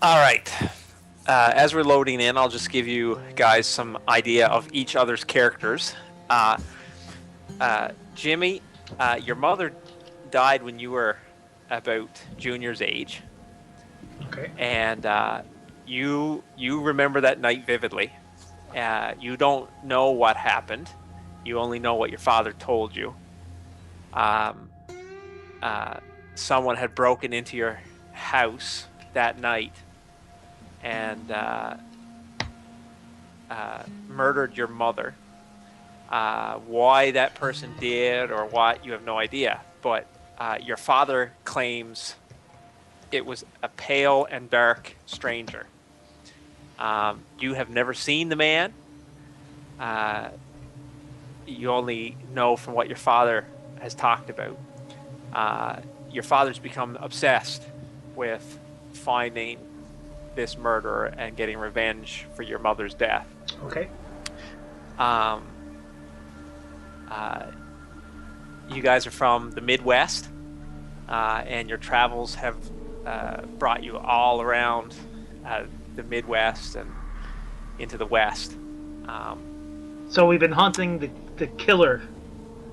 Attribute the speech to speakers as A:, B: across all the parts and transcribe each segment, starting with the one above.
A: All right. As we're loading in, I'll just give you guys some idea of each other's characters. Uh, Jimmy, your mother died when you were about Junior's age,
B: Okay.
A: and you remember that night vividly. You don't know what happened. You only know what your father told you. Um, uh, Someone had broken into your house that night and murdered your mother. Why that person did or what, you have no idea. But your father claims it was a pale and dark stranger. You have never seen the man. Uh, you only know from what your father has talked about. Your father's become obsessed with finding this murderer and getting revenge for your mother's death.
B: Okay.
A: Um, uh, you guys are from the Midwest, and your travels have brought you all around the Midwest and into the West.
B: So we've been hunting the killer,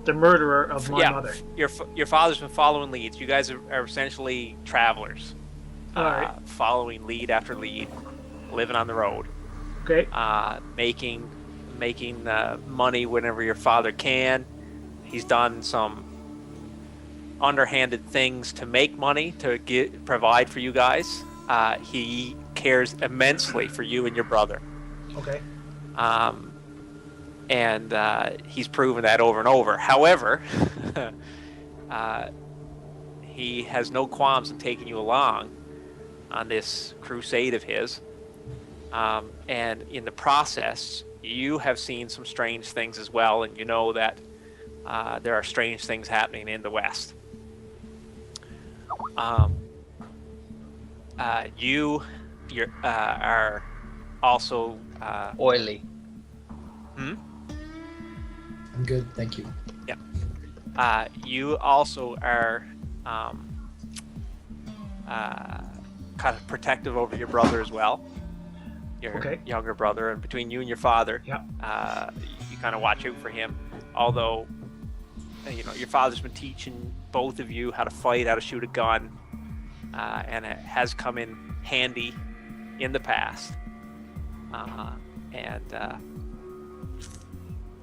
B: the murderer of my mother.
A: Your father's been following leads. You guys are essentially travelers,
B: All right.
A: following lead after lead, living on the road,
B: Okay.
A: making money whenever your father can. He's done some underhanded things to make money to provide for you guys. He cares immensely for you and your brother.
B: Okay.
A: And he's proven that over and over. However, he has no qualms in taking you along on this crusade of his. And in the process, you have seen some strange things as well, and you know that there are strange things happening in the West. You are also
C: Oily.
D: I'm good, thank you.
A: Yeah. You also are kind of protective over your brother as well, your younger brother, and between you and your father, you kind of watch out for him. Although, your father's been teaching both of you how to fight, how to shoot a gun, and it has come in handy in the past.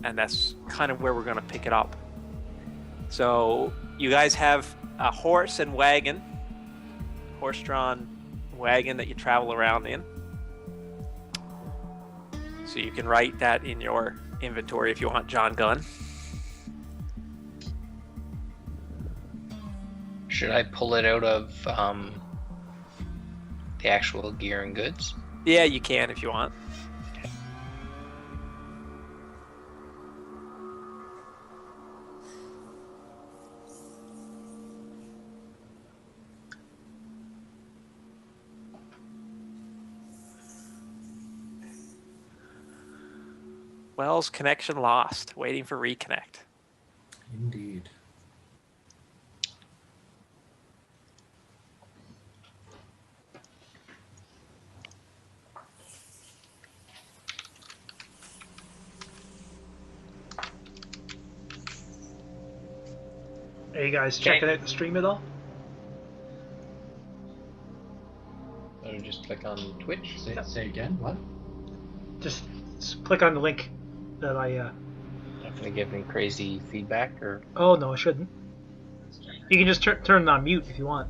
A: And that's kind of where we're going to pick it up. So you guys have a horse-drawn wagon that you travel around in. So you can write that in your inventory if you want, John Gunn.
C: Should I pull it out of the actual gear and goods?
A: Yeah, you can if you want. Wells connection lost. Waiting for reconnect.
D: Indeed.
B: Are you guys checking out the stream at all?
C: Or just click on Twitch?
D: Say again, what?
B: Just click on the link that I...
C: Not gonna give any crazy feedback, or...
B: Oh, no, I shouldn't. You can just turn it on mute if you want.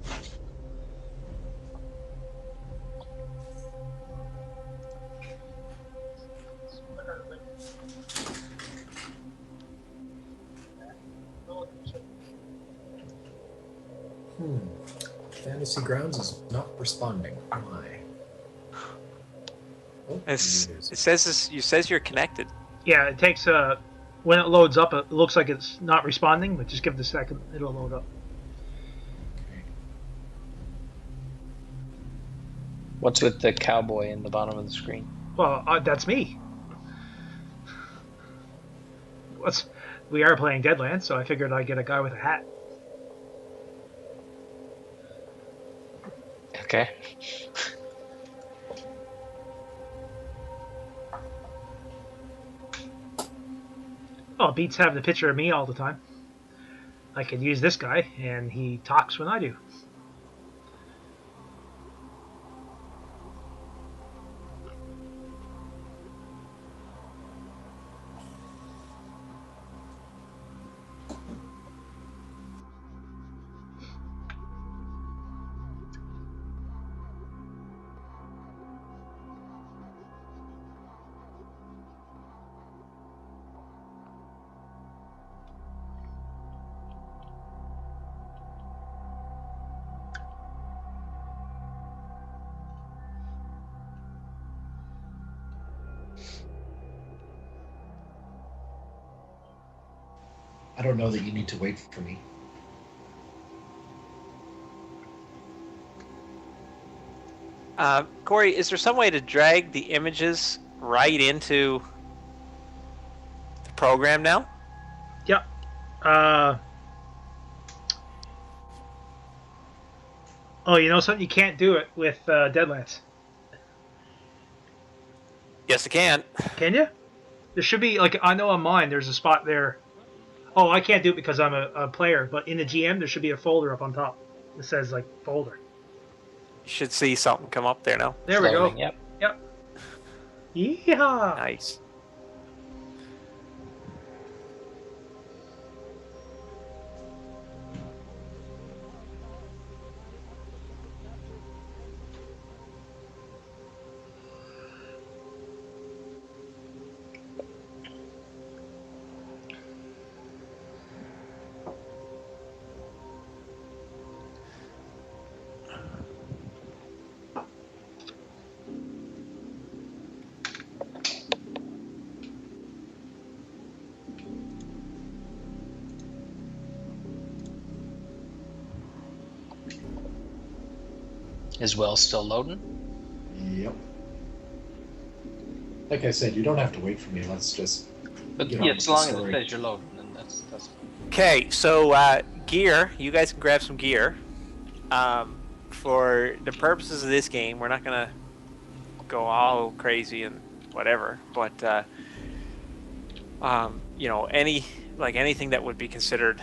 D: Fantasy Grounds is not responding. Why? Oh,
A: It says you're connected.
B: Yeah, it takes... when it loads up, it looks like it's not responding, but just give it a second, it'll load up.
D: Okay.
C: What's with the cowboy in the bottom of the screen?
B: Well, that's me. We are playing Deadlands, so I figured I'd get a guy with a hat.
C: Okay.
B: Oh, beats having a picture of me all the time. I could use this guy, and he talks when I do.
D: I don't know that you need to wait for me.
A: Corey, is there some way to drag the images right into the program now?
B: Yep. Oh, you know something? You can't do it with Deadlands.
A: Yes, I can.
B: Can you? There should be, like, I know on mine there's a spot there. Oh, I can't do it because I'm a player, but in the GM there should be a folder up on top that says, like, folder.
A: You should see something come up there now.
B: There we go.
C: Loading, yep.
B: Yep. Yeehaw!
A: Nice.
C: Is Will still loading?
D: Yep. Like I said, you don't have to wait for me. Let's just.
C: But
D: get on
C: yeah,
D: with
C: as
D: the
C: long as it
D: story.
C: says you're loading, then that's
A: Okay, so gear. You guys can grab some gear. For the purposes of this game, we're not gonna go all crazy and whatever, but you know, anything that would be considered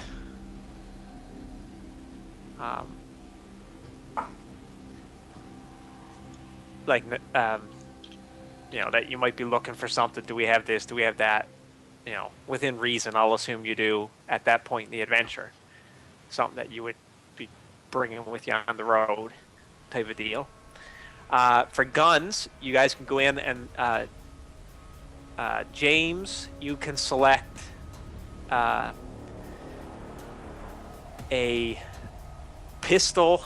A: you know, that you might be looking for something. Do we have this? Do we have that? You know, within reason, I'll assume you do at that point in the adventure. Something that you would be bringing with you on the road, type of deal. For guns, you guys can go in and James, you can select a pistol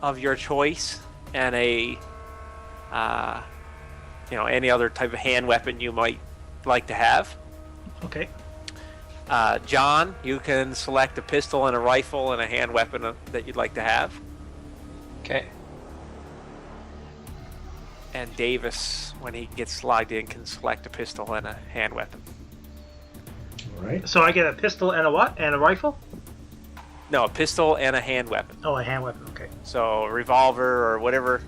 A: of your choice and a you know, any other type of hand weapon you might like to have.
B: Okay.
A: John, you can select a pistol and a rifle and a hand weapon that you'd like to have.
C: okay.
A: And Davis, when he gets logged in, can select a pistol and a hand weapon.
D: All right.
B: So I get a pistol and a what? And a rifle?
A: No, a pistol and a hand weapon.
B: Oh, a hand weapon. Okay.
A: So a revolver or whatever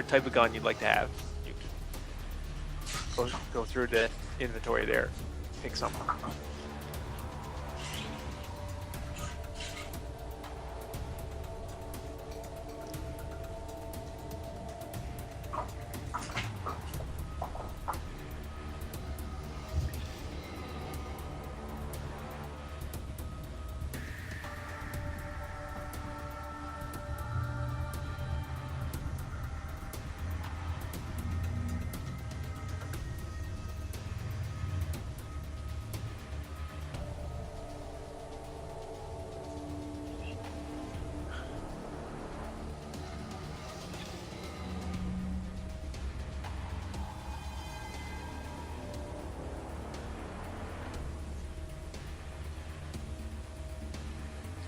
A: type of gun you'd like to have. You can go through the inventory there, pick something.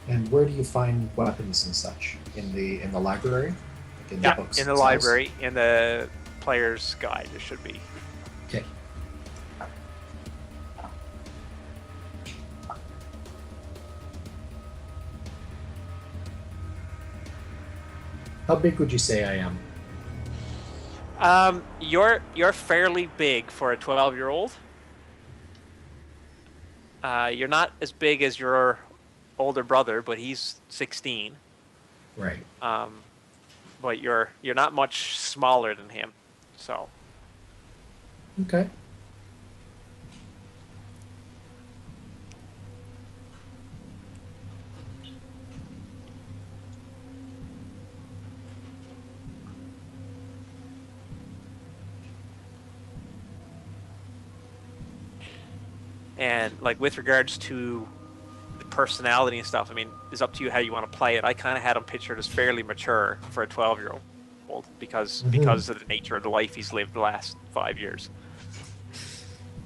D: And where do you find weapons and such? In the library? Like in the
A: Yeah,
D: books
A: in the
D: themselves?
A: library, in the player's guide, there should be.
D: Okay. How big would you say I am?
A: You're fairly big for a 12-year-old. You're not as big as your older brother, but he's 16.
D: Right.
A: But you're not much smaller than him. So
D: Okay.
A: and like with regards to the personality and stuff, I mean, it's up to you how you want to play it. I kind of had him pictured as fairly mature for a 12-year-old because of the nature of the life he's lived the last 5 years.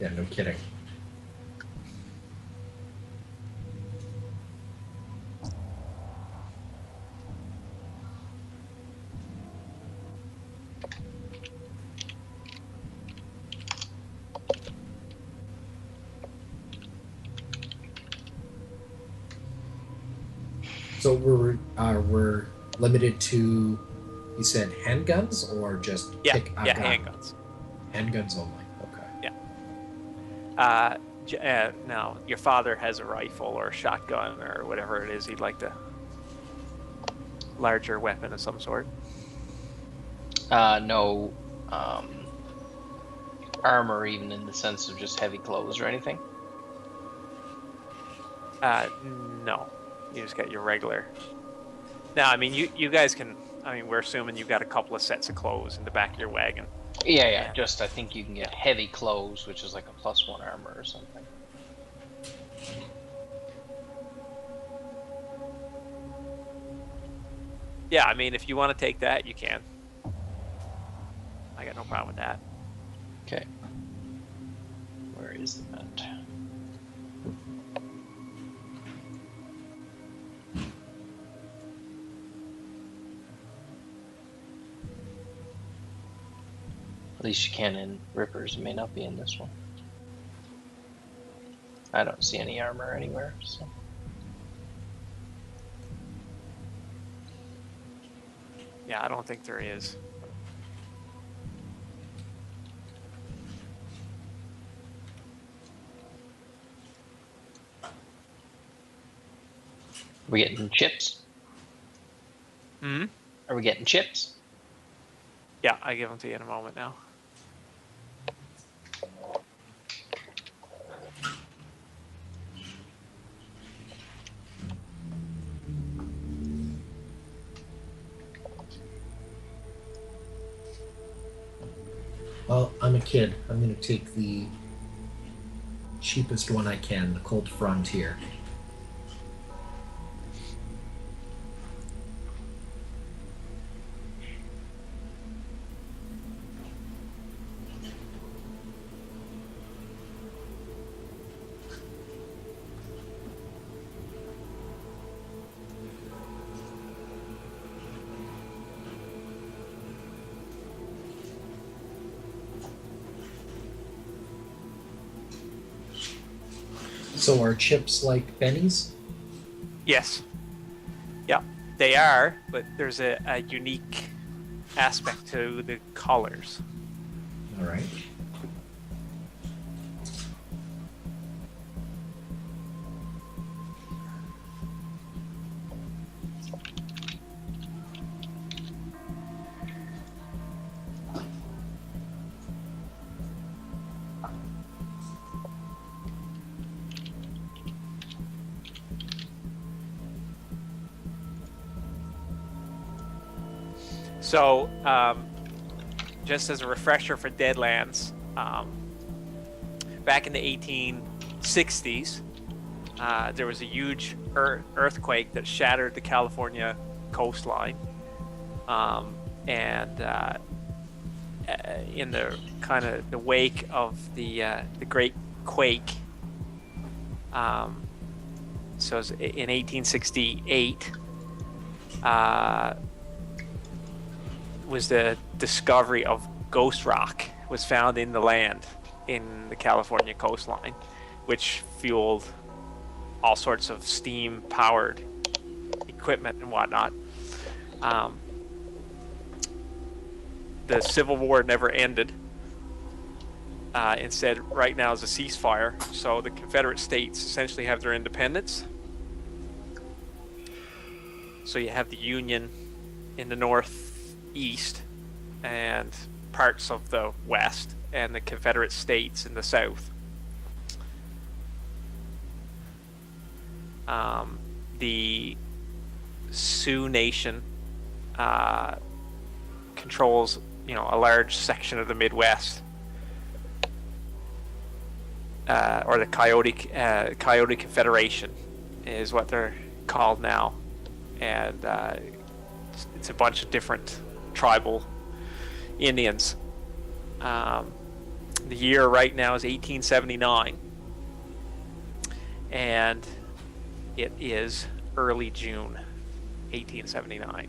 D: Yeah, no kidding. So we're limited to, you said handguns or just pick a gun?
A: Handguns.
D: Handguns only. Okay.
A: Yeah. Now your father has a rifle or a shotgun or whatever it is he'd like to. Larger weapon of some sort.
C: No armor, even in the sense of just heavy clothes or anything.
A: No. You just got your regular. Now, I mean, you guys can. I mean, we're assuming you've got a couple of sets of clothes in the back of your wagon.
C: Yeah. Just I think you can get heavy clothes, which is like a +1 armor or something.
A: Yeah, I mean, if you want to take that, you can. I got no problem with that.
C: Okay. Where is the map? At least you can in Rippers. It may not be in this one. I don't see any armor anywhere, so.
A: Yeah, I don't think there is.
C: Are we getting chips?
A: Hmm?
C: Are we getting chips?
A: Yeah, I give them to you in a moment now.
D: Well, I'm a kid. I'm going to take the cheapest one I can, the Colt Frontier. So are chips like bennies?
A: Yes. Yeah, they are, but there's a unique aspect to the colors.
D: All right.
A: So, just as a refresher for Deadlands, back in the 1860s, there was a huge earthquake that shattered the California coastline, and in the kind of the wake of the Great Quake, so it was in 1868. Was the discovery of ghost rock was found in the land in the California coastline, which fueled all sorts of steam powered equipment and whatnot. The Civil War never ended, instead right now is a ceasefire. So the Confederate States essentially have their independence. So you have the Union in the northeast and parts of the west, and the Confederate States in the south. The Sioux Nation controls, a large section of the Midwest, or the Coyote Confederation is what they're called now, and it's a bunch of different tribal Indians. The year right now is 1879, and it is early June 1879.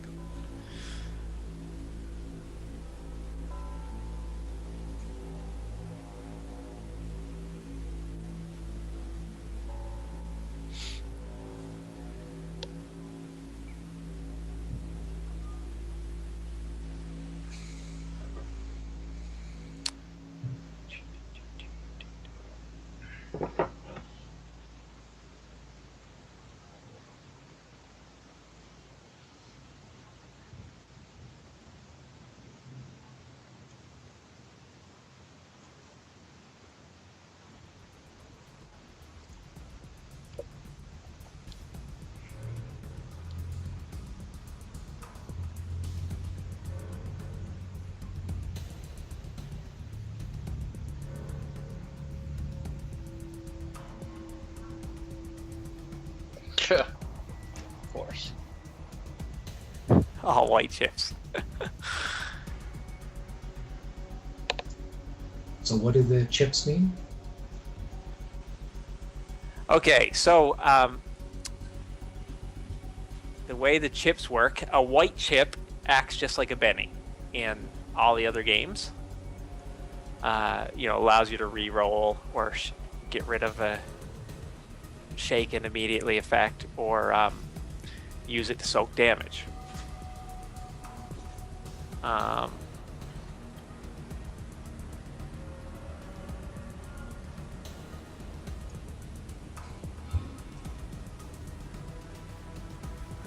C: Of course.
A: All white chips.
D: So what do the chips mean?
A: Okay, so the way the chips work, a white chip acts just like a Benny in all the other games. Allows you to re-roll or get rid of a shake and immediately effect, or use it to soak damage. I'm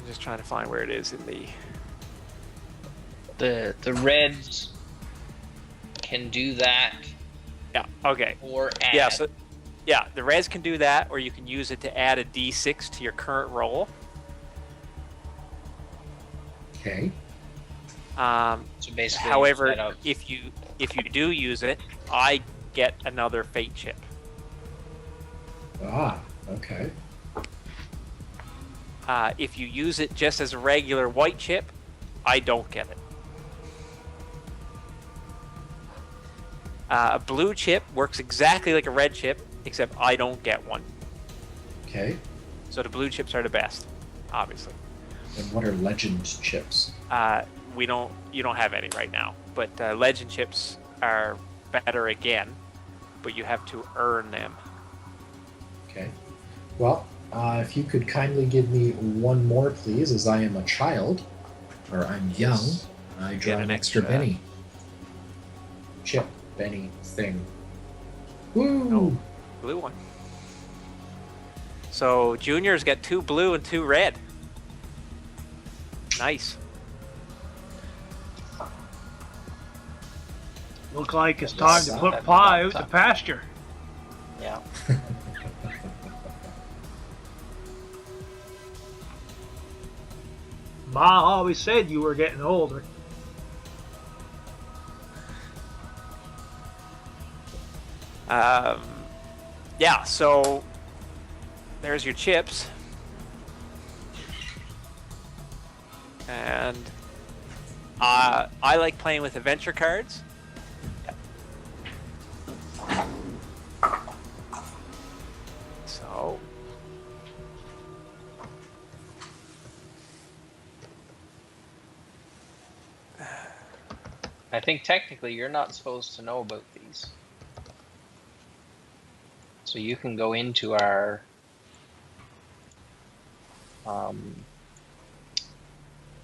A: just trying to find where it is in
C: The reds can do that.
A: Yeah. Okay.
C: Or add.
A: Yeah. So, yeah, the res can do that, or you can use it to add a d6 to your current roll.
D: Okay.
C: So basically,
A: However,
C: instead of-
A: if you do use it, I get another fate chip.
D: Ah, okay.
A: If you use it just as a regular white chip, I don't get it. A blue chip works exactly like a red chip, except I don't get one.
D: Okay.
A: So the blue chips are the best, obviously.
D: And what are legend chips?
A: You don't have any right now, but legend chips are better again, but you have to earn them.
D: Okay. Well, if you could kindly give me one more, please, as I am a child, or I'm young,
A: Yes.
D: I draw
A: Get
D: an
A: an
D: extra
A: extra-
D: Benny. Chip, Benny, thing. Woo!
A: No. Blue one. So Junior's got 2 blue and 2 red. Nice.
B: Look like it's time to
C: Yes,
B: put
C: that's
B: Pie
C: about
B: out to
C: time.
B: pasture.
C: Yeah.
B: Ma always said you were getting older.
A: Yeah, so there's your chips. And I like playing with adventure cards. So
C: I think technically you're not supposed to know about these. So you can go into our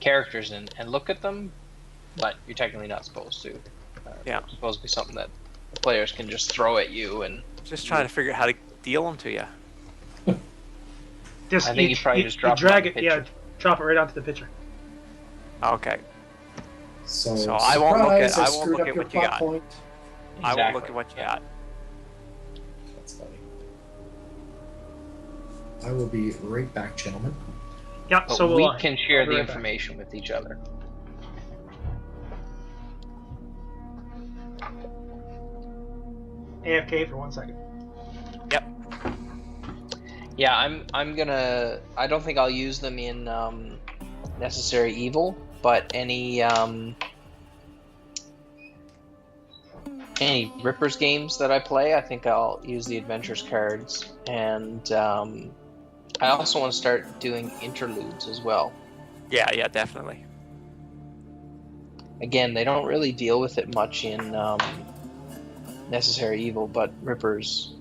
C: characters and look at them, but you're technically not supposed to.
A: Yeah.
C: It's supposed to be something that players can just throw at you, and
A: Just trying to figure out how to deal them to you.
B: Just
C: I think you probably just drop
B: drag
C: it on
B: it.
C: the
B: Yeah,
C: pitcher.
B: drop it right onto the pitcher.
A: Okay.
D: So
A: I won't look at-
D: surprise,
A: I won't
D: screwed
A: look
D: up
A: at
D: your
A: what you
D: plot
A: got.
D: point.
A: I will look
C: Exactly.
A: at what you got.
D: That's funny. I will be right back, gentlemen.
B: Yeah,
C: But
B: so will
C: we
B: I.
C: can share
B: I'll be
C: the
B: right back.
C: information with each other.
B: AFK for 1 second.
A: Yep.
C: Yeah, I'm gonna. I don't think I'll use them in Necessary Evil, but any Rippers games that I play, I think I'll use the Adventures cards, and I also want to start doing interludes as well.
A: Yeah, definitely.
C: Again, they don't really deal with it much in Necessary Evil, but Rippers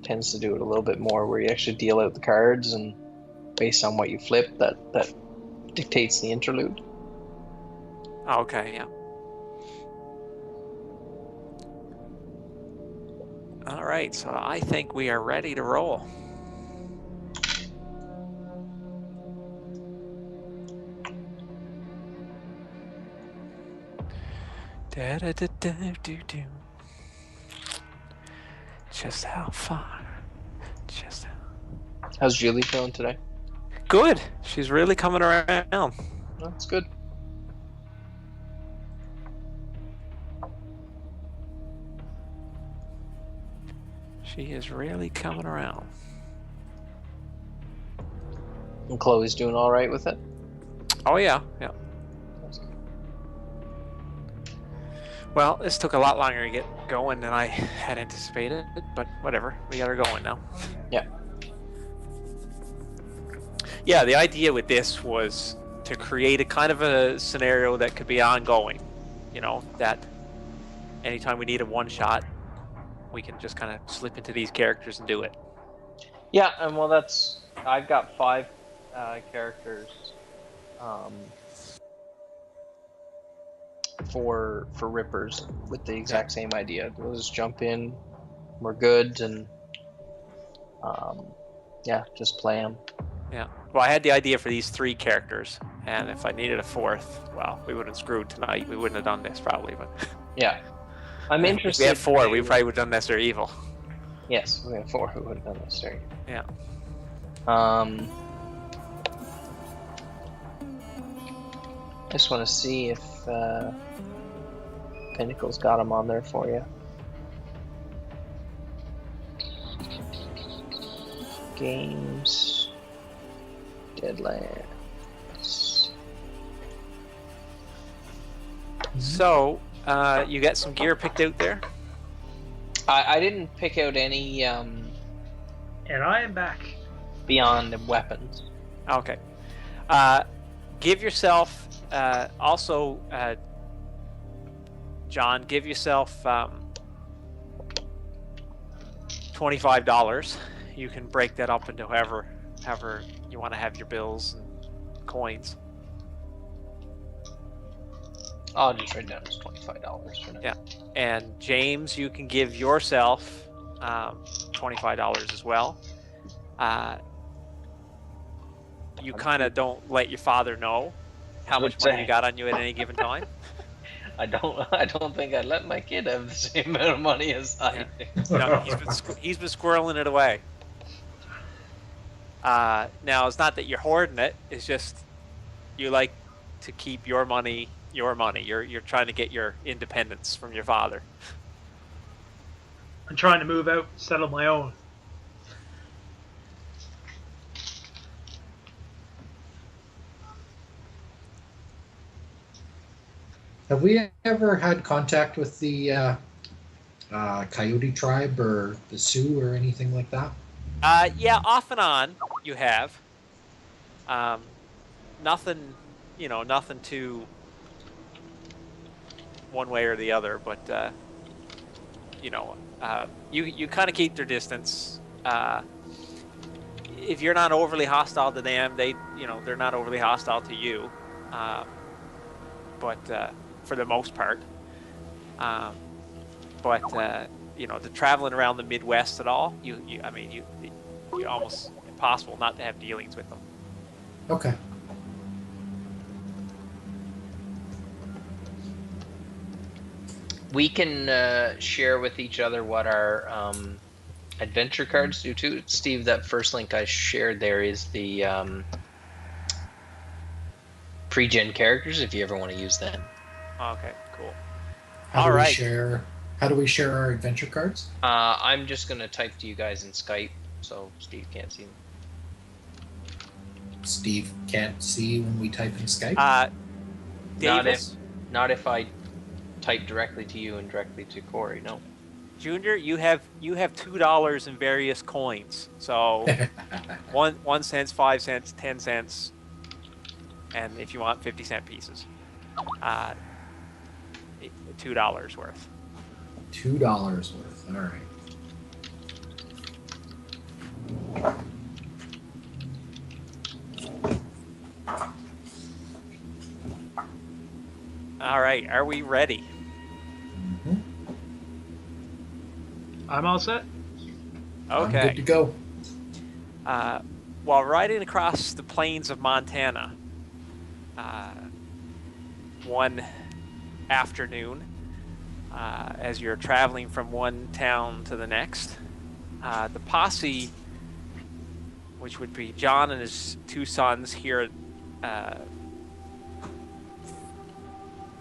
C: tends to do it a little bit more, where you actually deal out the cards, and based on what you flip, that dictates the interlude.
A: Okay, yeah. All right, so I think we are ready to roll. Da-da-da-da-do-do. Just how far? Just how...
C: How's Julie feeling today?
A: Good. She's really coming around.
C: That's good.
A: She is really coming around.
C: And Chloe's doing all right with it.
A: Oh yeah. Well, this took a lot longer to get going than I had anticipated, but whatever. We got her going now.
C: Yeah.
A: Yeah, the idea with this was to create a kind of a scenario that could be ongoing. You know, that anytime we need a one shot, we can just kind of slip into these characters and do it.
C: Yeah, and well, I've got 5 characters for Rippers with the exact same idea. We'll just jump in, we're good, and yeah, just play them.
A: Yeah. Well, I had the idea for these 3 characters, and if I needed a 4th, well, we would have screwed tonight. We wouldn't have done this probably, but
C: Yeah, I'm
A: if
C: interested.
A: we had 4, we
C: to-
A: probably would have done Necessary Evil.
C: Yes, we have 4 who would have done this. Sorry.
A: Yeah.
C: I just want to see if Pinnacle's got them on there for you. Games, Deadlands.
A: So, you got some gear picked out there?
C: I didn't pick out any
B: And I am back.
C: beyond the weapons.
A: Okay. Give yourself, also, John, give yourself $25. You can break that up into however you want to have your bills and coins.
C: I'll just write down as $25 for now.
A: Yeah. And James, you can give yourself $25 as well. You kind of don't let your father know how much money you got on you at any given time.
C: I don't think I'd let my kid have the same amount of money as I do.
A: No, he's been squirreling it away. Now, it's not that you're hoarding it. It's just you like to keep your money your money. You're trying to get your independence from your father.
B: I'm trying to move out, settle my own.
D: Have we ever had contact with the Coyote tribe or the Sioux or anything like that?
A: Yeah, off and on you have. Nothing, nothing too one way or the other, but you kind of keep their distance. If you're not overly hostile to them, they're not overly hostile to you. But for the most part, the traveling around the Midwest at all, you almost impossible not to have dealings with them.
D: Okay.
C: We can share with each other what our adventure cards do too. Steve, that first link I shared there is the pre-gen characters if you ever want to use them.
A: Okay, cool.
D: How
A: All
D: do we
A: right.
D: share? How do we share our adventure cards?
C: I'm just going to type to you guys in Skype so Steve can't see them.
D: Steve can't see when we type in Skype.
A: Davis,
C: Not if I type directly to you and directly to Corey, no.
A: Junior, you have $2 in various coins. So 1 cent, 5 cents, 10 cents, and if you want 50-cent pieces, $2 worth.
D: $2 worth. All right.
A: All right, are we ready?
D: Mm-hmm.
B: I'm all set.
D: I'm
A: Okay.
D: good to go.
A: While riding across the plains of Montana, one afternoon, as you're traveling from one town to the next, the posse, which would be John and his 2 sons, hear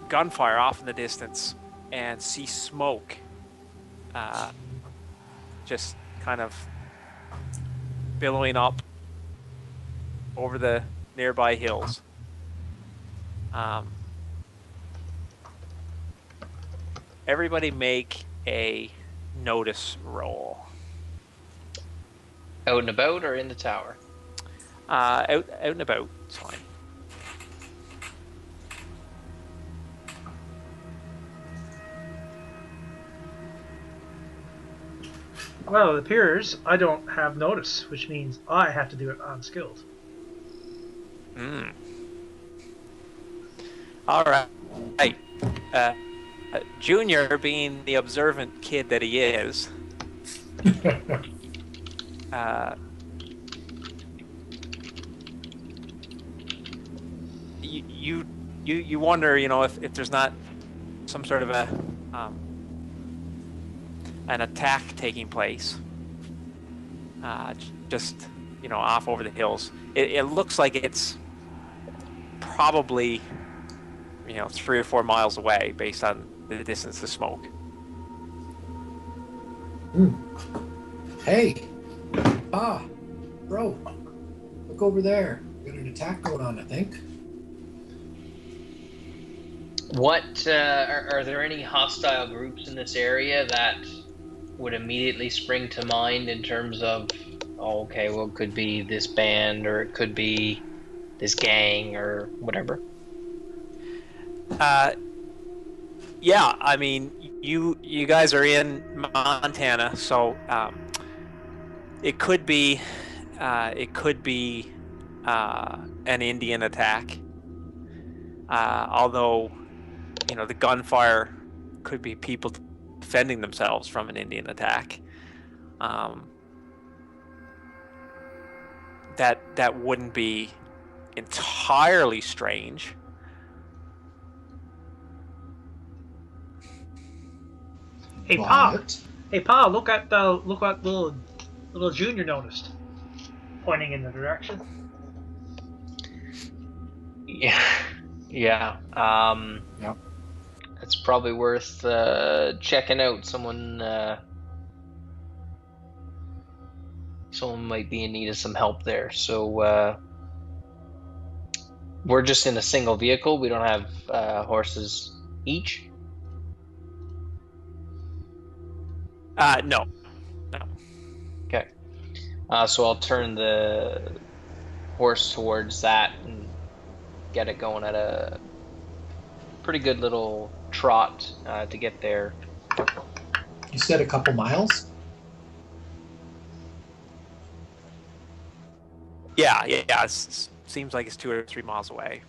A: gunfire off in the distance and see smoke just kind of billowing up over the nearby hills. Everybody make a notice roll.
C: Out and about or in the tower?
A: Out and about, it's fine.
B: Well, it appears I don't have notice, which means I have to do it unskilled.
A: All right. Junior, being the observant kid that he is, you wonder, if there's not some sort of an attack taking place, just off over the hills. It looks like it's probably 3 or 4 miles away based on the distance of smoke.
D: Hey, bro, look over there. We got an attack going on, I think.
C: What are there any hostile groups in this area that would immediately spring to mind in terms of, it could be this band or it could be this gang or whatever?
A: Yeah, I mean, you guys are in Montana, so it could be an Indian attack. Although, the gunfire could be people defending themselves from an Indian attack. That wouldn't be entirely strange.
B: Hey, Pa! Hey, Pa! Look what little Junior noticed, pointing in the direction.
C: Yeah. Yep. It's probably worth checking out. Someone might be in need of some help there. So we're just in a single vehicle. We don't have horses each.
A: No.
C: Okay. So I'll turn the horse towards that and get it going at a pretty good little trot to get there.
D: You said a couple miles?
A: Yeah. It seems like it's 2 or 3 miles away.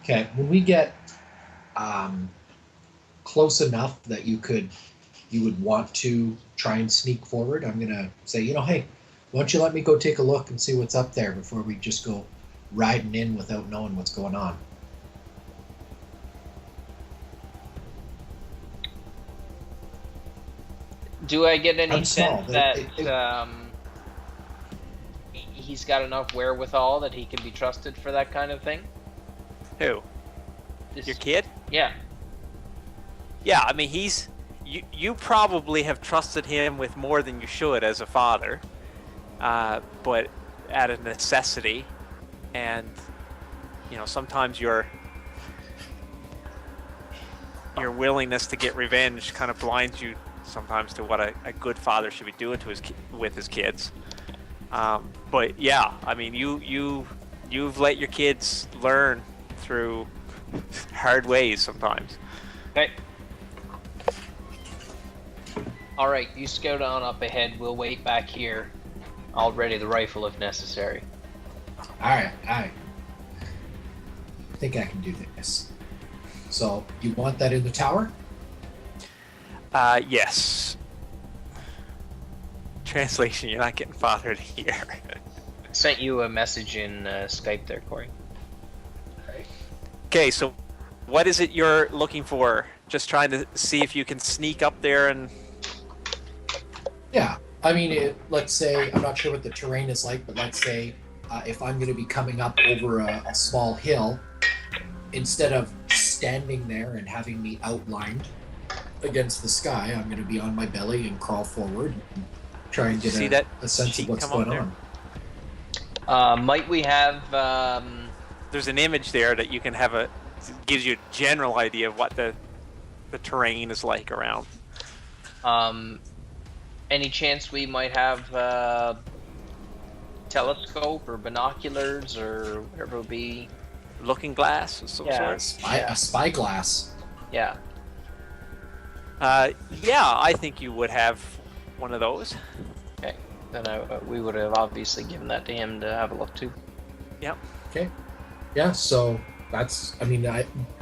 D: Okay, when we get close enough that you could you would want to try and sneak forward, I'm going to say, hey, why don't you let me go take a look and see what's up there before we just go riding in without knowing what's going on.
C: Do I get any
D: I'm small.
C: sense that he's got enough wherewithal that he can be trusted for that kind of thing?
A: Who?
C: This-
A: Your kid?
C: Yeah.
A: Yeah, I mean, you probably have trusted him with more than you should as a father, but out of necessity, and sometimes your willingness to get revenge kind of blinds you sometimes to what a good father should be doing with his kids. But yeah, I mean, you've let your kids learn through hard ways sometimes.
C: Okay. All right, you scout on up ahead. We'll wait back here. I'll ready the rifle if necessary.
D: All right. I think I can do this. So, you want that in the tower?
A: Yes. Translation, you're not getting fathered here.
C: Sent you a message in Skype there, Corey.
A: Okay, so what is it you're looking for? Just trying to see if you can sneak up there and...
D: Yeah. I mean, let's say, I'm not sure what the terrain is like, but let's say if I'm going to be coming up over a small hill, instead of standing there and having me outlined against the sky, I'm going to be on my belly and crawl forward and try and get a sense of what's going on.
C: Might we have...
A: There's an image there that you can have gives you a general idea of what the terrain is like around.
C: Any chance we might have telescope or binoculars or whatever it would be?
A: Looking glass of some sort?
D: A spyglass.
C: Yeah.
A: Yeah, I think you would have one of those.
C: Okay. Then we would have obviously given that to him to have a look too.
A: Yep.
D: Okay. Yeah, so that's,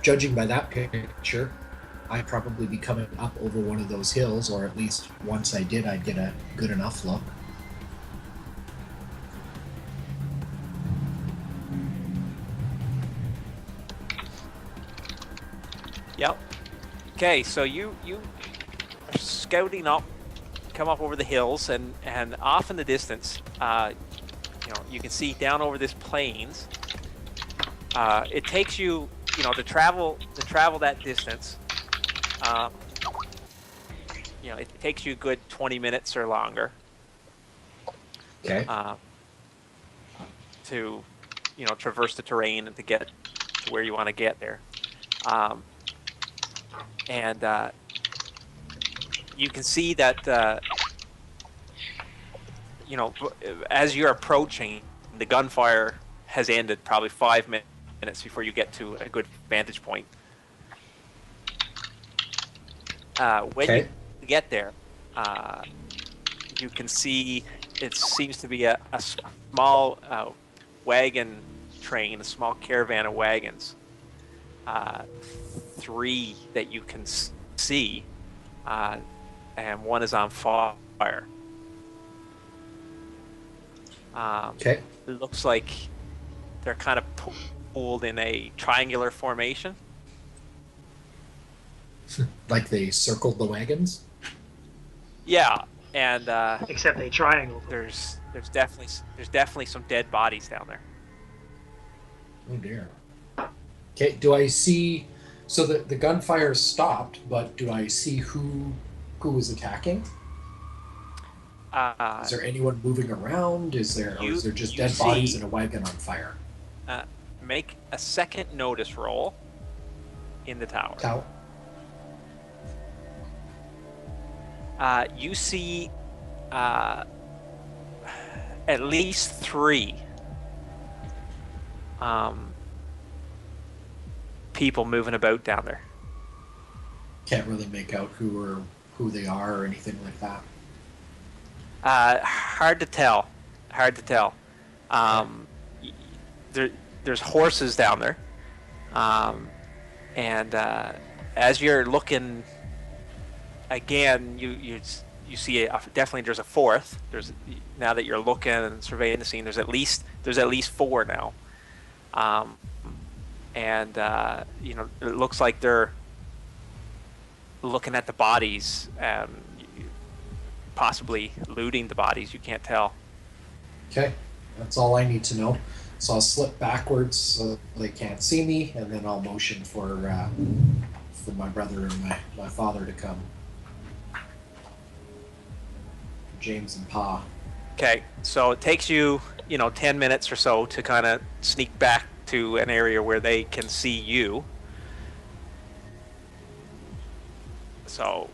D: judging by that picture, I'd probably be coming up over one of those hills, or at least once I did, I'd get a good enough look.
A: Yep. Okay, so you are scouting up, come up over the hills, and off in the distance, you can see down over this plains. It takes you, to travel that distance. It takes you a good 20 minutes or longer.
D: Okay.
A: To, traverse the terrain and to get to where you want to get there. And you can see that, as you're approaching, the gunfire has ended probably 5 minutes before you get to a good vantage point. When you get there, you can see it seems to be a small wagon train, a small caravan of wagons. 3 that you can see, and one is on fire. It looks like they're kind of pulled in a triangular formation.
D: Like they circled the wagons?
A: Yeah, and
B: Except they triangle.
A: there's definitely some dead bodies down there.
D: Oh dear. Okay, do I see... So the gunfire stopped, but do I see who was attacking? Is there anyone moving around? Is there just dead bodies in a wagon on fire?
A: Make a second notice roll in the tower. You see at least 3 people moving about down there.
D: Can't really make out who they are or anything like that.
A: Hard to tell. There's horses down there, and as you're looking again, you see definitely there's a fourth. Now that you're looking and surveying the scene, there's at least four now, and it looks like they're looking at the bodies and possibly looting the bodies. You can't tell.
D: Okay, that's all I need to know. So I'll slip backwards so they can't see me, and then I'll motion for my brother and my father to come. James and Pa.
A: Okay, so it takes you 10 minutes or so to kind of sneak back to an area where they can see you. So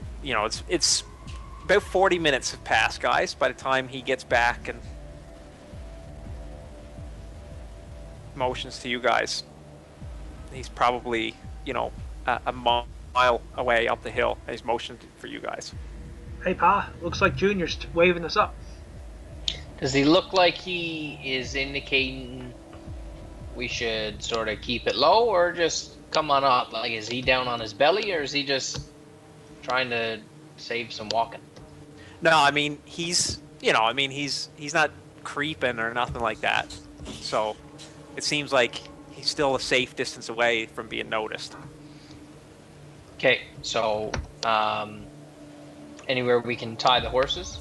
A: it's about 40 minutes have passed, guys, by the time he gets back and motions to you guys. He's probably a mile away up the hill, and he's motioned for you guys.
B: Hey, Pa, looks like Junior's waving us up.
C: Does he look like he is indicating we should sort of keep it low, or just come on up? Like, is he down on his belly, or is he just trying to save some walking?
A: No, I mean he's not creeping or nothing like that. So it seems like he's still a safe distance away from being noticed.
C: Okay, so anywhere we can tie the horses?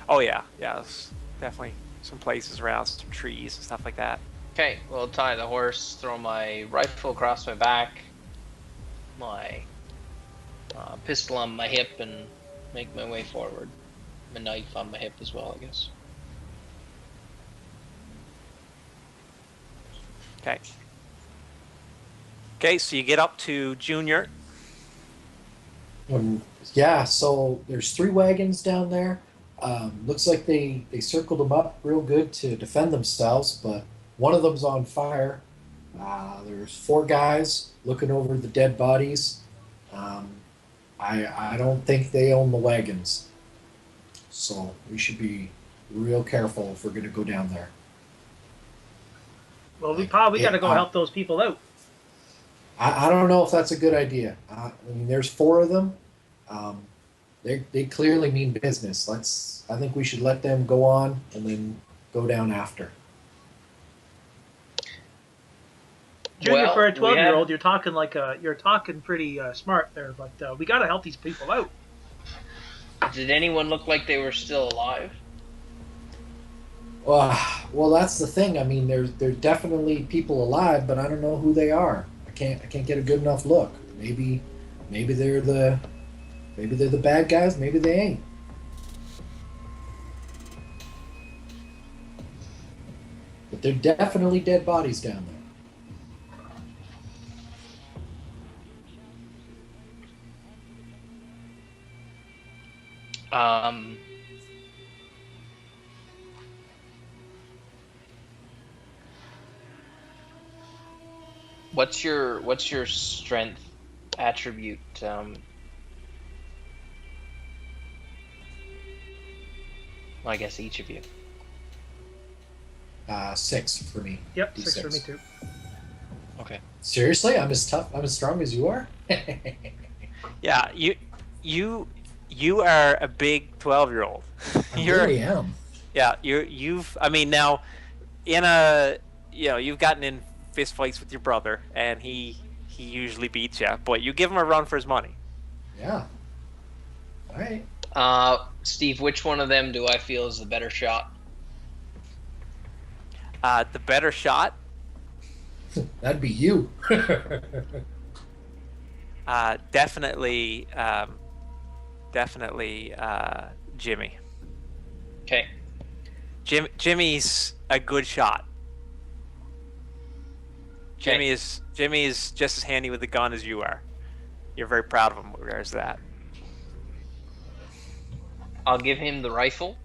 A: Oh yeah, there's definitely some places around, some trees and stuff like that.
C: Okay, we'll tie the horse, throw my rifle across my back, my pistol on my hip, and make my way forward. My knife on my hip as well, I guess.
A: Okay, so you get up to Junior.
D: Yeah, so there's 3 wagons down there. Looks like they circled them up real good to defend themselves, but one of them's on fire. There's 4 guys looking over the dead bodies. I don't think they own the wagons, so we should be real careful if we're going to go down there.
B: Well, we got to go help those people out.
D: I don't know if that's a good idea. I mean, there's 4 of them. They clearly mean business. I think we should let them go on and then go down after.
B: Junior,
C: Well,
B: for a 12-year-old, you're talking pretty smart there, but we got to help these people out.
C: Did anyone look like they were still alive?
D: Well, that's the thing. I mean, there's definitely people alive, but I don't know who they are. I can't get a good enough look. Maybe they're the bad guys. Maybe they ain't. But they're definitely dead bodies down there.
C: What's your strength attribute? I guess each of you.
D: 6 for me.
B: Yep,
D: D6.
B: 6 for me too.
C: Okay.
D: Seriously, I'm as strong as you are.
A: Yeah, you are a big 12-year-old.
D: I really am.
A: Yeah, you've. I mean, now you've gotten in fist fights with your brother, and he usually beats you, but you give him a run for his money.
D: Yeah. All right.
C: Steve, which one of them do I feel is the better shot?
A: The better shot?
D: That'd be you.
A: Definitely Jimmy.
C: Okay.
A: Jimmy's a good shot.
C: Okay.
A: Jimmy is just as handy with the gun as you are. You're very proud of him with regards to that.
C: I'll give him the rifle.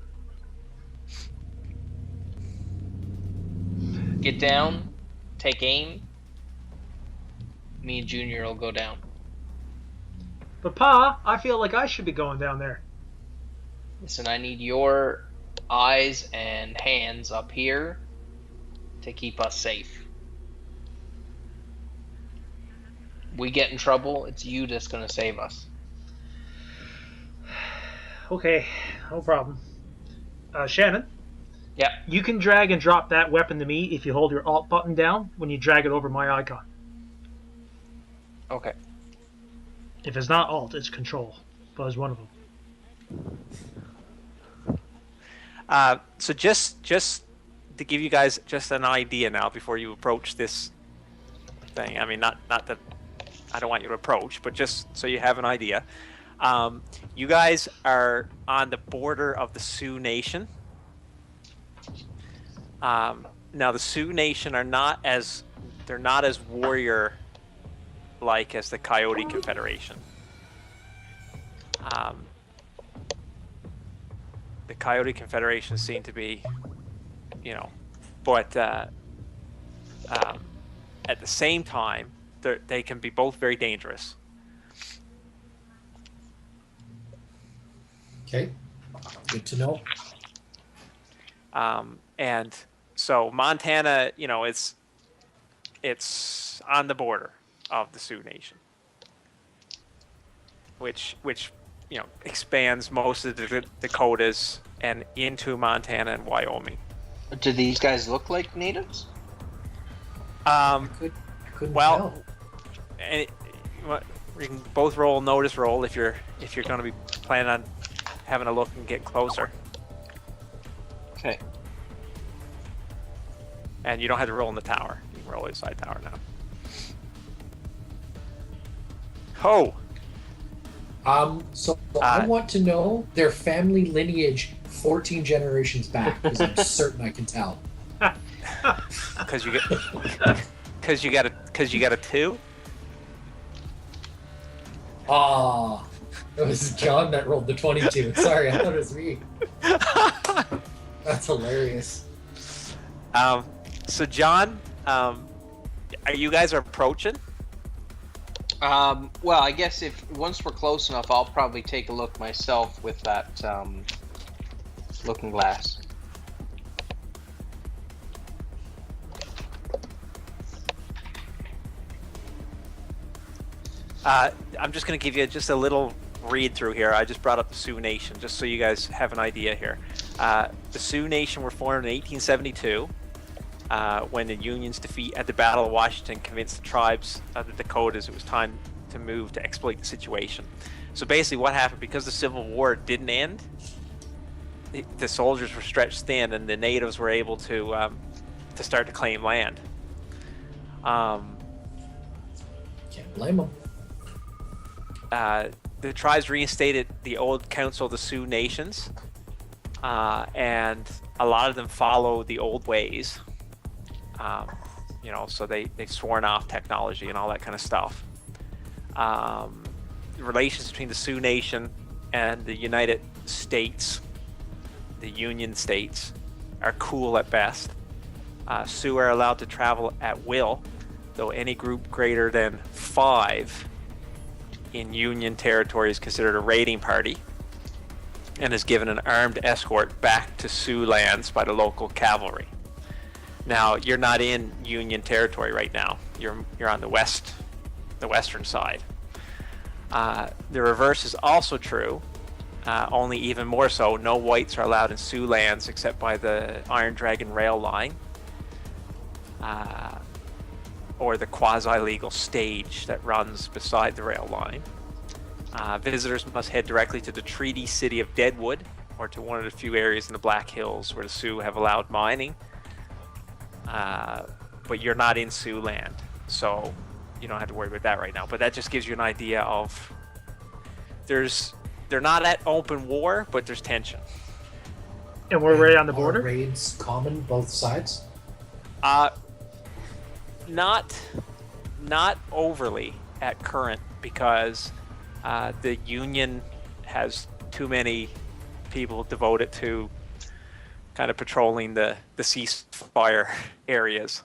C: Get down, take aim. Me and Junior will go down.
B: But Pa, I feel like I should be going down there.
C: Listen, I need your eyes and hands up here to keep us safe. We get in trouble, it's you that's going to save us.
B: Okay, no problem. Shannon,
C: Yeah.
B: you can drag and drop that weapon to me if you hold your Alt button down when you drag it over my icon.
C: Okay.
B: If it's not Alt, it's Control. But it's one of them.
A: So just to give you guys just an idea now before you approach this thing. I mean, not that I don't want you to approach, but just so you have an idea. You guys are on the border of the Sioux Nation. Now the Sioux Nation are not as warrior like as the Coyote Confederation. The Coyote Confederation seem to be, but at the same time, they can be both very dangerous.
D: Okay, good to know.
A: And so Montana, it's on the border of the Sioux Nation, which expands most of the Dakotas and into Montana and Wyoming.
C: Do these guys look like natives?
D: I couldn't
A: Well,
D: tell.
A: and we can both roll notice roll if you're going to be planning on having a look and get closer.
C: Okay.
A: And you don't have to roll in the tower. You can roll inside tower now. Oh.
D: So I want to know their family lineage 14 generations back, because I'm certain I can tell.
A: Because you got a 2.
D: Ah, it was John that rolled the 22. Sorry, I thought it was me. That's hilarious.
A: So John, are you guys approaching?
C: Well, I guess once we're close enough, I'll probably take a look myself with that looking glass.
A: I'm just going to give you just a little read through here. I just brought up the Sioux Nation just so you guys have an idea here. The Sioux Nation were formed in 1872 when the Union's defeat at the Battle of Washington convinced the tribes of the Dakotas it was time to move to exploit the situation. So basically what happened, because the Civil War didn't end, the soldiers were stretched thin and the natives were able to start to claim land.
D: Can't blame them.
A: The tribes reinstated the old Council of the Sioux Nations, and a lot of them follow the old ways. So they've sworn off technology and all that kind of stuff. The relations between the Sioux Nation and the United States, the Union States, are cool at best. Sioux are allowed to travel at will, though any group greater than 5 in Union territory is considered a raiding party and is given an armed escort back to Sioux lands by the local cavalry. Now, you're not in Union territory right now. You're on the western side. The reverse is also true, only even more so. No whites are allowed in Sioux lands except by the Iron Dragon rail line, or the quasi-legal stage that runs beside the rail line. Visitors must head directly to the treaty city of Deadwood, or to one of the few areas in the Black Hills where the Sioux have allowed mining. But you're not in Sioux land, so you don't have to worry about that right now. But that just gives you an idea of they're not at open war, but there's tension.
B: And we're right on the
D: Are
B: border?
D: raids common both sides?
A: Not overly at current, because the Union has too many people devoted to kind of patrolling the ceasefire areas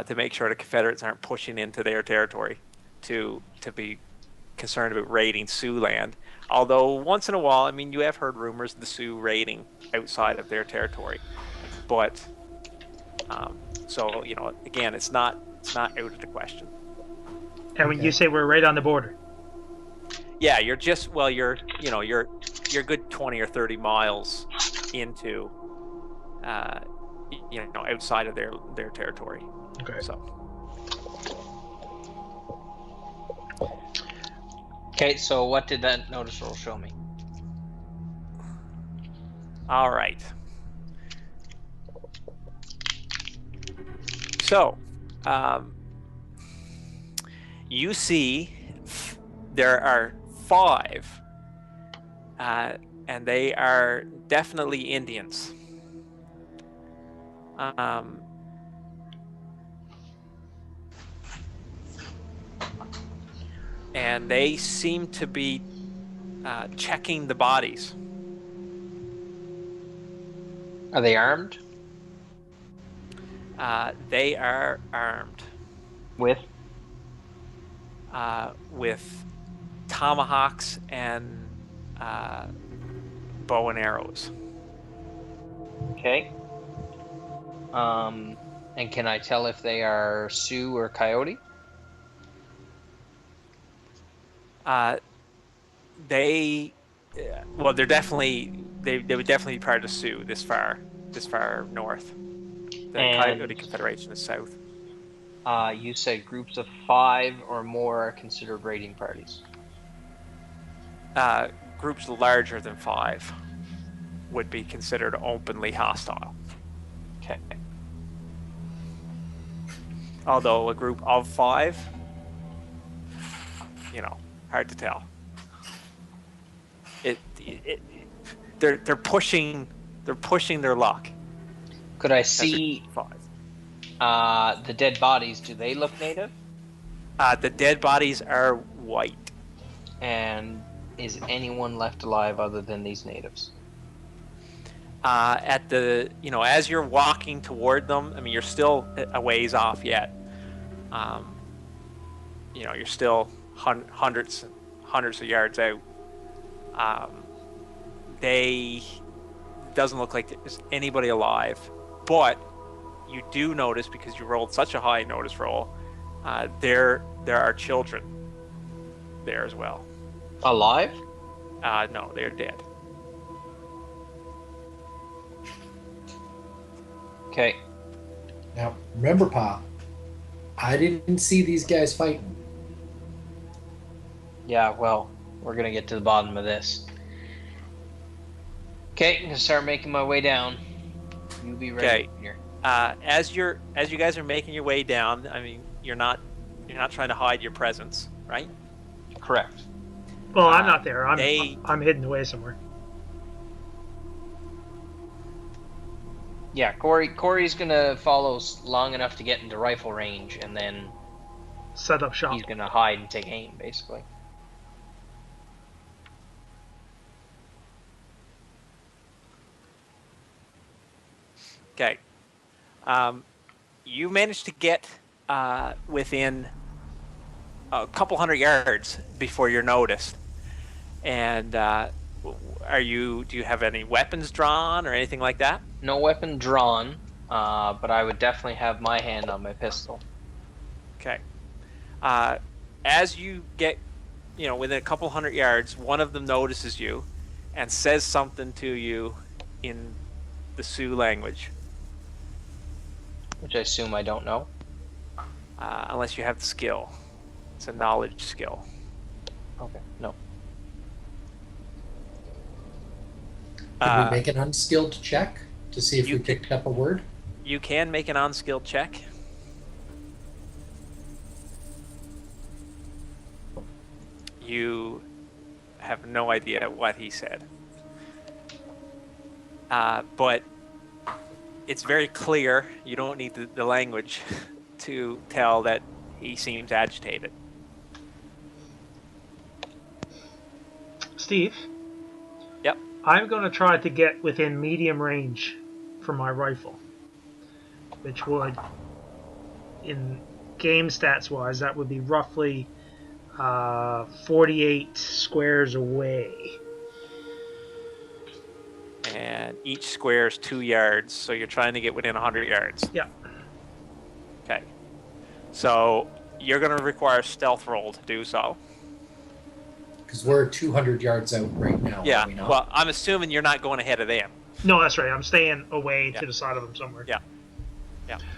A: to make sure the Confederates aren't pushing into their territory to be concerned about raiding Sioux land. Although once in a while, I mean, you have heard rumors of the Sioux raiding outside of their territory, but so again, it's not out of the question.
B: And when you say we're right on the border?
A: Yeah, you're just you're you're a good 20 or 30 miles into outside of their territory.
B: Okay.
A: So
C: Okay, so what did that notice roll show me?
A: all right. So you see there are 5 and they are definitely Indians. And they seem to be checking the bodies.
C: Are they armed?
A: They are armed
C: With?
A: with tomahawks and bow and arrows.
C: Okay. And can I tell if they are Sioux or Coyote?
A: They're definitely they would definitely be part of Sioux this far north. The
C: And-
A: Coyote Confederation is south.
C: You said groups of 5 or more are considered raiding parties.
A: Groups larger than 5 would be considered openly hostile.
C: Okay.
A: Although a group of 5, hard to tell. They're pushing their luck.
C: Could I see
A: 5.
C: the dead bodies? Do they look native?
A: The dead bodies are white.
C: And is anyone left alive other than these natives?
A: At the as you're walking toward them, I mean, you're still a ways off yet. You're still hundreds of yards out. They doesn't look like there's anybody alive, but you do notice, because you rolled such a high notice roll, there are children there as well.
C: Alive?
A: No, they're dead.
C: Okay.
D: Now, remember, Pa, I didn't see these guys fighting.
C: Yeah, well, we're gonna get to the bottom of this. Okay, I'm gonna start making my way down. You be ready.
A: Okay.
C: Here.
A: As you guys are making your way down, I mean, you're not trying to hide your presence, right?
C: Correct.
B: Well, I'm not there. I'm
A: they-
B: I'm hidden away somewhere.
C: Yeah, Corey's gonna follow long enough to get into rifle range, and then
B: Set up shop.
C: he's gonna hide and take aim, basically.
A: Okay. You managed to get within a couple hundred yards before you're noticed. And do you have any weapons drawn or anything like that?
C: No weapon drawn, but I would definitely have my hand on my pistol.
A: Okay. As you get, within a couple hundred yards, one of them notices you and says something to you in the Sioux language.
C: Which I assume I don't know.
A: Unless you have the skill. It's a knowledge skill.
C: Okay, no.
D: Can we make an unskilled check to see if
A: you
D: we picked up a word?
A: You can make an unskilled check. You have no idea what he said. But it's very clear, you don't need the language to tell that he seems agitated.
B: Steve?
A: Yep.
B: I'm going to try to get within medium range for my rifle. Which would, in game stats wise, that would be roughly 48 squares away.
A: And each square is 2 yards, so you're trying to get within 100 yards.
B: Yeah.
A: Okay. So you're going to require a stealth roll to do so.
D: Because we're 200 yards out right now.
A: Yeah.
D: Are we not?
A: Well, I'm assuming you're not going ahead of them.
B: No, that's right. I'm staying away
A: Yeah.
B: to the side of them somewhere.
A: Yeah.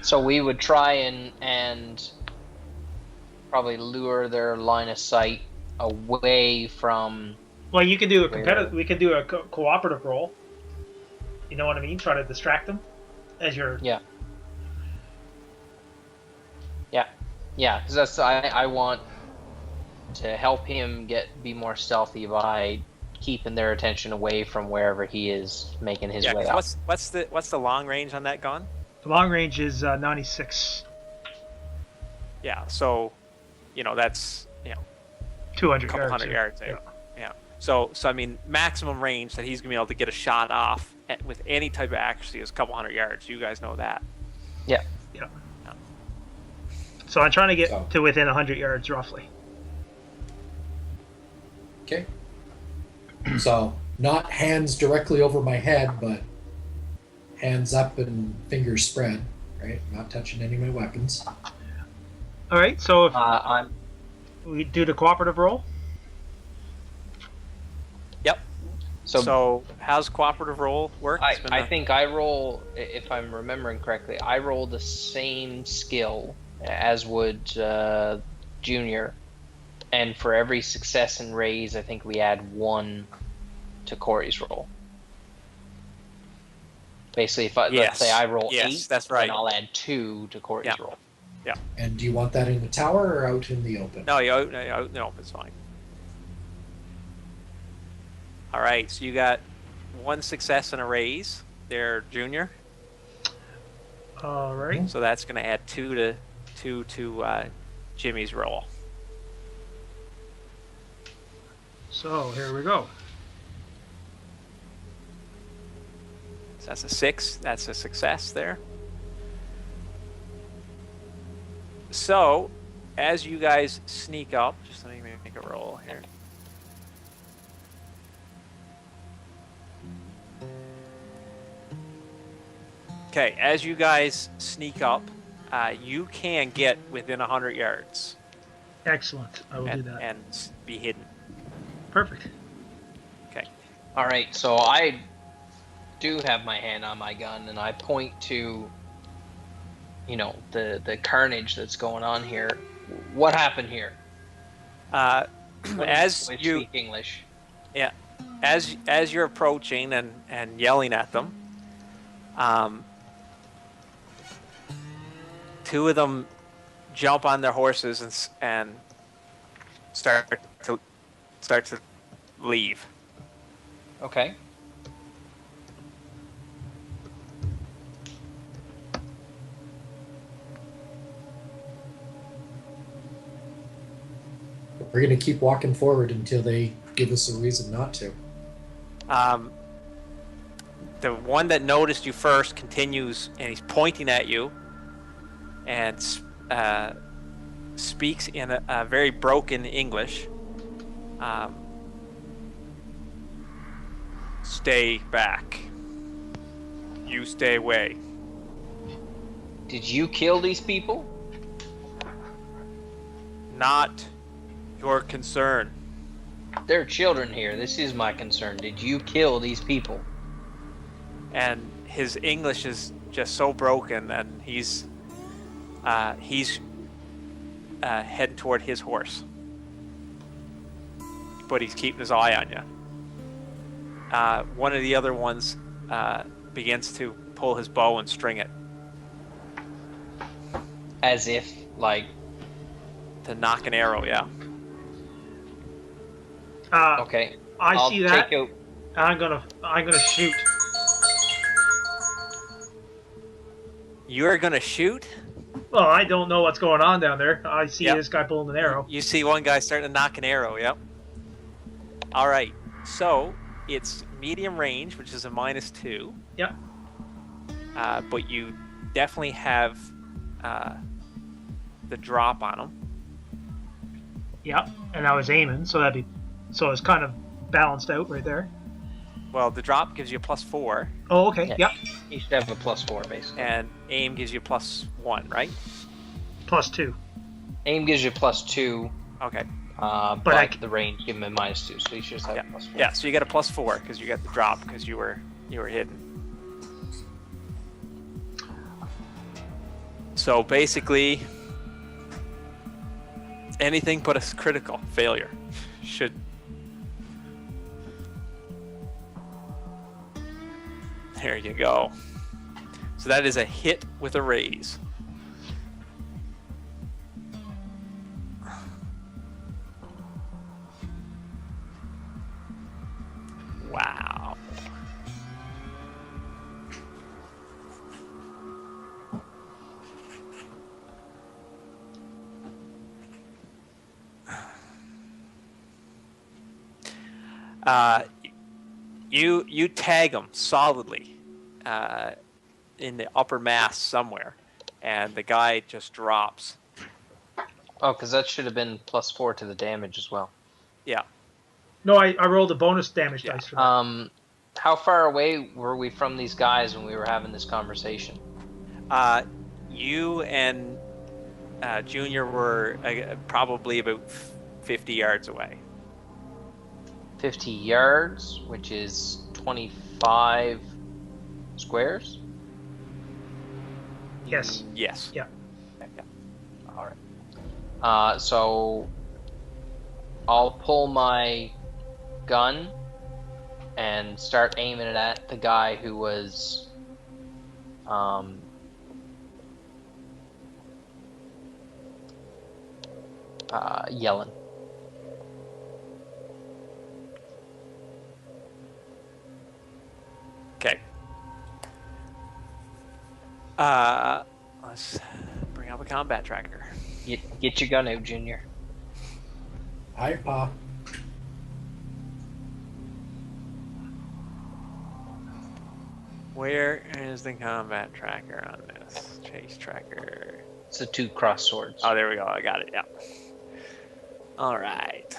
C: So we would try and probably lure their line of sight away from.
B: Well, you could do a
C: Where-
B: competitive. We could do a cooperative roll. You know what I mean? Try to distract them as you're.
C: Yeah, because that's I want to help him be more stealthy by keeping their attention away from wherever he is making his way
A: 'cause
C: up.
A: what's the long range on that gun?
B: The long range is 96,
A: Yeah. So, that's
B: 200
A: a couple
B: yards.
A: hundred yards there. Yeah. So I mean, maximum range that he's gonna be able to get a shot off with any type of accuracy is a couple hundred yards. You guys know that.
C: Yeah.
B: So I'm trying to get
D: So-
B: to within 100 yards roughly.
D: Okay. So, not hands directly over my head, but hands up and fingers spread, right? Not touching any of my weapons.
B: All right. So if
C: I'm
B: we do the cooperative roll,
A: Yep.
C: so.
A: So how's cooperative roll work? It's been
C: I
A: a-
C: think I roll, if I'm remembering correctly, I roll the same skill as would Junior, and for every success and raise, I think we add 1 to Corey's roll. Basically, if let's
A: Yes.
C: say I roll
A: Yes,
C: 8,
A: that's right.
C: then I'll add 2 to Corey's
A: Yeah.
C: roll.
D: And do you want that in the tower or out in the open?
A: No, it's fine. All right, so you got 1 success and a raise there, Junior.
B: all right.
A: So that's going to add 2 to Jimmy's roll.
B: So here we go.
A: So that's a 6. That's a success there. So, as you guys sneak up, just let me make a roll here. Okay, as you guys sneak up, you can get within 100 yards
B: Excellent. I will do
A: and,
B: that.
A: and be hidden.
B: Perfect.
A: Okay.
C: All right, so I do have my hand on my gun, and I point to, the carnage that's going on here. What happened here?
A: As
C: We
A: you
C: speak English.
A: as you're approaching and yelling at them, 2 of them jump on their horses and start to leave.
C: Okay.
D: We're going to keep walking forward until they give us a reason not to.
A: The one that noticed you first continues, and he's pointing at you, and speaks in a very broken English. Stay back. You stay away.
C: Did you kill these people?
A: Not your concern.
C: There are children here. This is my concern. Did you kill these people?
A: And his English is just so broken, and he's heading toward his horse, but he's keeping his eye on you. One of the other ones begins to pull his bow and string it
C: As if,
A: to knock an arrow. Yeah.
C: okay.
B: I see that.
C: Take out,
B: I'm gonna shoot.
A: You're gonna shoot.
B: Well, I don't know what's going on down there. I see
A: Yep.
B: this guy pulling an arrow.
A: You see one guy starting to knock an arrow. Yep. All right. So it's medium range, which is a -2.
B: Yep.
A: But you definitely have the drop on him.
B: Yep. And I was aiming, so it's kind of balanced out right there.
A: Well, the drop gives you a +4,
B: Oh, okay.
C: Yeah.
B: Yep.
C: you should have a +4, basically.
A: and aim gives you +1, right?
B: +2.
C: Aim gives you +2.
A: Okay.
C: But the range give him a -2, so you should just have +4.
A: Yeah, so you get a +4 because you got the drop because you were hidden. So basically, anything but a critical failure should. There you go. So that is a hit with a raise. Wow. You tag him solidly in the upper mass somewhere, and the guy just drops.
C: Oh, because that should have been +4 to the damage as well.
A: Yeah.
B: No, I rolled a bonus damage dice for that.
C: How far away were we from these guys when we were having this conversation?
A: You and Junior were probably about 50 yards away.
C: 50 yards, which is 25 squares?
B: Yes.
A: Yes.
B: Yeah.
C: All right. So I'll pull my gun and start aiming it at the guy who was yelling.
A: Okay. Let's bring up a combat tracker.
C: Get your gun out, Junior.
D: Hi, Pa.
A: Where is the combat tracker on this? Chase tracker.
C: It's the 2 cross swords.
A: Oh, there we go. I got it. Yeah. All right.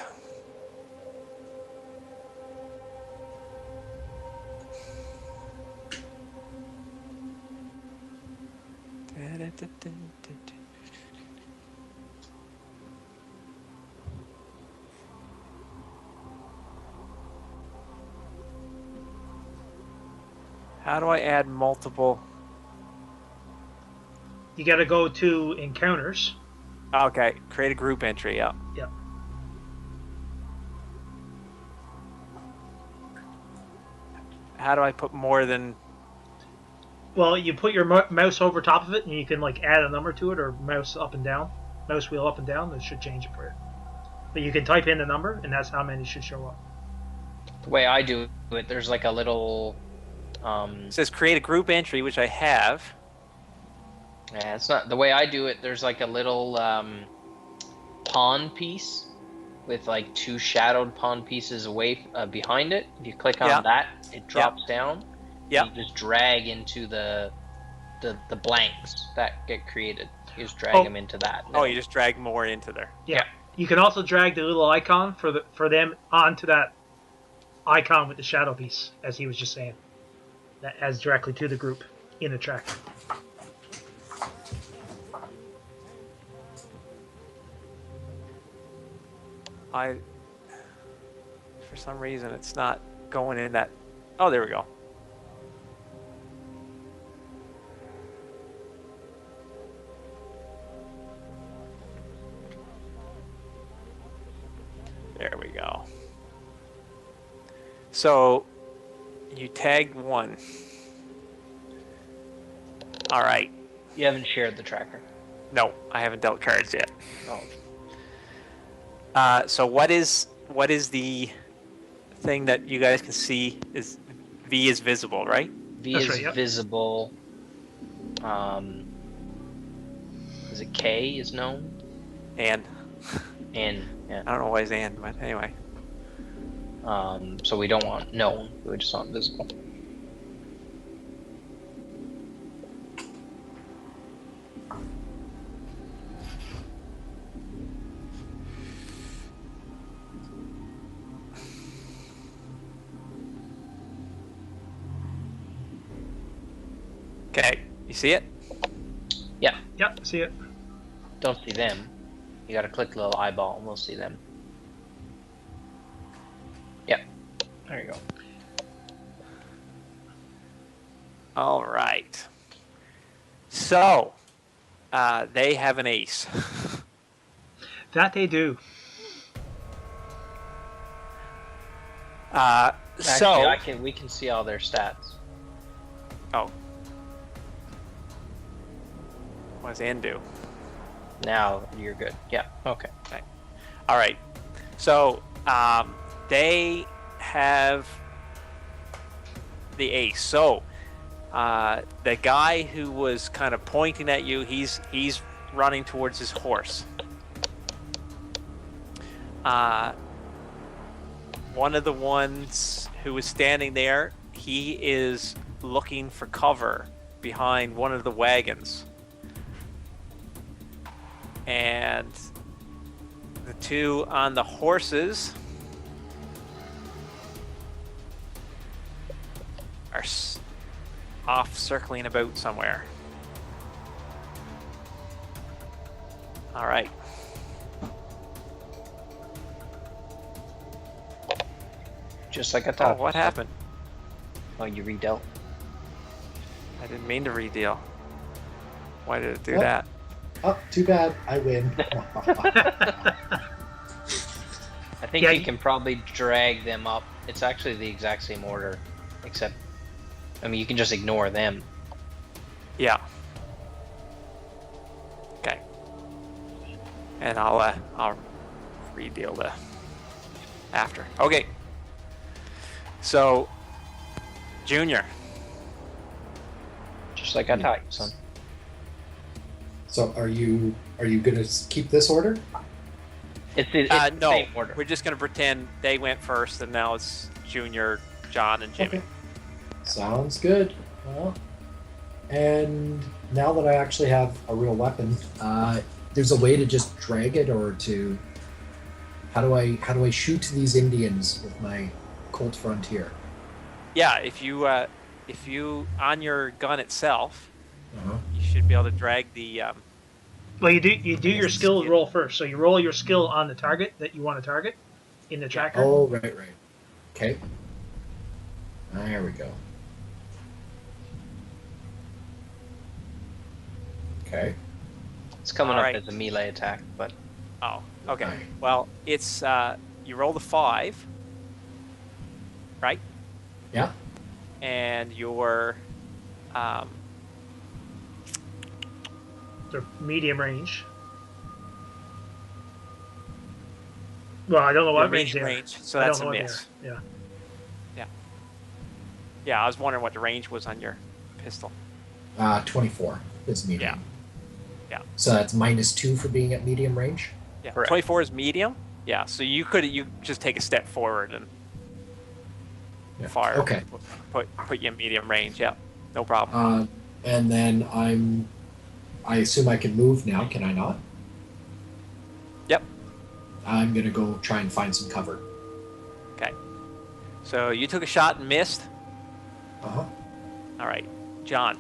A: How do I add multiple?
B: You got to go to encounters.
A: Okay, create a group entry. Yeah.
B: Yep.
A: How do I put more than?
B: Well, you put your mouse over top of it, and you can like add a number to it, or mouse up and down, mouse wheel up and down. That should change it for you. But you can type in the number, and that's how many should show up.
C: The way I do it, there's like a little.
A: It says create a group entry, which I have.
C: Yeah, it's not the way I do it. There's like a little pawn piece with like 2 shadowed pawn pieces away behind it. If you click on that, it drops down.
A: Yeah.
C: You just drag into the blanks that get created. You just drag them into that.
A: Oh, you just drag more into there.
B: Yeah. You can also drag the little icon for them onto that icon with the shadow piece, as he was just saying. That adds directly to the group in the track.
A: For some reason, it's not going in that. Oh, there we go. There we go. So you tagged 1. All right.
C: You haven't shared the tracker.
A: No, I haven't dealt cards yet.
C: Oh.
A: So what is the thing that you guys can see is V is visible, right?
C: V
B: That's
C: is
B: right, yep.
C: visible. Is it K is known?
A: And
C: Yeah.
A: I don't know why it's and, but anyway.
C: So we don't want known. We just want visible.
A: Okay, you see it?
C: Yeah.
B: Yep, see it.
C: Don't see them. You gotta click the little eyeball and we'll see them. There you go.
A: All right. So, they have an ace.
B: That they do.
C: Actually, we can see all their stats.
A: Oh. What does Ann do?
C: Now you're good. Yeah. Okay.
A: All right. So, they have the ace. So, the guy who was kind of pointing at you, he's running towards his horse. One of the ones who was standing there, he is looking for cover behind one of the wagons. And the two on the horses are off circling about somewhere. All right.
C: Just like I
A: Oh,
C: thought.
A: what happened?
C: Oh, you redealt.
A: I didn't mean to redeal. Why did it do
D: What?
A: that?
D: Oh, too bad. I win.
C: I think
B: Yeah,
C: you can probably drag them up. It's actually the exact same order, except, I mean, you can just ignore them.
A: Yeah. Okay. And I'll redeal the after. Okay. So, Junior.
C: Just like I taught you, son.
D: So are you gonna keep this order?
C: It's the
A: No,
C: same order.
A: we're just gonna pretend they went first, and now it's Junior, John, and Jimmy.
D: Okay. Sounds good. Well, and now that I actually have a real weapon, there's a way to just drag it, or to how do I shoot these Indians with my Colt Frontier?
A: Yeah, if you on your gun itself,
D: Uh-huh.
A: you should be able to drag the.
B: Well, you do your skill roll first. So you roll your skill on the target that you want to target in the tracker.
D: Oh, right. Okay. There we go. Okay.
C: It's coming
A: All
C: up
A: right.
C: as a melee attack, but
A: Oh, okay.
D: Right.
A: Well, it's you roll the 5, right?
D: Yeah.
A: And your
B: They're medium range. Well, I don't know what range they are.
A: range, so
B: I
A: that's
B: don't
A: a
B: know what
A: miss.
B: they are.
A: Yeah, I was wondering what the range was on your pistol.
D: 24 is medium.
A: Yeah.
D: So that's -2 for being at medium range.
A: Yeah,
C: Correct.
A: 24 is medium. Yeah, so you just take a step forward and
D: Yeah.
A: fire.
D: Okay.
A: Put you in medium range. Yeah, no problem.
D: And then I assume I can move now, can I not?
A: Yep.
D: I'm gonna go try and find some cover.
A: Okay. So you took a shot and missed.
D: Uh-huh.
A: All right, John.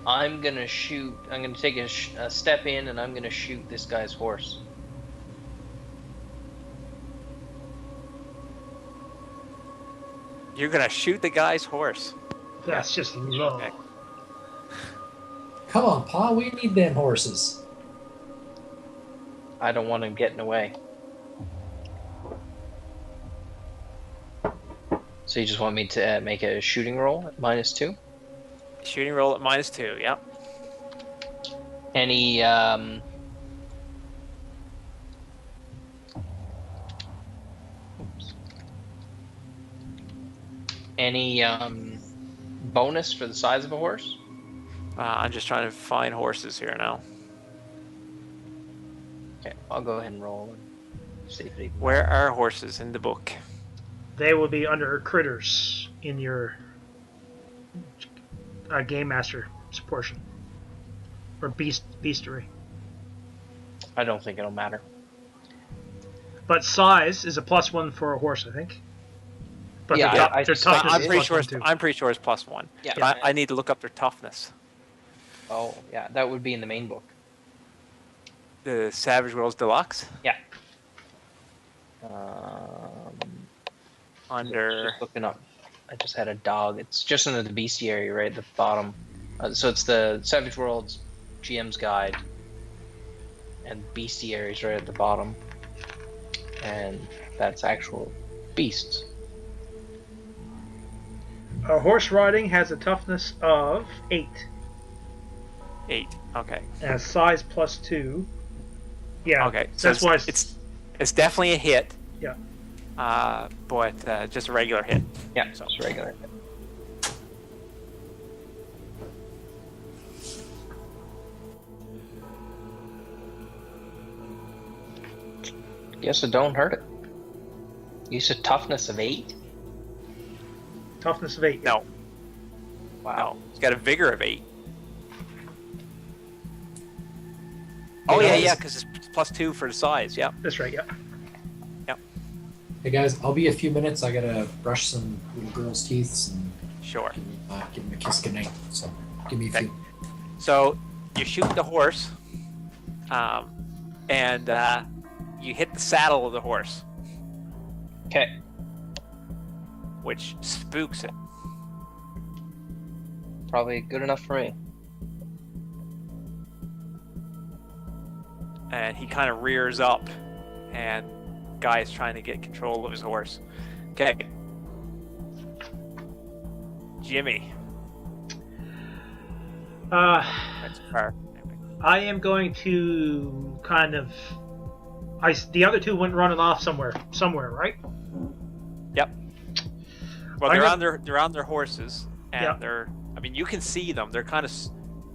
C: I'm gonna shoot. I'm gonna take a step in, and I'm gonna shoot this guy's horse.
A: You're gonna shoot the guy's horse.
B: That's just low.
A: Okay.
D: Come on, Pa, we need them horses.
C: I don't want him getting away. So you just want me to make a shooting roll at -2?
A: Shooting roll at -2. Yep.
C: Any oops. Any bonus for the size of a horse?
A: I'm just trying to find horses here now.
C: Okay, I'll go ahead and roll and see if it even.
A: Where are horses in the book?
B: They will be under critters in your game master portion, or beastery.
C: I don't think it'll matter.
B: But size is a +1 for a horse, I think. But
C: Yeah,
B: their,
C: I
B: their
C: suspect
B: toughness
A: I'm
B: is
A: pretty sure.
B: +1 too.
A: I'm pretty sure it's +1.
C: Yeah.
A: But I need to look up their toughness.
C: Oh, yeah, that would be in the main book.
A: The Savage Worlds Deluxe.
C: Yeah.
A: under.
C: Just looking up. I just had a dog. It's just under the bestiary, right at the bottom. So it's the Savage Worlds GM's Guide, and bestiaries right at the bottom, and that's actual beasts.
B: Horse riding has a toughness of 8.
A: 8. Okay.
B: And a size +2. Yeah.
A: Okay. So
B: That's why
A: it's definitely a hit.
B: Yeah.
A: But just a regular hit.
C: Yeah,
A: So.
C: it's regular. Guess it don't hurt it. You said toughness of 8?
B: toughness of 8.
A: No.
C: Wow.
A: No. It's got a vigor of 8. Oh yeah, because it's +2 for the size. Yeah.
B: That's right. Yeah.
D: Hey guys, I'll be a few minutes. I gotta brush some little girls' teeth and
A: Sure.
D: give them a kiss goodnight. So give me a few.
A: So you shoot the horse, and you hit the saddle of the horse,
C: Okay.
A: which spooks it.
C: Probably good enough for me.
A: And he kind of rears up, and guy is trying to get control of his horse. Okay. Jimmy. That's fair.
B: I am going to kind of. The other two went running off somewhere, right?
A: Yep. Well,
B: I'm
A: they're on their horses, and
B: Yeah.
A: they're. I mean, you can see them. They're kind of.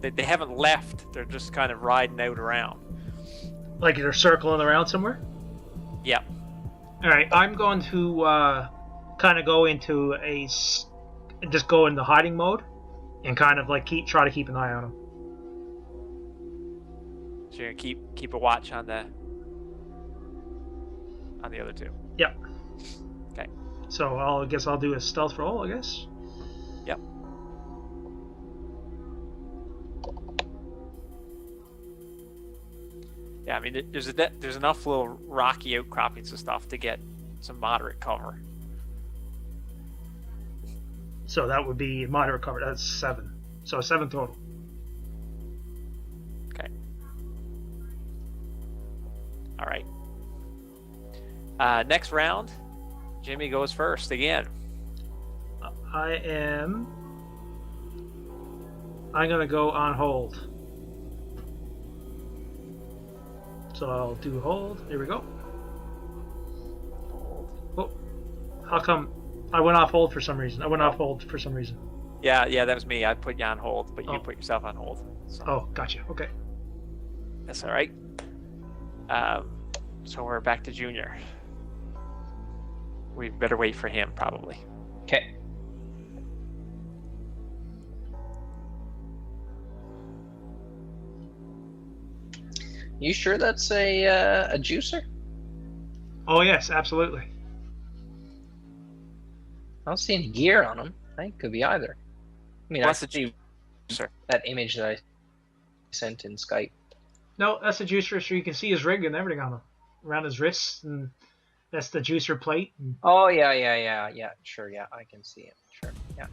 A: They haven't left. They're just kind of riding out around.
B: Like they're circling around somewhere.
A: Yep.
B: All right, I'm going to kind of go into just go into hiding mode, and kind of like try to keep an eye on them.
A: So you're gonna keep a watch on the other two.
B: Yep.
A: Okay.
B: So I guess I'll do a stealth roll. I guess.
A: Yep. Yeah, I mean, there's enough little rocky outcroppings and stuff to get some moderate cover.
B: So that would be moderate cover. That's 7. So 7 total.
A: Okay. All right. Next round, Jimmy goes first again.
B: I'm gonna go on hold. So I'll do hold. Here we go. Oh, how come I went off hold for some reason?
A: Yeah, that was me. I put you on hold, but you
B: Oh.
A: put yourself on hold. So
B: Oh, gotcha. Okay.
A: that's all right. So we're back to Junior. We better wait for him, probably.
C: Okay. You sure that's a juicer?
B: Oh yes, absolutely.
C: I don't see any gear on him. I think it could be either. I mean,
A: What's
C: I
A: the
C: see
A: juicer?
C: that image that I sent in Skype.
B: No, that's the juicer, so you can see his rig and everything on him, around his wrists, and that's the juicer plate. And
C: Oh, yeah. Sure, yeah, I can see it. Sure, yeah.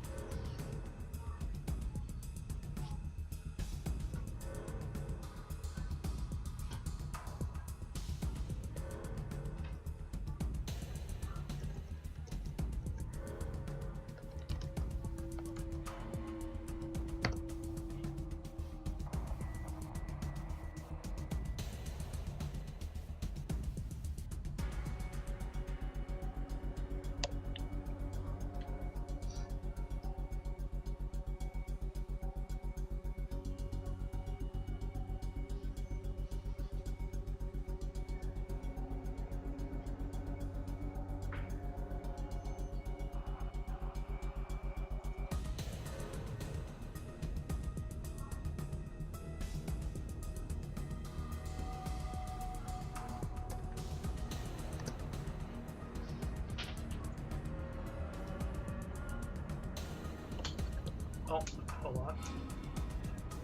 B: oh, hold on.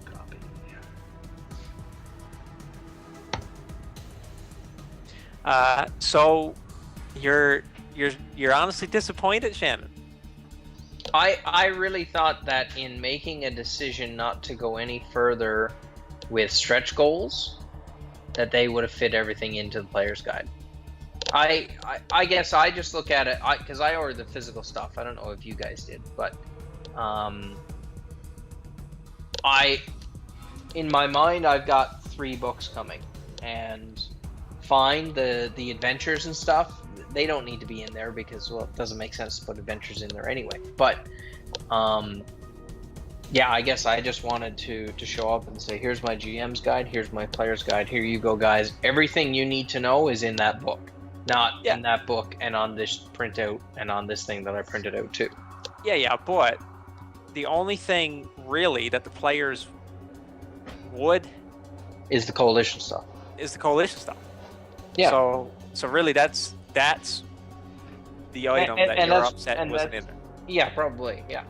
B: Copy.
A: So you're honestly disappointed, Shannon.
C: I really thought that in making a decision not to go any further with stretch goals, that they would have fit everything into the player's guide. I guess I just look at it because I ordered the physical stuff. I don't know if you guys did, but in my mind I've got 3 books coming, and fine, the adventures and stuff, they don't need to be in there because, well, it doesn't make sense to put adventures in there anyway. But yeah, I guess I just wanted to show up and say, here's my GM's guide, here's my player's guide, here you go, guys. Everything you need to know is in that book, not in that book and on this printout and on this thing that I printed out too.
A: Yeah, but the only thing really that the players would
C: is the coalition stuff. Yeah.
A: So really, that's the item that you're upset wasn't in there.
C: Yeah, probably. Yeah.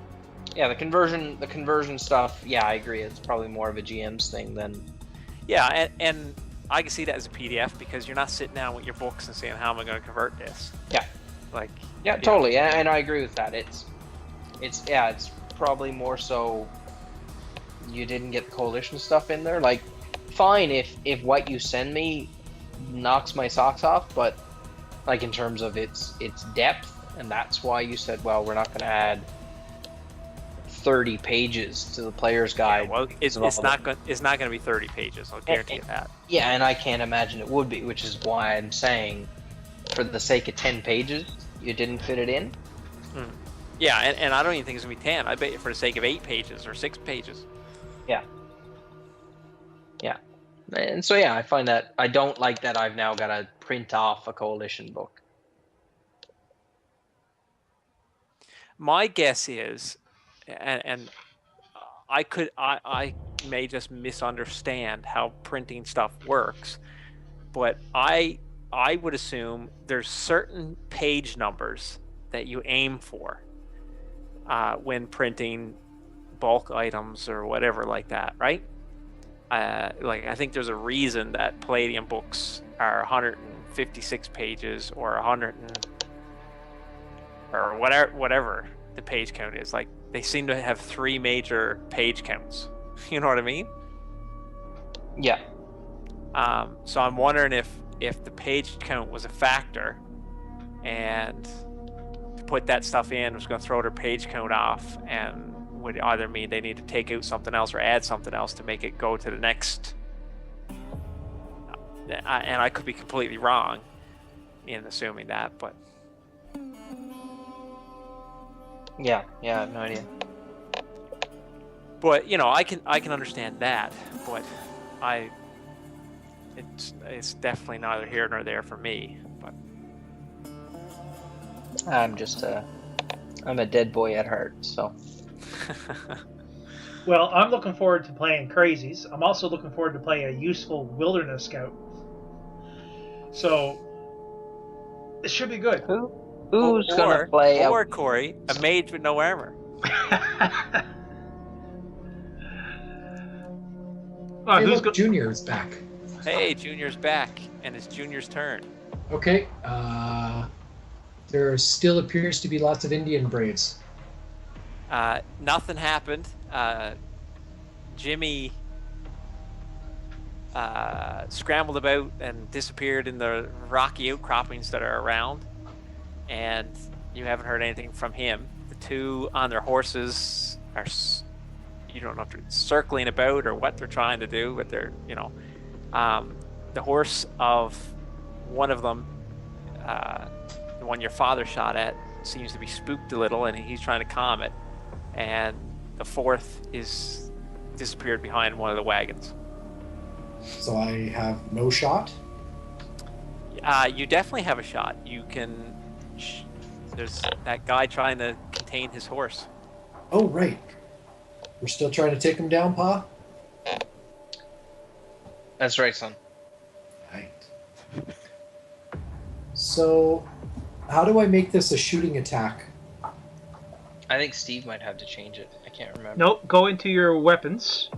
C: Yeah, the conversion stuff. Yeah, I agree. It's probably more of a GM's thing than.
A: Yeah, and I can see that as a PDF because you're not sitting down with your books and saying, how am I going to convert this?
C: Yeah.
A: Like.
C: Yeah, totally, and I agree with that. It's probably more so. You didn't get the coalition stuff in there. Like, fine if what you send me knocks my socks off, but like in terms of its depth, and that's why you said, well, we're not going to add 30 pages to the player's guide.
A: Yeah, well, it's not going to be 30 pages. I'll guarantee you that.
C: Yeah, and I can't imagine it would be, which is why I'm saying, for the sake of 10 pages, you didn't fit it in.
A: Yeah, and I don't even think it's going to be 10. I bet you for the sake of 8 pages or 6 pages.
C: Yeah. Yeah. And so, yeah, I find that I don't like that I've now got to print off a coalition book.
A: My guess is, and I may just misunderstand how printing stuff works, but I would assume there's certain page numbers that you aim for when printing bulk items or whatever like that, right? Like, I think there's a reason that Palladium books are 156 pages or 100 or whatever the page count is. Like, they seem to have 3 major page counts. You know what I mean?
C: Yeah.
A: So I'm wondering if the page count was a factor, and to put that stuff in was going to throw their page count off, and would either mean they need to take out something else or add something else to make it go to the next. And I could be completely wrong in assuming that, but
C: yeah, I have no idea.
A: But I can understand that, but it's definitely neither here nor there for me. But I'm a dead boy at heart, so.
B: Well, I'm looking forward to playing Crazies. I'm also looking forward to playing a useful wilderness scout. So it should be good.
C: Who's gonna play?
A: Or Corey, a mage with no armor.
D: Hey, look, Junior is back.
A: Hey, Junior's back, and it's Junior's turn.
D: Okay. There still appears to be lots of Indian braves.
A: Nothing happened. Jimmy scrambled about and disappeared in the rocky outcroppings that are around, and you haven't heard anything from him. The 2 on their horses are, you don't know if they're circling about or what they're trying to do, but they're, the horse of one of them, the one your father shot at, seems to be spooked a little, and he's trying to calm it. And the 4th is disappeared behind one of the wagons.
D: So I have no shot?
A: You definitely have a shot. You can... There's that guy trying to contain his horse.
D: Oh, right. We're still trying to take him down, Pa?
C: That's right, son.
D: Right. So, how do I make this a shooting attack?
C: I think Steve might have to change it. I can't remember.
B: Nope, go into your weapons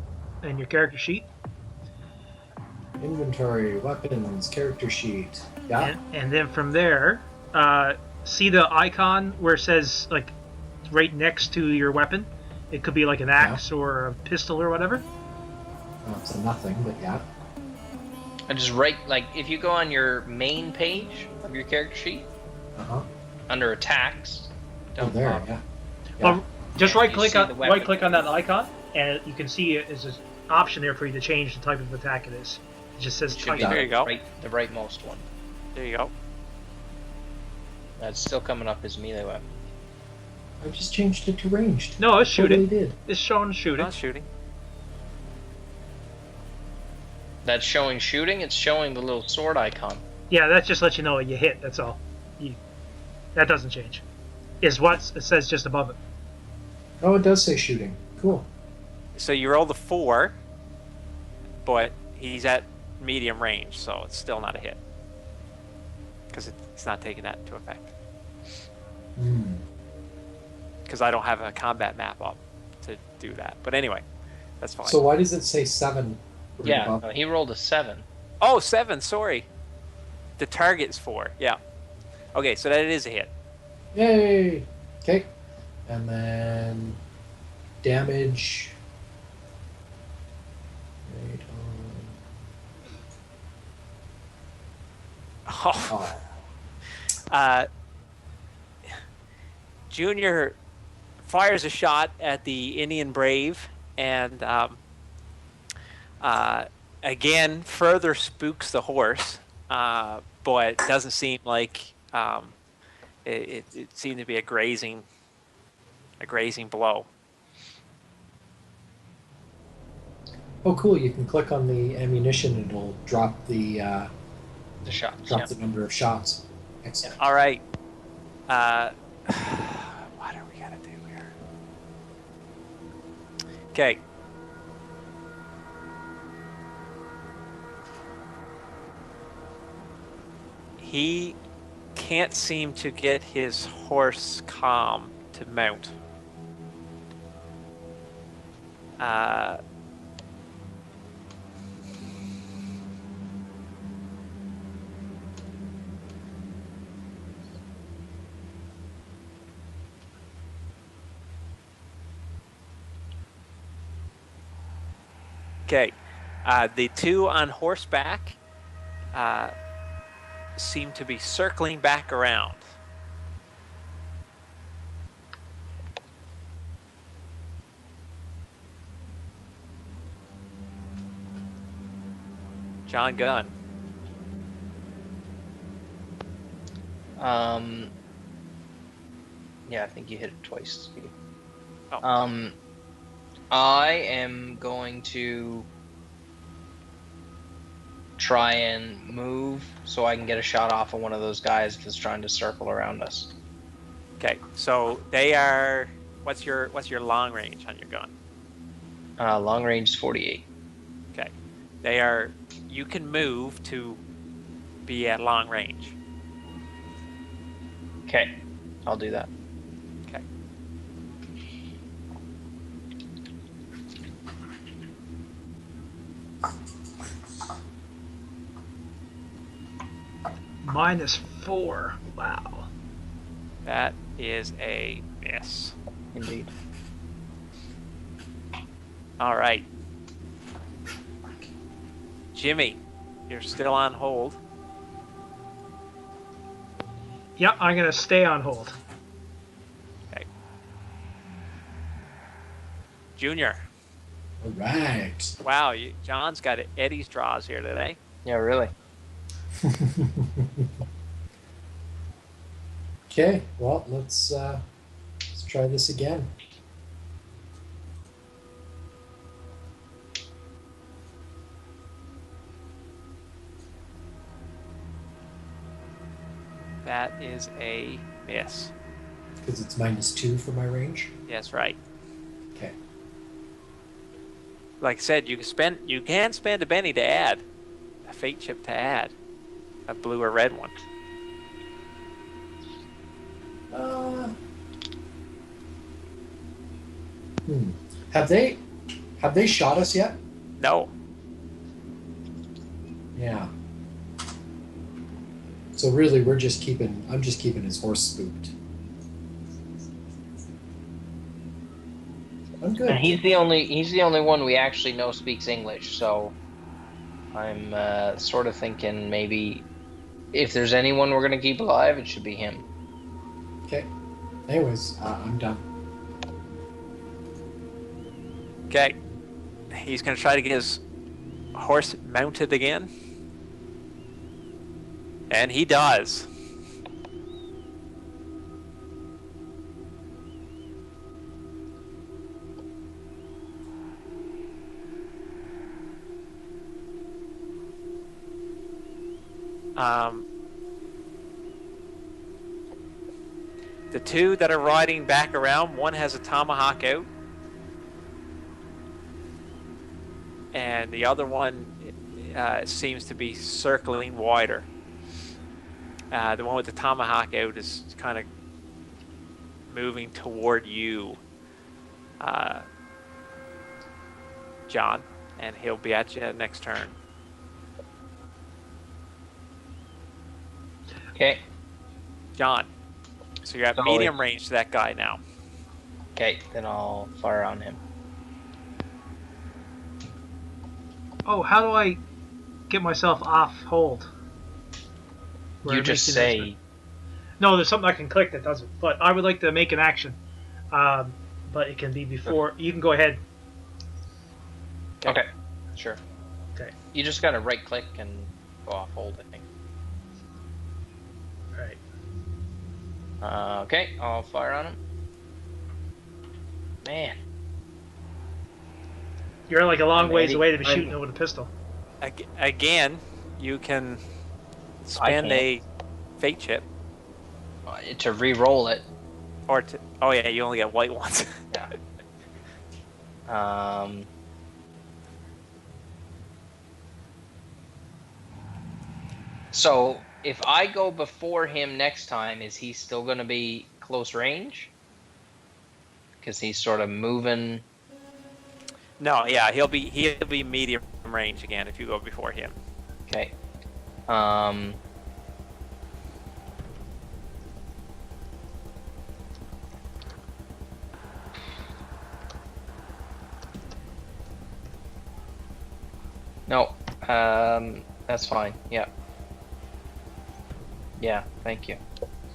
B: and your character sheet.
D: Inventory, weapons, character sheet. Yeah.
B: And then from there, see the icon where it says like right next to your weapon? It could be like an axe or a pistol or whatever.
D: Oh, it's a nothing, but yeah.
C: And just like if you go on your main page of your character sheet, under attacks,
D: Oh, there, yeah.
B: Well, just
C: Yeah,
B: right
C: you
B: click
C: see
B: on
C: the weapon.
B: that icon, and you can see it is an option there for you to change the type of attack it is. It just says
C: It should
B: type.
C: be
A: There you go.
C: the rightmost one.
A: There you go.
C: That's still coming up as melee weapon.
D: I just changed it to ranged.
B: No, it's shooting.
D: Totally did.
B: It's showing shooting.
A: Not shooting.
C: That's showing shooting. It's showing the little sword icon.
B: Yeah, that just lets you know you hit. That's all. That doesn't change. Is what it says just above it.
D: Oh, it does say shooting. Cool.
A: So you roll the 4, but he's at medium range, so it's still not a hit. Because it's not taking that into effect. Because I don't have a combat map up to do that. But anyway, that's fine.
D: So why does it say 7? right
C: Yeah,
D: above?
C: no, he rolled a 7.
A: Oh, 7, sorry. The target is 4, yeah. Okay, so that is a hit.
D: Yay! Okay. And then damage. Right on.
A: Oh.
D: Oh.
A: Junior fires a shot at the Indian Brave and again further spooks the horse, but doesn't seem like it seemed to be a grazing blow.
D: Oh, cool! You can click on the ammunition and it'll drop the
C: shots.
D: drop
C: Yeah.
D: the number of shots. Excellent.
A: All right. What do we gotta do here? Okay. He can't seem to get his horse calm to mount. Okay. The two on horseback seem to be circling back around. John Gunn.
C: Yeah, I think you hit it twice.
A: Oh.
C: I am going to try and move so I can get a shot off of one of those guys that's trying to circle around us.
A: Okay, so they are. What's your long range on your gun?
C: Long range is 48.
A: Okay, they are. You can move to be at long range.
C: Okay, I'll do that.
A: Okay.
B: -4. Wow.
A: That is a miss.
C: Indeed.
A: All right. Jimmy, you're still on hold.
B: Yep, I'm gonna stay on hold.
A: Okay. Junior.
D: All right.
A: Wow, John's got Eddie's draws here today.
C: Yeah, really.
D: Okay. Well, let's try this again.
A: That is a miss.
D: Because it's -2 for my range.
A: Yes, right.
D: Okay.
A: Like I said, you can spend a penny to add a fate chip to add a blue or red one.
D: Have they shot us yet?
A: No.
D: Yeah. So really, I'm just keeping his horse spooked. I'm good.
C: And he's the only one we actually know speaks English. So I'm sort of thinking maybe if there's anyone we're gonna keep alive, it should be him.
D: Okay. Anyways, I'm done.
A: Okay. He's going to try to get his horse mounted again. And he does. The two that are riding back around, one has a tomahawk out, and the other one seems to be circling wider. The one with the tomahawk out is kind of moving toward you, John, and he'll be at you next turn.
C: Okay.
A: John, so you're at
C: So
A: medium range to that guy now.
C: Okay, then I'll fire on him.
B: Oh, how do I get myself off hold? Where
C: You
B: it
C: just
B: makes an
C: say,
B: instant- No, there's something I can click that does it. But I would like to make an action. But it can be before. You can go ahead.
C: okay, sure.
B: Okay.
C: You just gotta right click and go off hold, I think.
B: All right.
C: Okay, I'll fire on him. Man.
B: You're like a long ways
C: Maybe-
B: away to be
C: I'm-
B: shooting with a pistol.
A: Again, you can spend
C: can't.
A: a fate chip,
C: To re-roll it.
A: or to, oh yeah, you only get white ones.
C: So if I go before him next time, is he still going to be close range? Because he's sort of moving.
A: No, yeah, he'll be medium range again if you go before him.
C: Okay. No. That's fine. Yeah. Yeah. Thank you.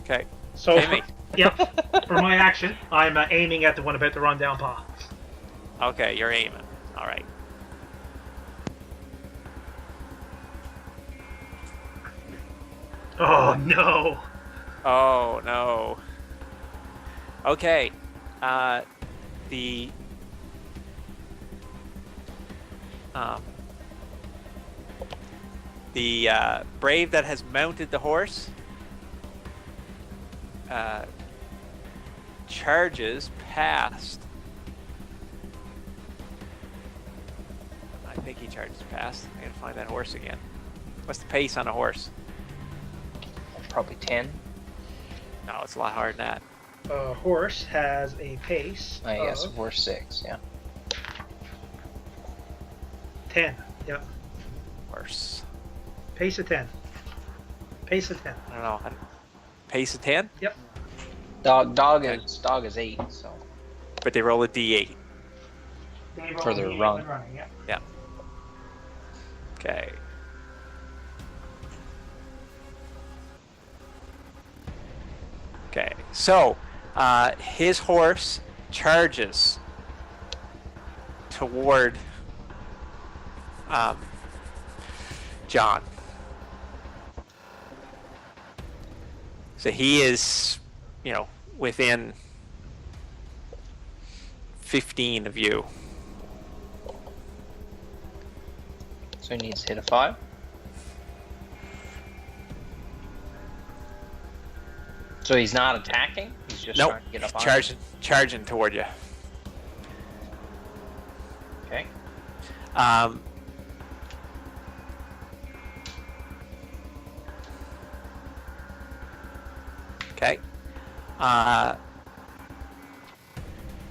A: Okay.
B: So,
A: Jamie.
B: yep. For my action, I'm aiming at the one about to run down paw.
A: Okay, you're aiming. All right.
B: Oh no!
A: Oh no. Okay. The brave that has mounted the horse charges past. I think he charges past. I gotta find that horse again. What's the pace on a horse?
C: Probably 10.
A: No, it's a lot harder than that.
B: A horse has a pace
C: I guess
B: of
C: we're 6. Yeah.
B: 10. Yep.
A: Horse.
B: Pace of 10. Pace of 10.
A: I don't know. Pace of 10?
B: Yep.
C: Dog
A: Okay.
C: is 8. So
A: But they roll a d8.
C: For their run.
B: Running, yeah.
A: Okay. Okay. So, his horse charges toward John. So he is, within 15 of you.
C: he needs to hit a 5. So he's not attacking. He's just
A: Nope.
C: trying to get up on it.
A: Charging toward you.
C: Okay.
A: Okay.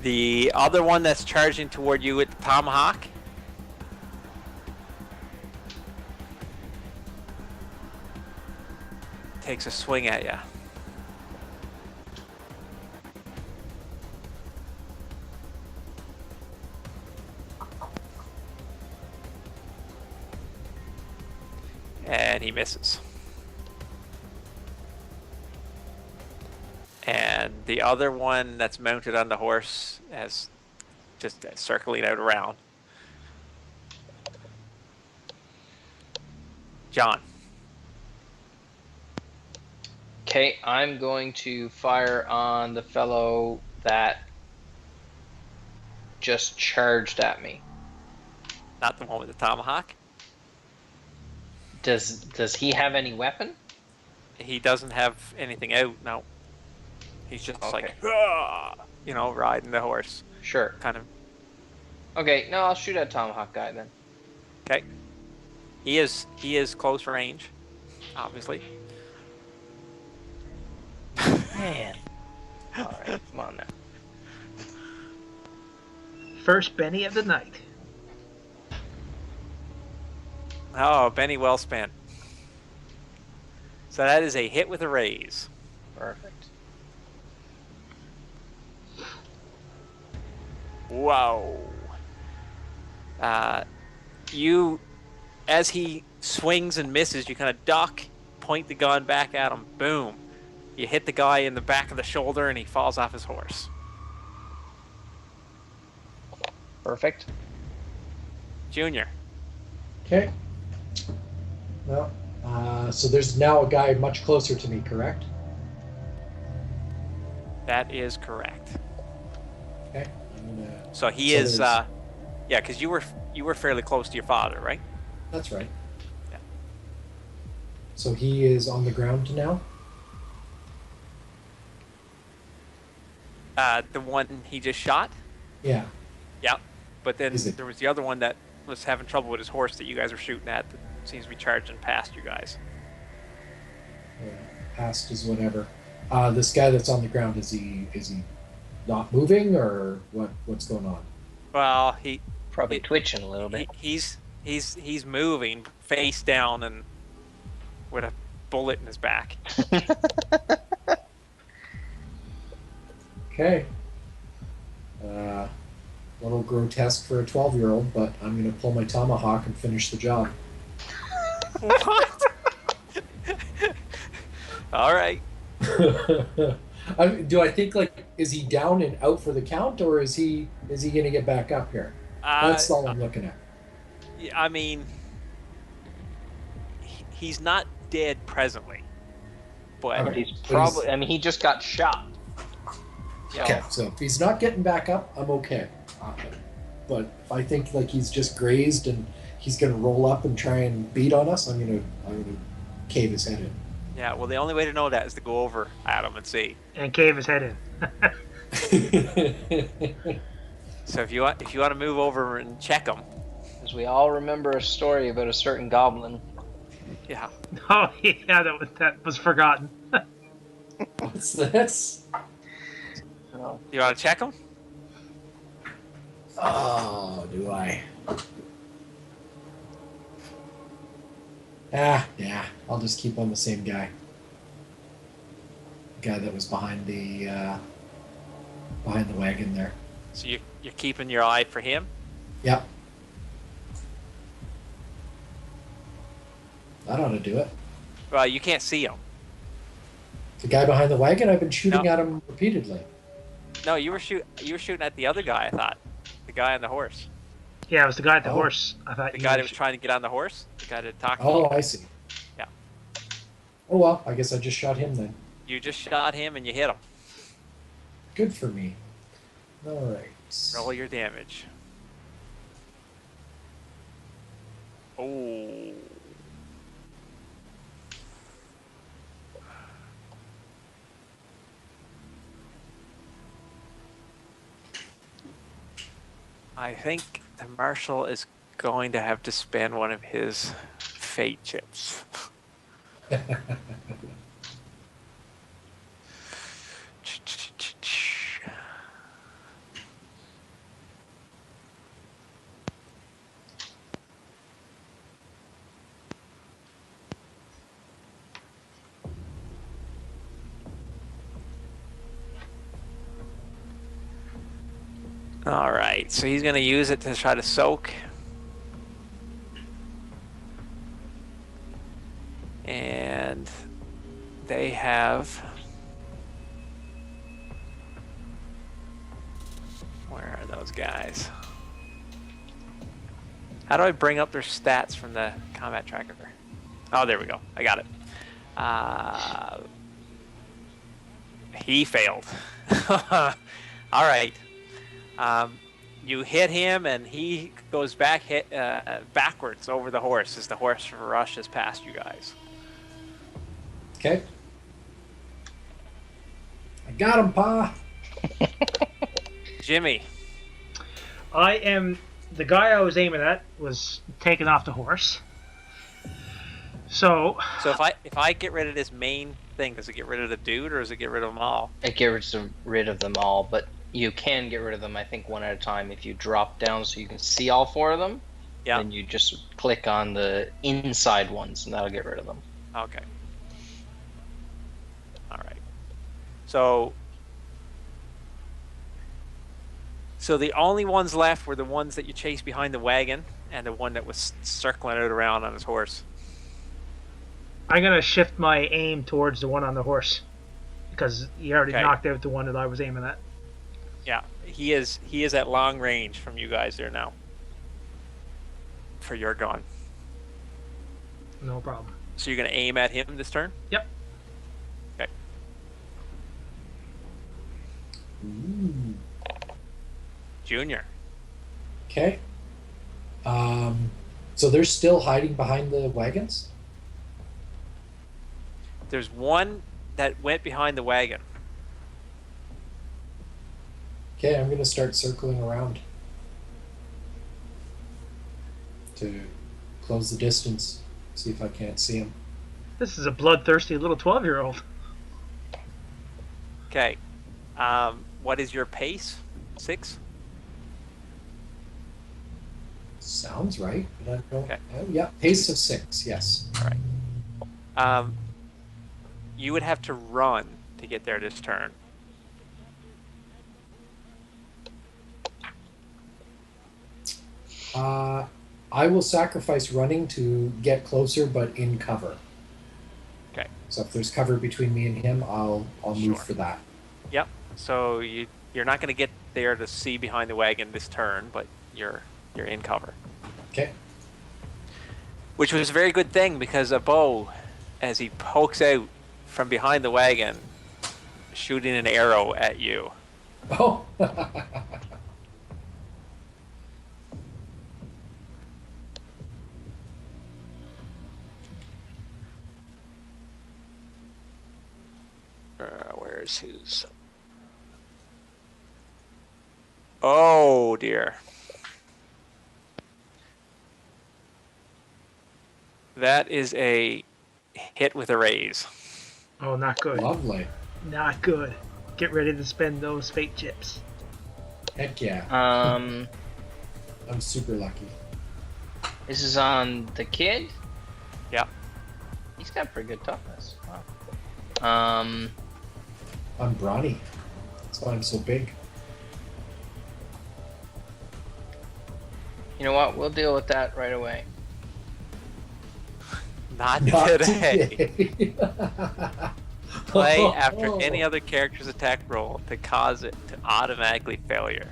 A: The other one that's charging toward you with the tomahawk. takes a swing at you. And he misses. And the other one that's mounted on the horse has just circling out around. John.
C: Okay, I'm going to fire on the fellow that just charged at me.
A: Not the one with the tomahawk.
C: Does he have any weapon?
A: He doesn't have anything out, no. He's just
C: Okay.
A: like, "Ah," riding the horse.
C: Sure.
A: Kind of.
C: Okay, no, I'll shoot at Tomahawk guy then.
A: Okay. He is close range, obviously.
C: Man. Alright, come on now.
B: First Benny of the night.
A: Oh, Benny well spent. So that is a hit with a raise.
C: Perfect.
A: Wow. You, as he swings and misses, you kind of duck, point the gun back at him. Boom. You hit the guy in the back of the shoulder, and he falls off his horse.
C: Perfect.
A: Junior.
D: Okay. Well, so there's now a guy much closer to me, correct?
A: That is correct.
D: Okay. I'm gonna...
A: So he
D: So
A: is,
D: there's-
A: yeah, because you were fairly close to your father, right?
D: That's right.
A: Yeah.
D: So he is on the ground now?
A: The one he just shot?
D: Yeah.
A: Yeah. But then
D: Is it-
A: there was the other one that was having trouble with his horse that you guys were shooting at that seems to be charging past you guys.
D: Past is whatever. This guy that's on the ground, is he not moving, or what's going on?
A: Well, he
C: Probably twitching a little bit.
A: he's moving face down and with a bullet in his back.
D: Okay. A little grotesque for a 12-year-old, but I'm going to pull my tomahawk and finish the job.
A: What? All right.
D: Do I think, like, is he down and out for the count, or is he going to get back up here? That's all I'm looking at.
A: I mean, he's not dead presently, but
D: Okay.
C: He's probably. I mean, he just got shot. So,
D: Okay, so if he's not getting back up, I'm okay. But if I think like he's just grazed and he's going to roll up and try and beat on us, I'm gonna cave his head in.
A: yeah. Well, the only way to know that is to go over at him and see.
B: And cave his head in.
A: So if you want to move over and check him,
C: as we all remember a story about a certain goblin.
A: yeah.
B: Oh, yeah, that was forgotten.
D: What's this?
C: No.
A: You want to check him?
D: Oh, do I? Yeah, I'll just keep on the same guy. The guy that was behind the wagon there.
A: So you're keeping your eye for him.
D: Yep. That ought to do it.
A: Well, you can't see him.
D: The guy behind the wagon, I've been shooting
A: No.
D: at him repeatedly.
A: No, you were shooting at the other guy. I thought the guy on the horse.
B: Yeah, it was the guy at the
D: Oh.
B: horse. I thought
A: The
B: you
A: guy
B: were
A: that was trying to get on the horse. The guy that talked to
D: Oh,
A: you.
D: I see.
A: Yeah.
D: Oh well, I guess I just shot him then.
A: You just shot him and you hit him.
D: Good for me. All right.
A: Roll your damage. Oh. I think the marshal is going to have to spend one of his fate chips. All right, so he's going to use it to try to soak. And they have... Where are those guys? How do I bring up their stats from the combat tracker? Oh, there we go. I got it. He failed. All right. You hit him, and he goes backwards over the horse as the horse rushes past you guys.
D: Okay. I got him, Pa.
A: Jimmy.
B: The guy I was aiming at was taken off the horse. So
A: if I get rid of this main thing, does it get rid of the dude, or does it get rid of them all?
C: It gets rid of them all, but you can get rid of them, I think, one at a time. If you drop down so you can see all 4 of them,
A: yeah.
C: Then you just click on the inside ones, and that'll get rid of them.
A: Okay. All right. So the only ones left were the ones that you chased behind the wagon and the one that was circling it around on his horse.
B: I'm going to shift my aim towards the one on the horse because he already knocked out the one that I was aiming at.
A: Yeah, he is at long range from you guys there now. For your gun.
B: No problem.
A: So you're going to aim at him this turn?
B: Yep.
A: Okay.
D: Ooh.
A: Junior.
D: Okay. So they're still hiding behind the wagons?
A: There's one that went behind the wagon.
D: Okay, I'm going to start circling around to close the distance, see if I can't see him.
B: This is a bloodthirsty little 12-year-old.
A: Okay. What is your pace? 6?
D: Sounds right, but I don't...
A: Okay.
D: Oh, yeah, pace of 6, yes.
A: All right. You would have to run to get there this turn.
D: I will sacrifice running to get closer, but in cover.
A: Okay.
D: So if there's cover between me and him, I'll move for that.
A: Yep. So you're not going to get there to see behind the wagon this turn, but you're in cover.
D: Okay.
A: Which was a very good thing because a bow, as he pokes out from behind the wagon, shooting an arrow at you.
D: Oh.
A: Where's his? Oh dear. That is a hit with a raise.
B: Oh, not good.
D: Lovely.
B: Not good. Get ready to spend those fate chips.
D: Heck yeah.
C: Um,
D: I'm super lucky.
C: This is on the kid?
A: Yeah.
C: He's got pretty good toughness. Wow.
D: I'm brawny. That's why I'm so big.
C: You know what? We'll deal with that right away.
A: Not today. Play after any other character's attack roll to cause it to automatically failure.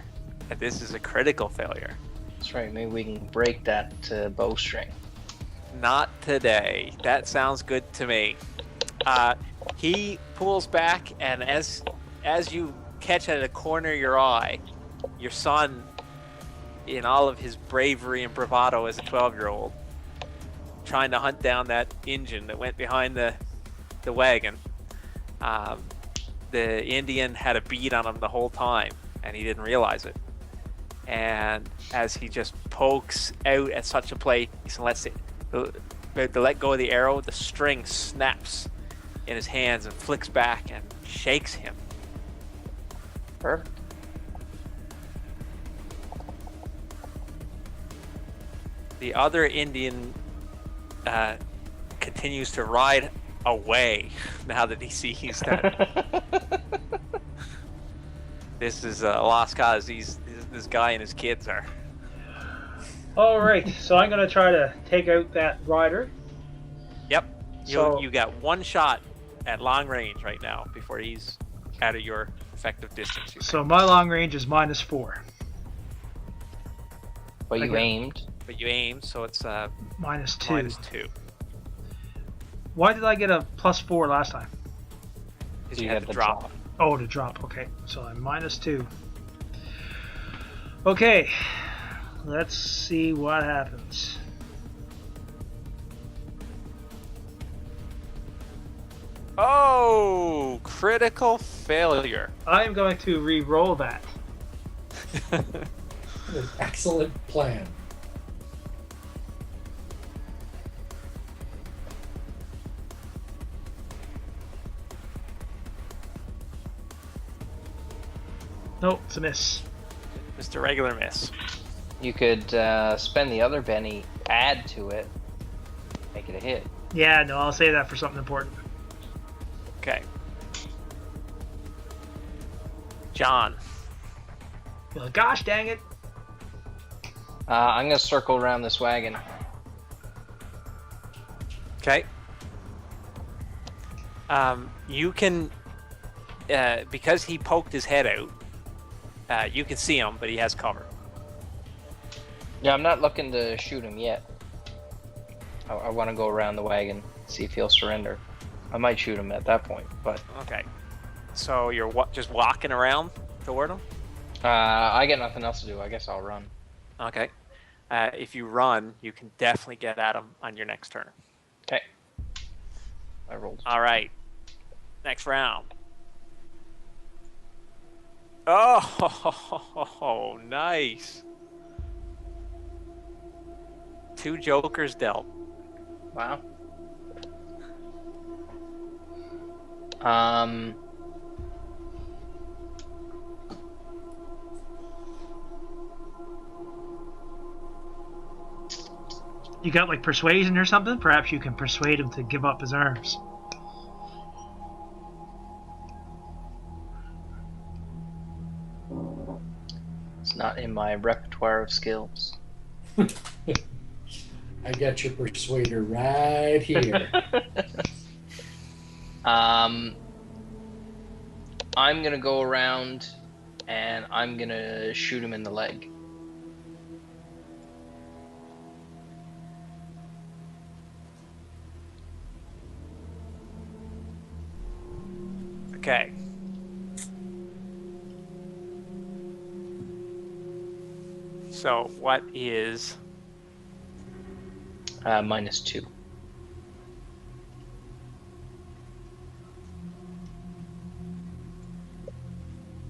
A: And this is a critical failure.
C: That's right. Maybe we can break that bowstring.
A: Not today. That sounds good to me. He pulls back, and as you catch at a corner of your eye, your son, in all of his bravery and bravado as a 12-year-old, trying to hunt down that engine that went behind the wagon. The Indian had a bead on him the whole time, and he didn't realize it. And as he just pokes out at such a place and lets it to let go of the arrow, the string snaps in his hands and flicks back and shakes him.
C: Perfect.
A: The other Indian continues to ride away now that he sees that This is a lost cause. This guy and his kids are.
B: All right, so I'm gonna try to take out that rider.
A: Yep.
B: So-
A: You got one shot at long range right now before he's out of your effective distance.
B: So my long range is -4.
C: But you
B: Okay.
C: aimed.
A: But you aim, so it's
B: -2.
A: -2.
B: Why did I get a +4 last time?
A: Because
C: You
A: you had
C: had
A: to
C: the
A: drop.
C: drop.
B: Oh, to drop. Okay, so I'm -2. Okay, let's see what happens.
A: Oh, critical failure.
B: I am going to re-roll that.
D: An excellent plan.
B: Nope, it's a miss.
A: Mr. Regular Miss.
C: You could spend the other Benny, add to it, make it a hit.
B: Yeah, no, I'll save that for something important.
A: Okay. John.
B: You're like, gosh dang it.
C: I'm gonna circle around this wagon.
A: Okay. You can, because he poked his head out, you can see him, but he has cover.
C: Yeah, I'm not looking to shoot him yet. I want to go around the wagon, see if he'll surrender. I might shoot him at that point, but
A: Okay. So you're just walking around toward him?
C: I got nothing else to do. I guess I'll run.
A: Okay. If you run, you can definitely get at him on your next turn.
C: Okay. I rolled.
A: All right. Next round. Oh, nice. 2 jokers dealt.
C: Wow. Um.
B: You got like persuasion or something? Perhaps you can persuade him to give up his arms.
C: It's not in my repertoire of skills.
D: I got your persuader right here.
C: I'm gonna go around and I'm gonna shoot him in the leg.
A: Okay. So what is
C: -2.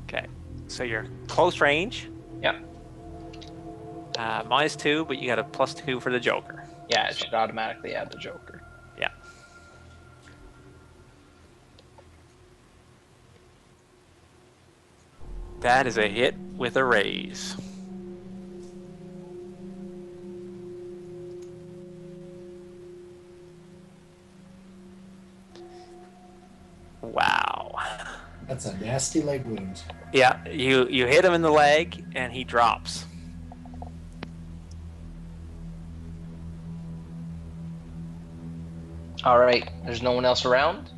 A: okay? So you're close range.
C: Yeah.
A: -2, but you got a +2 for the Joker.
C: Yeah, it should automatically add the Joker.
A: Yeah. That is a hit with a raise. Wow.
D: That's a nasty leg wound.
A: Yeah, you hit him in the leg and he drops.
C: All right. There's no one else around.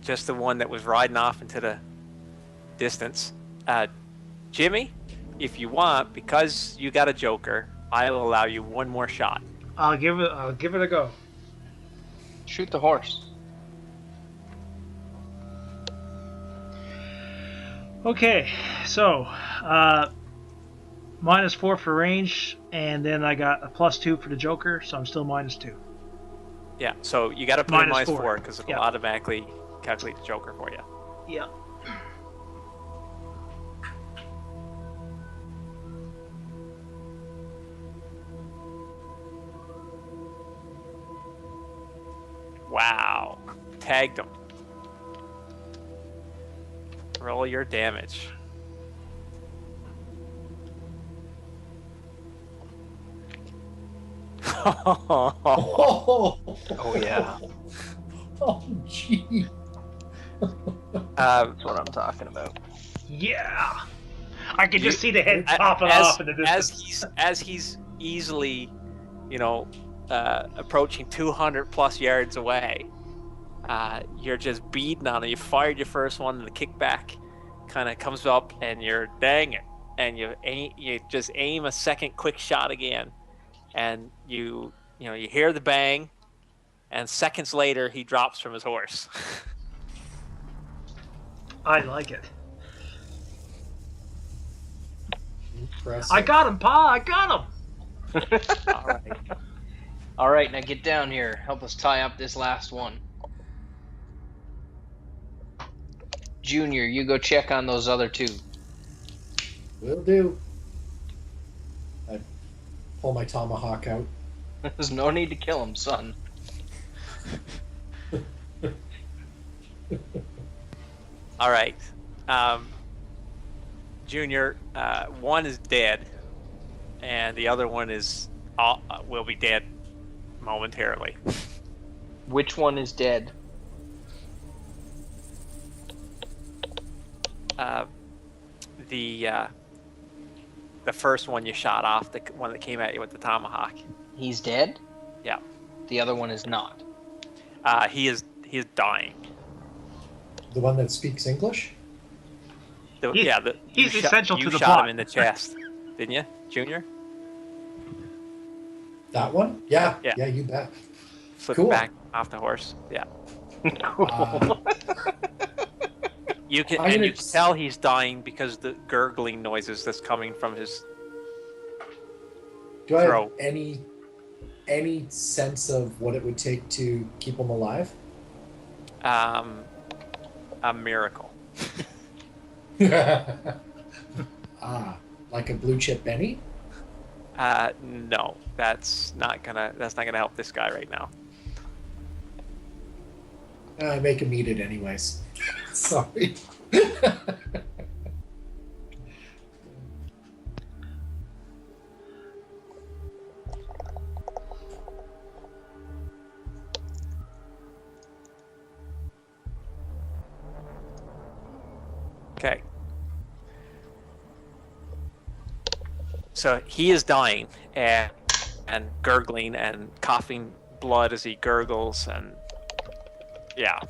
A: Just the one that was riding off into the distance. Jimmy, if you want, because you got a Joker, I'll allow you one more shot.
B: I'll give it a go.
C: Shoot the horse.
B: Okay, so -4 for range, and then I got a +2 for the Joker, so I'm still -2.
A: Yeah, so you got to put in
B: -4.
A: -4 because it'll
B: Yeah.
A: automatically calculate the Joker for you.
B: Yeah.
A: Wow. Tagged him. Roll your damage.
D: Oh,
C: Oh yeah,
D: oh, gee.
C: that's what I'm talking about.
B: Yeah. I can just see the head
A: A-
B: popping off in the
A: as
B: distance.
A: he's easily, approaching 200 plus yards away, you're just beating on it. You fired your first one, and the kickback kind of comes up, and you're dang it, and you just aim a second quick shot again, and you hear the bang, and seconds later he drops from his horse.
B: I like it.
D: Impressive.
B: I got him, Pa. I got him.
A: All right.
C: All right, now get down here. Help us tie up this last one. Junior, you go check on those other two.
D: Will do. I pull my tomahawk out.
C: There's no need to kill him, son.
A: All right. Junior, one is dead, and the other one will be dead momentarily.
C: Which one is dead?
A: The first one you shot off, the one that came at you with the tomahawk.
C: He's dead?
A: Yeah.
C: The other one is not.
A: He is dying.
D: The one that speaks English?
B: He's essential to the
A: You shot
B: plot.
A: him in the chest, didn't you, Junior?
D: That one? Yeah,
A: Yeah.
D: yeah, you bet.
A: Flipped
D: Cool.
A: back off the horse. Yeah. You can
D: I'm gonna
A: tell he's dying because the gurgling noises that's coming from his
D: Do I have
A: throat.
D: any sense of what it would take to keep him alive?
A: A miracle.
D: Like a blue chip Benny?
A: No, that's not gonna help this guy right now.
D: I make him eat it anyways. Sorry.
A: Okay. So he is dying and gurgling and coughing blood as he gurgles, and yeah.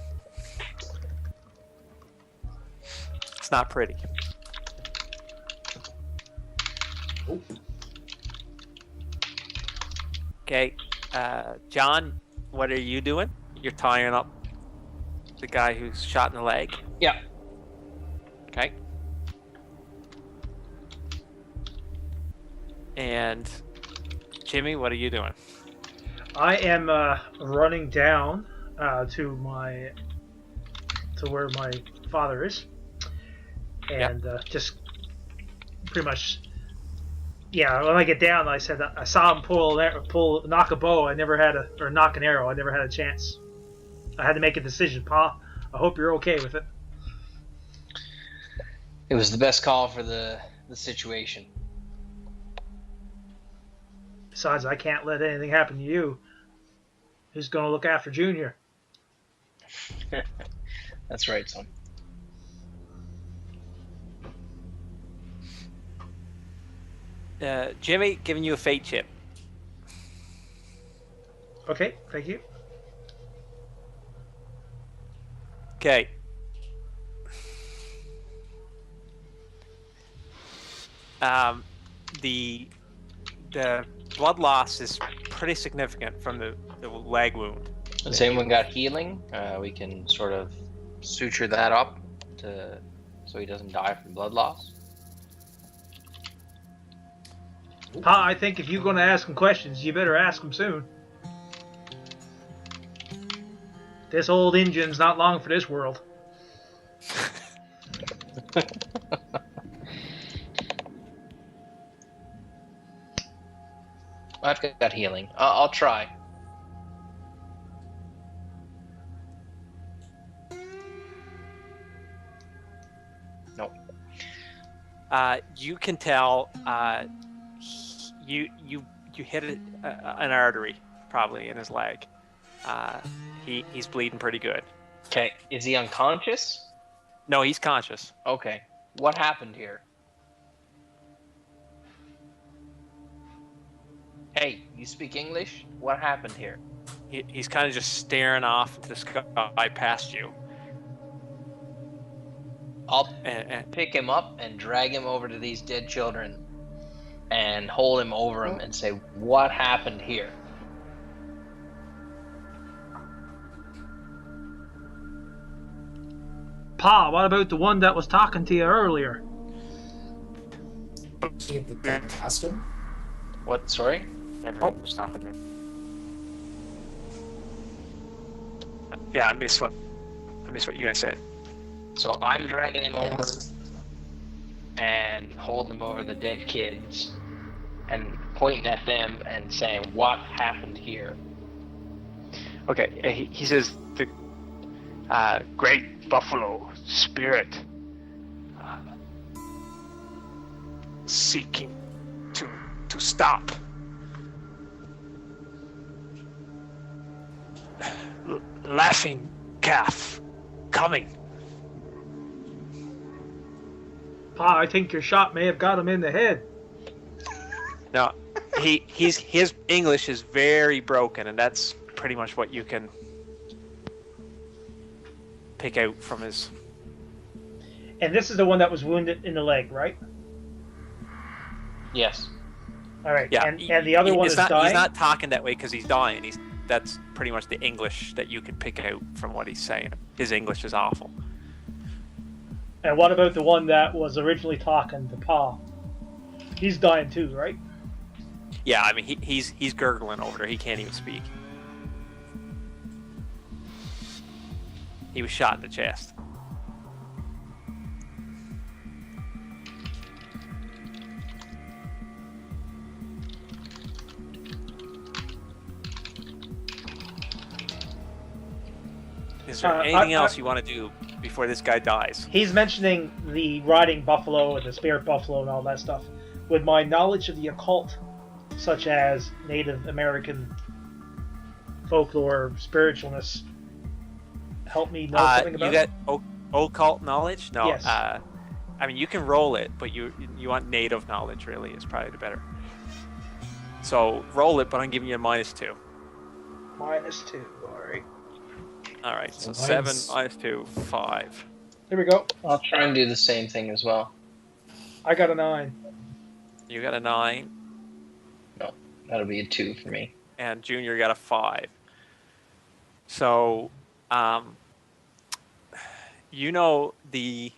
A: It's not pretty.
D: Nope.
A: Okay. John, what are you doing? You're tying up the guy who's shot in the leg.
C: Yeah.
A: Okay. And Jimmy, what are you doing?
B: I am running down to where my father is, and just pretty much, yeah. When I get down, I said I saw him knock a bow. Or knock an arrow. I never had a chance. I had to make a decision, Pa. I hope you're okay with it.
C: It was the best call for the situation.
B: Besides, I can't let anything happen to you. Who's going to look after Junior?
C: That's right, son.
A: Jimmy, giving you a fate chip.
B: Okay, thank you.
A: Okay. The blood loss is pretty significant from the leg wound.
C: Has anyone got healing? We can sort of suture that up so he doesn't die from blood loss.
B: Pa, I think if you're going to ask him questions, you better ask him soon. This old engine's not long for this world.
C: I've got healing. I'll try. Nope.
A: You can tell. You you hit an artery, probably in his leg. He's bleeding pretty good.
C: Okay, is he unconscious?
A: No, he's conscious.
C: Okay, what happened here? Hey, you speak English? What happened here?
A: He's kind of just staring off into the sky past you.
C: I'll
A: And
C: pick him up and drag him over to these dead children and hold him over him and say, what happened here?
B: Pa, what about the one that was talking to you earlier?
D: See if the cast him.
C: What, sorry?
A: stop it. Yeah, I missed what you guys said.
C: So I'm dragging him over and holding him over the dead kids and pointing at them and saying, what happened here?
A: Okay, he says the great buffalo spirit seeking to stop. Laughing calf coming.
B: Pa, I think your shot may have got him in the head.
A: No, his English is very broken, and that's pretty much what you can pick out from his.
B: And this is the one that was wounded in the leg, right?
C: Yes.
B: All right.
A: Yeah,
B: And the other one is dying?
A: He's not talking that way because he's dying. That's pretty much the English that you can pick out from what he's saying. His English is awful.
B: And what about the one that was originally talking to Pa? He's dying too, right?
A: Yeah, I mean he's gurgling over there. He can't even speak. He was shot in the chest. Is there anything else you want to do before this guy dies?
B: He's mentioning the riding buffalo and the spirit buffalo and all that stuff. Would my knowledge of the occult, such as Native American folklore, spiritualness, help me know something about
A: you
B: it?
A: got occult knowledge? No.
B: Yes.
A: I mean, you can roll it, but you want native knowledge, really, is probably the better. So roll it, but I'm giving you a -2.
B: -2, alright.
A: All right, so
D: So
A: 7
D: mine's-
A: -2, 5.
B: Here we go.
C: I'll try and do the same thing as well.
B: I got a 9.
A: You got a 9,
C: That'll be a 2 for me.
A: and Junior got a 5. So, you know, the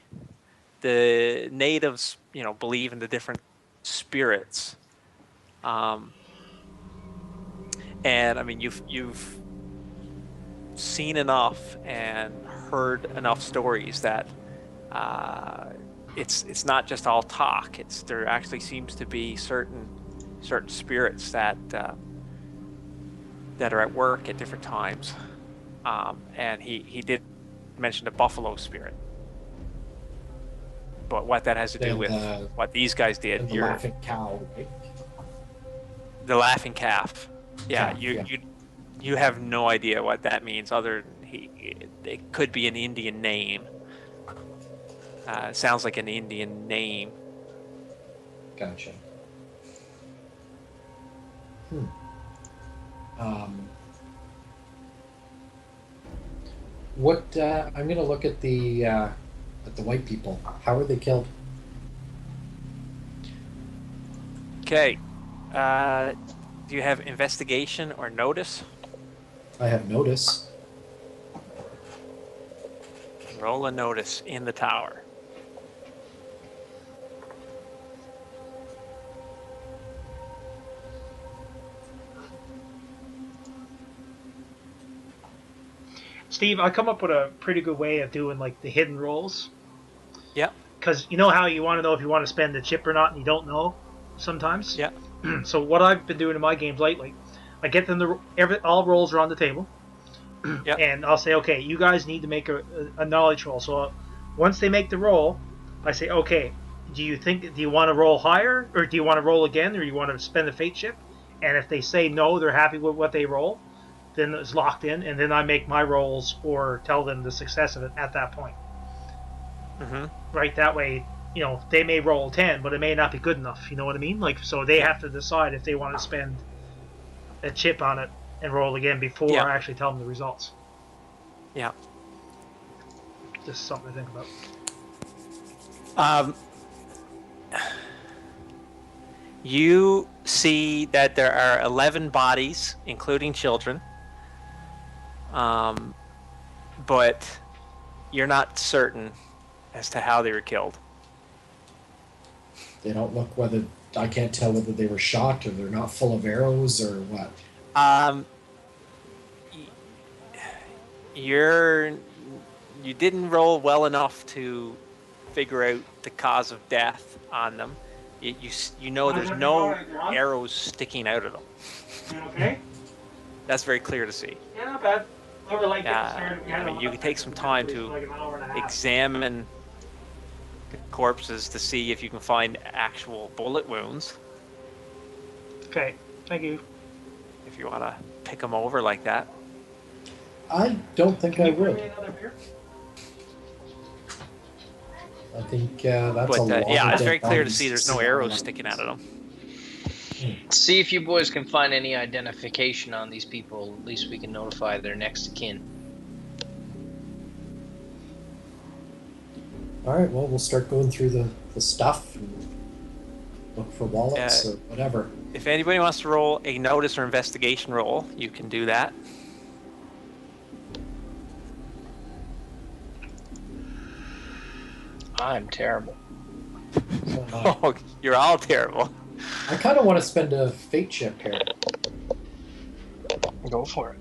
A: natives, believe in the different spirits, and I mean, you've seen enough and heard enough stories that it's not just all talk. There actually seems to be certain spirits that are at work at different times, and he did mention the buffalo spirit, but what that has to do with what these guys did,
D: And the laughing cow, right?
A: the laughing calf. Yeah,
D: Calf,
A: you have no idea what that means. Other than it could be an Indian name. Sounds like an Indian name.
D: Gotcha. What? I'm gonna look at the white people. How are they killed?
A: Okay. Do you have investigation or notice?
D: I have notice.
A: Roll a notice in the tower.
B: Steve, I come up with a pretty good way of doing like the hidden rolls.
A: Yep.
B: Because you know how you want to know if you want to spend the chip or not, and you don't know sometimes.
A: Yeah.
B: So what I've been doing in my games lately, I get them all rolls are on the table,
A: Yep.
B: and I'll say, okay, you guys need to make a knowledge roll. So once they make the roll, I say, okay, do you want to roll higher, or do you want to roll again, or do you want to spend the fate chip? and if they say no, they're happy with what they roll, then it's locked in, and then I make my rolls or tell them the success of it at that point.
A: Mm-hmm.
B: Right, that way, you know, they may roll 10, but it may not be good enough. You know what I mean? Like, so they have to decide if they want to spend a chip on it and roll again before I actually tell them the results.
A: Yeah.
B: Just something to think about.
A: You see that there are 11 bodies, including children. But you're not certain as to how they were killed.
D: They don't look whether I can't tell whether they were shot or they're not full of arrows or what.
A: You didn't roll well enough to figure out the cause of death on them. You know there's no arrows sticking out of them.
B: You okay?
A: That's very clear to see.
B: Yeah, not bad.
A: I mean, you can take some time to examine the corpses to see if you can find actual bullet wounds.
B: Okay, thank you.
A: If you want to pick them over like that.
D: I don't think I would.
B: Another beer?
D: I think that's a lot.
A: But yeah,
D: of
A: it's
D: dead
A: very clear to
D: bodies
A: see there's no
D: sit
A: arrows
D: around.
A: sticking out of them.
C: See if you boys can find any identification on these people. At least we can notify their next of kin.
D: All right, well, we'll start going through the stuff and look for wallets or whatever.
A: If anybody wants to roll a notice or investigation roll, you can do that.
C: I'm terrible.
A: Oh, you're all terrible.
D: I kind of want to spend a fate chip here.
C: Go for it.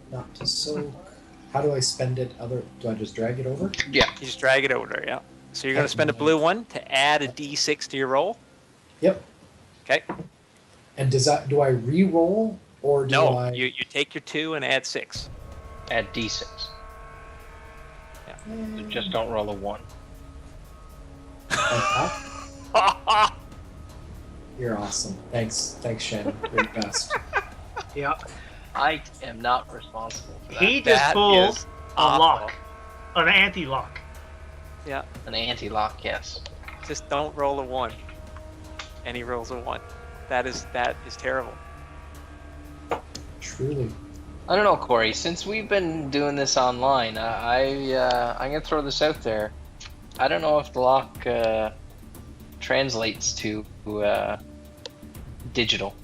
D: Not to soak. How do I spend it? Do I just drag it over?
C: Yeah.
A: You just drag it over there, yeah. So you're going to spend a blue one to add a d6 to your roll.
D: Yep.
A: Okay.
D: And do I re-roll or do
A: No,
D: I?
A: you take your 2 and add 6.
C: Add d6. So just don't roll a 1.
D: You're awesome. Thanks, Shannon. You're the best.
B: Yeah.
C: I am not responsible for that.
B: He just
A: That
B: pulled
A: is
B: a
A: awful.
B: lock. An anti-lock.
A: Yeah.
C: An anti-lock, yes.
A: Just don't roll a 1. And he rolls a 1. That is terrible.
D: Truly.
C: I don't know, Corey. Since we've been doing this online, I'm gonna throw this out there. I don't know if the lock translates to digital.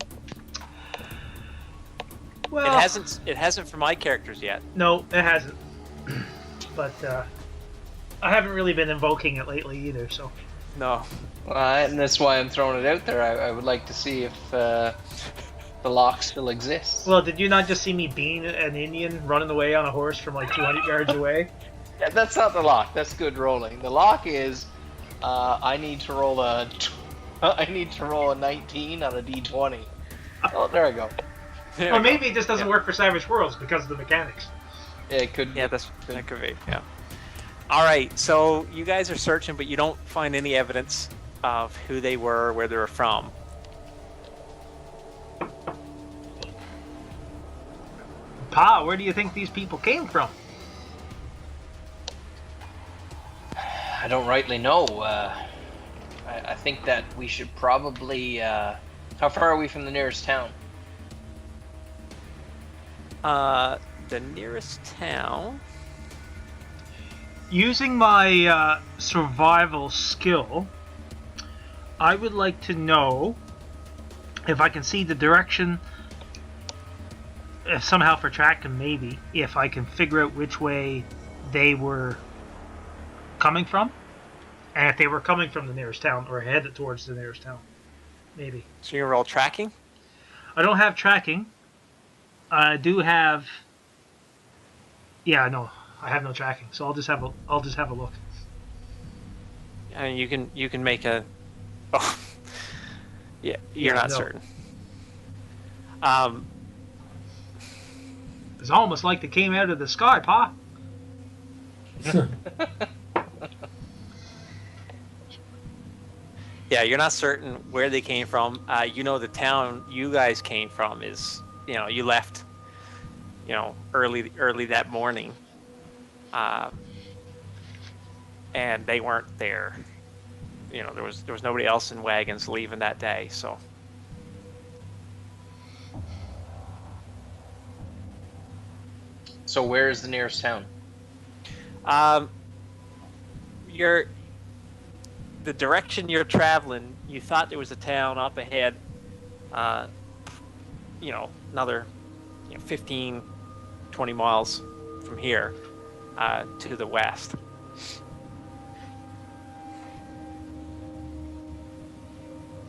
B: Well,
A: It hasn't for my characters yet.
B: no, it hasn't. But I haven't really been invoking it lately either, so.
A: No.
C: And that's why I'm throwing it out there. I would like to see if the lock still exists.
B: Well, did you not just see me being an Indian running away on a horse from like 200 yards away?
C: Yeah, that's not the lock. That's good rolling. The lock is I need to roll a 19 on a d20. Oh, there I go.
A: There
B: Or
A: we go.
B: maybe it just doesn't work for Savage Worlds because of the mechanics.
C: Yeah, it could.
A: Yeah, that could be. Yeah. All right. So you guys are searching, but you don't find any evidence of who they were, where they were from.
B: Pa, where do you think these people came from?
C: I don't rightly know. I think that we should probably. How far are we from the nearest town?
A: The nearest town.
B: Using my survival skill, I would like to know if I can see the direction, somehow for tracking maybe, if I can figure out which way they were coming from, and if they were coming from the nearest town or headed towards the nearest town, maybe.
A: So you roll tracking.
B: I don't have tracking. I do have. Yeah, no, I have no tracking, so I'll just have a look.
A: And you can make a. Oh, yeah, you're
B: Yeah,
A: not
B: no.
A: certain.
B: It's almost like they came out of the sky, Pa.
A: Yeah, you're not certain where they came from. The town you guys came from is, you left, early that morning, and they weren't there. There was nobody else in wagons leaving that day. So,
C: So where is the nearest town?
A: you're the direction you're traveling. You thought there was a town up ahead. Another 15, 20 miles from here to the west.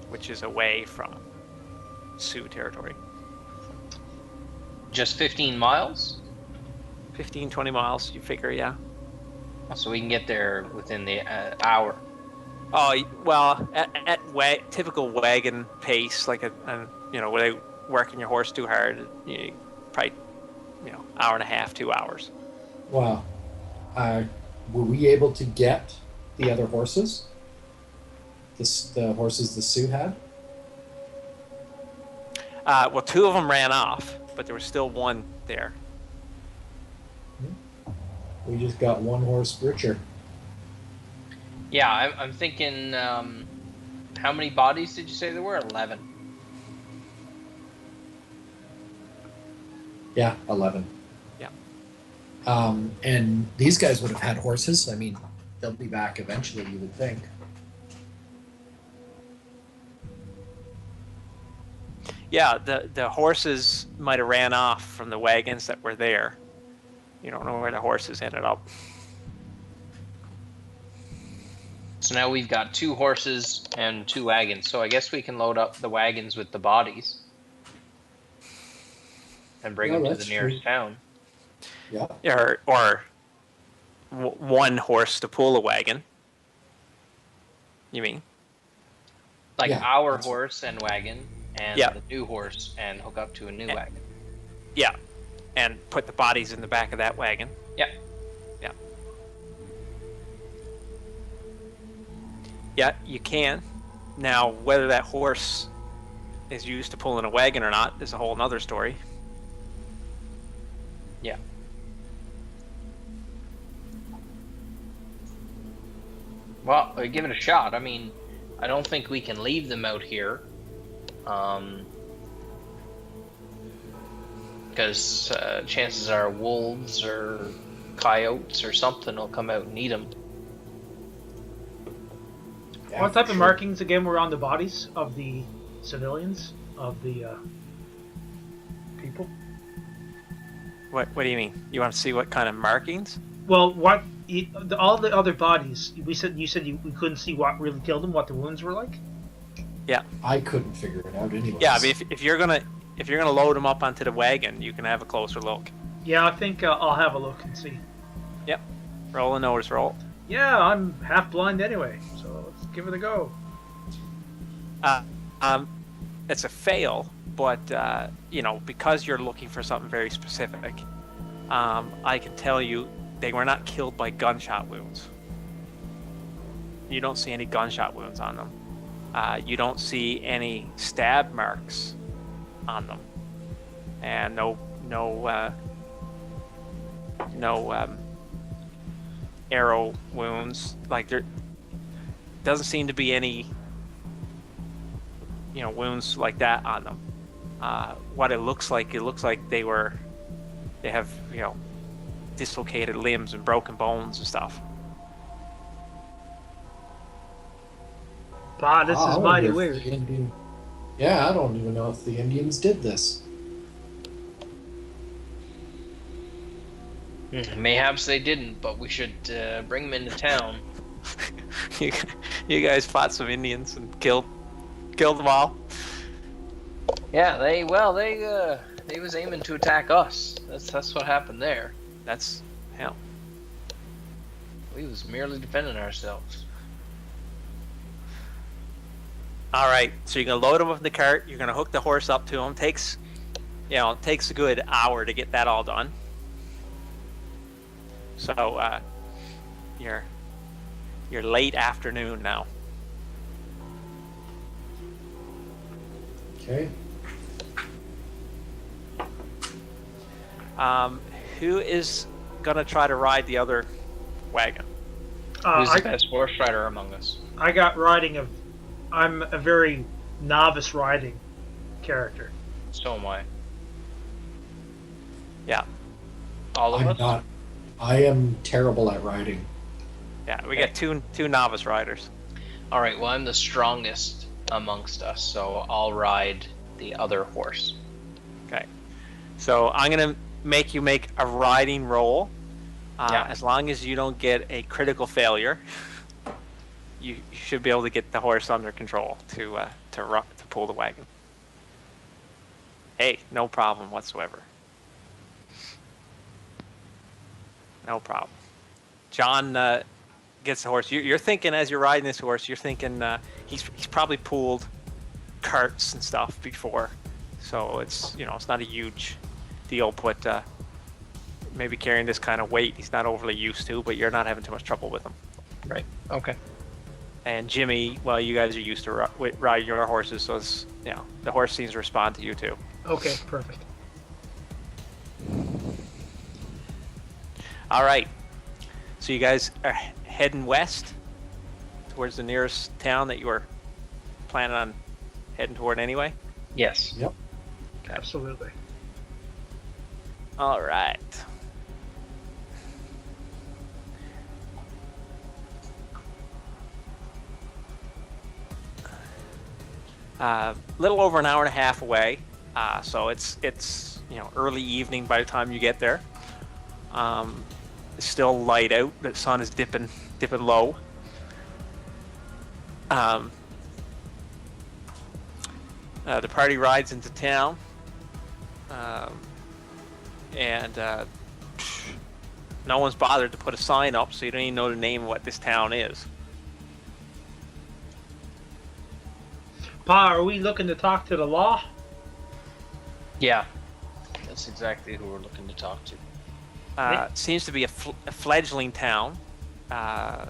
A: Which is away from Sioux territory.
C: Just 15 miles?
A: 15, 20 miles, you figure, yeah.
C: So we can get there within the hour.
A: Oh, well, at typical wagon pace, like without working your horse too hard, probably, hour and a half, 2 hours.
D: Wow. Were we able to get the other horses? The horses the Sioux had?
A: Well, 2 of them ran off, but there was still 1 there.
D: We just got 1 horse richer.
C: Yeah, I'm thinking, how many bodies did you say there were? 11.
D: Yeah, 11.
A: Yeah.
D: And these guys would have had horses. I mean, they'll be back eventually, you would think.
A: Yeah, the horses might have ran off from the wagons that were there. You don't know where the horses ended up.
C: So now we've got 2 horses and 2 wagons. So I guess we can load up the wagons with the bodies and bring them to the nearest town.
D: Yeah.
A: Or 1 horse to pull a wagon. You mean?
C: Like
D: Yeah,
C: our
D: that's
C: horse and wagon, and
A: Yeah.
C: the new horse, and hook up to a new wagon.
A: Yeah, and put the bodies in the back of that wagon.
C: Yeah.
A: Yeah. Yeah, you can. Now, whether that horse is used to pulling a wagon or not is a whole nother story.
C: Yeah. Well, give it a shot. I mean, I don't think we can leave them out here. Because chances are wolves or coyotes or something will come out and eat them.
D: Yeah,
B: What type
D: for
B: of
D: sure.
B: markings again were on the bodies of the civilians, of the people?
A: What do you mean? You want to see what kind of markings?
B: Well, all the other bodies, you said we couldn't see what really killed them, what the wounds were like.
D: I couldn't figure it out anyway.
A: Yeah, I mean, if you're gonna load them up onto the wagon, you can have a closer look.
B: Yeah, I think I'll have a look and see.
A: Yep. Roll a notice roll.
B: Yeah, I'm half blind anyway, so let's give it a go.
A: It's a fail, but because you're looking for something very specific, I can tell you they were not killed by gunshot wounds. You don't see any gunshot wounds on them. You don't see any stab marks on them, and no arrow wounds. Like, there doesn't seem to be any wounds like that on them. What it looks like they have dislocated limbs and broken bones and stuff.
B: Ah, this
D: I
B: is
D: wonder
B: mighty
D: if
B: weird.
D: the Indian... Yeah, I don't even know if the Indians did this.
C: Mayhaps they didn't, but we should bring them into town.
A: You guys fought some Indians and killed them all.
C: Yeah, they was aiming to attack us. That's what happened there.
A: That's hell.
C: We was merely defending ourselves.
A: All right, so you're gonna load them up in the cart. You're gonna hook the horse up to them. Takes a good hour to get that all done. So you're late afternoon now.
D: Okay.
A: Who is gonna try to ride the other wagon?
C: Who's the best horse rider among us?
B: I got riding of. I'm a very novice riding character.
C: So am I.
A: Yeah,
C: All of
D: I'm
C: us?
D: not. I am terrible at riding.
A: yeah. We got two novice riders.
C: All right. Well, I'm the strongest amongst us, so I'll ride the other horse.
A: Okay. So I'm gonna make you make a riding roll.
C: Yeah.
A: As long as you don't get a critical failure, you should be able to get the horse under control to pull the wagon. Hey, no problem whatsoever. No problem. John gets the horse. You're thinking as you're riding this horse, you're thinking he's probably pulled carts and stuff before, so it's it's not a huge deal. But maybe carrying this kind of weight, he's not overly used to. But you're not having too much trouble with him.
C: Right. Okay.
A: And Jimmy, well, you guys are used to riding your horses, so it's, the horse seems to respond to you too.
B: Okay, perfect.
A: All right. So you guys are heading west towards the nearest town that you were planning on heading toward anyway?
C: Yes.
D: Yep.
B: Absolutely.
A: All right. Little over an hour and a half away, so it's early evening by the time you get there. It's still light out. The sun is dipping low. The party rides into town, and no one's bothered to put a sign up, so you don't even know the name of what this town is.
B: Pa, are we looking to talk to the law?
C: Yeah. That's exactly who we're looking to talk to.
A: Seems to be a fledgling town.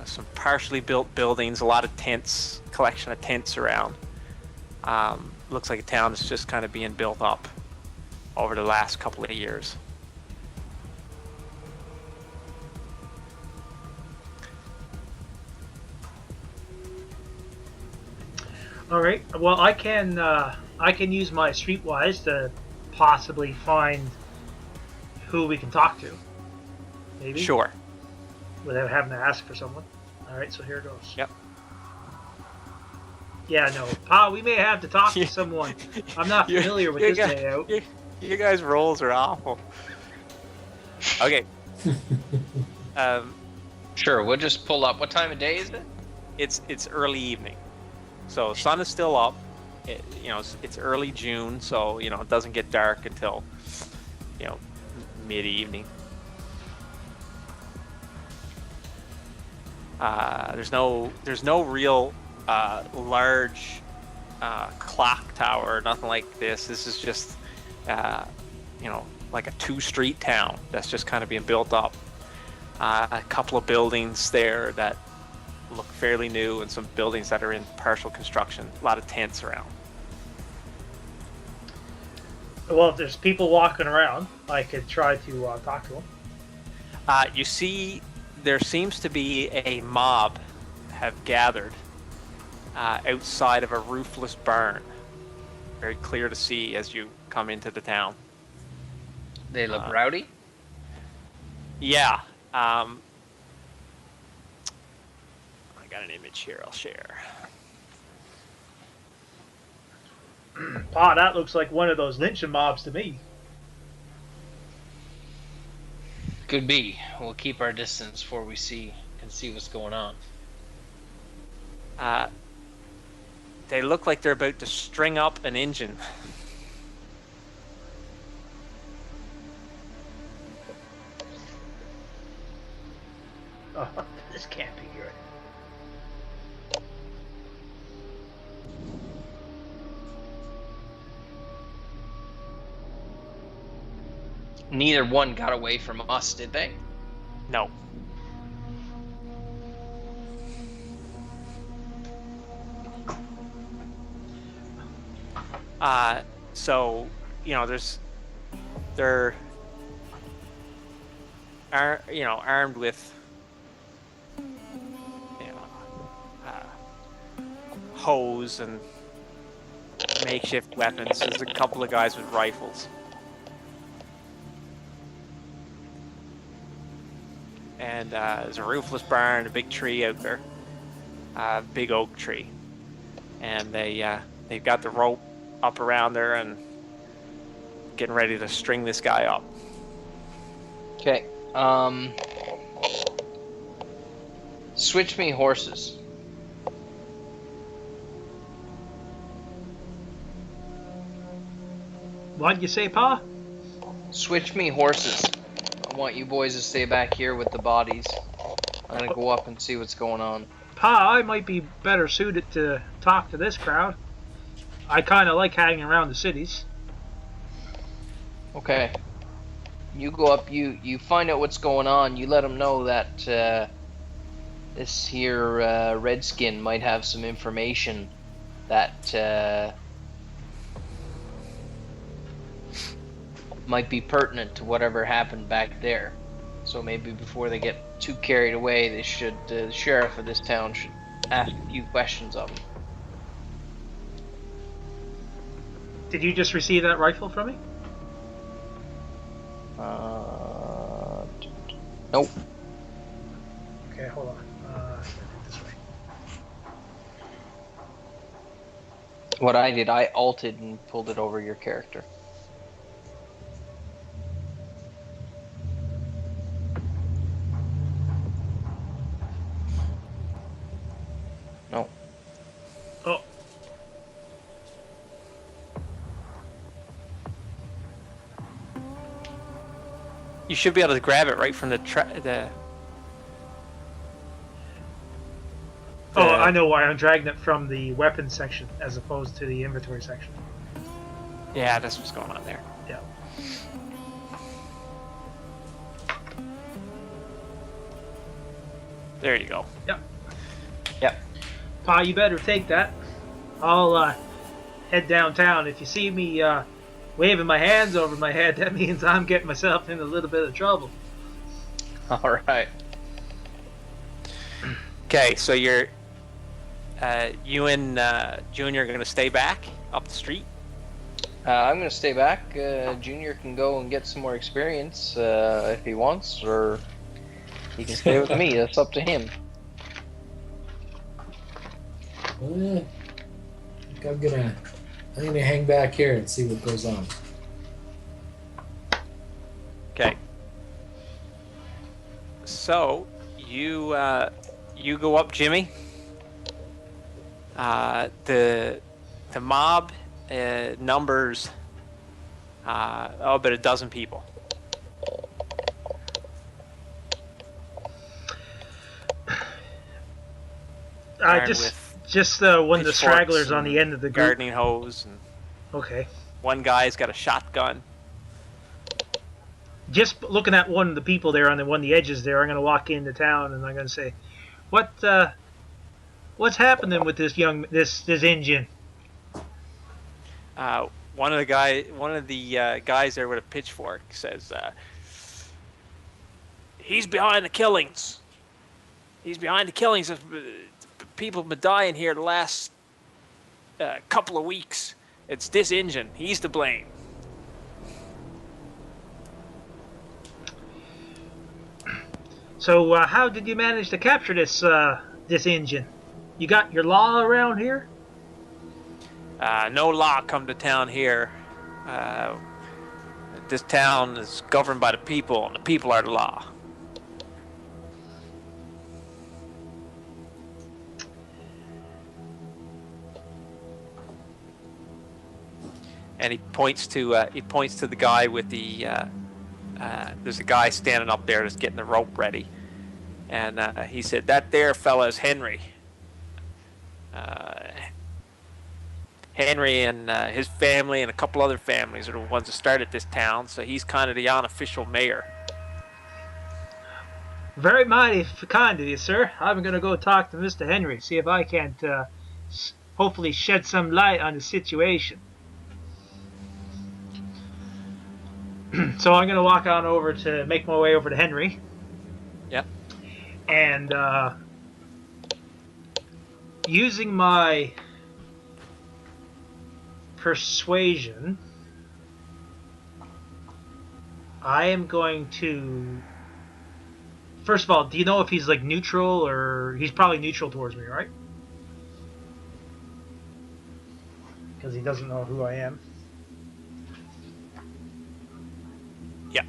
A: Some partially built buildings, a lot of tents, collection of tents around. Looks like a town that's just kind of being built up over the last couple of years.
B: All right. Well, I can use my streetwise to possibly find who we can talk to. Maybe.
A: Sure.
B: Without having to ask for someone. All right. So here goes.
A: Yep.
B: Yeah. No, Pa, we may have to talk to someone. I'm not familiar with this layout.
A: You guys' rolls are awful. Okay.
C: Sure. We'll just pull up. What time of day is it?
A: It's early evening. So sun is still up. It's early June, so it doesn't get dark until mid-evening. There's no real large clock tower or nothing like this. This is just like a two-street town that's just kind of being built up. A couple of buildings there that look fairly new, and some buildings that are in partial construction. A lot of tents around.
B: Well, if there's people walking around, I could try to talk to them.
A: You see, there seems to be a mob have gathered outside of a roofless barn. Very clear to see as you come into the town.
C: They look rowdy?
A: Yeah. I got an image here I'll share.
B: Pa, that looks like one of those lynching mobs to me.
C: Could be. We'll keep our distance before we can see what's going on.
A: They look like they're about to string up an engine.
B: Oh, this can't be good.
C: Neither one got away from us, did they?
A: No. So they're armed with hose and makeshift weapons. There's a couple of guys with rifles. And there's a roofless barn, a big tree out there, a big oak tree. And they've got the rope up around there and getting ready to string this guy up.
C: Okay. Switch me horses.
B: What'd you say, Pa?
C: Switch me horses. I want you boys to stay back here with the bodies. I'm gonna go up and see what's going on.
B: Pa, I might be better suited to talk to this crowd. I kind of like hanging around the cities.
C: Okay. You go up, you find out what's going on, you let them know that this here redskin might have some information that might be pertinent to whatever happened back there. So maybe before they get too carried away, they should, the sheriff of this town should ask a few questions of them.
B: Did you just receive that rifle from me?
C: Nope.
B: Okay, hold on. This way.
C: What I did, I alted and pulled it over your character. No.
B: Oh.
A: You should be able to grab it right from the
B: Oh, I know why I'm dragging it from the weapons section as opposed to the inventory section.
A: Yeah, that's what's going on there.
B: Yeah.
A: There you go.
B: Yep.
C: Yep.
B: Pa, you better take that. I'll head downtown. If you see me waving my hands over my head, that means I'm getting myself in a little bit of trouble.
C: All right.
A: Okay, so you and Junior are going to stay back up the street?
C: I'm going to stay back. Junior can go and get some more experience if he wants, or he can stay with me. That's up to him.
D: I think I'm gonna hang back here and see what goes on.
A: Okay. So you go up, Jimmy. The mob numbers about a dozen people.
B: Just one of the stragglers on the end of the group.
A: Gardening hose. And
B: okay.
A: One guy's got a shotgun.
B: Just looking at one of the people there on one of the edges there, I'm going to walk into town and I'm going to say, what's happening with this Indian?
A: One of the guys there with a pitchfork says, he's behind the killings. He's behind the killings. People have been dying here the last couple of weeks. It's this Injun. He's to blame.
B: So how did you manage to capture this Injun? You got your law around here?
A: No law come to town here. This town is governed by the people, and the people are the law. And he points to the guy with the. There's a guy standing up there that's getting the rope ready, and he said, "That there fella is Henry. Henry and his family and a couple other families are the ones that started this town, so he's kind of the unofficial mayor."
B: Very mighty kind of you, sir. I'm going to go talk to Mr. Henry, see if I can't hopefully shed some light on the situation. So I'm going to walk on over to make my way over to Henry.
A: Yep.
B: And using my persuasion, I am going to... First of all, do you know if he's like neutral or... He's probably neutral towards me, right? Because he doesn't know who I am.
A: Yeah.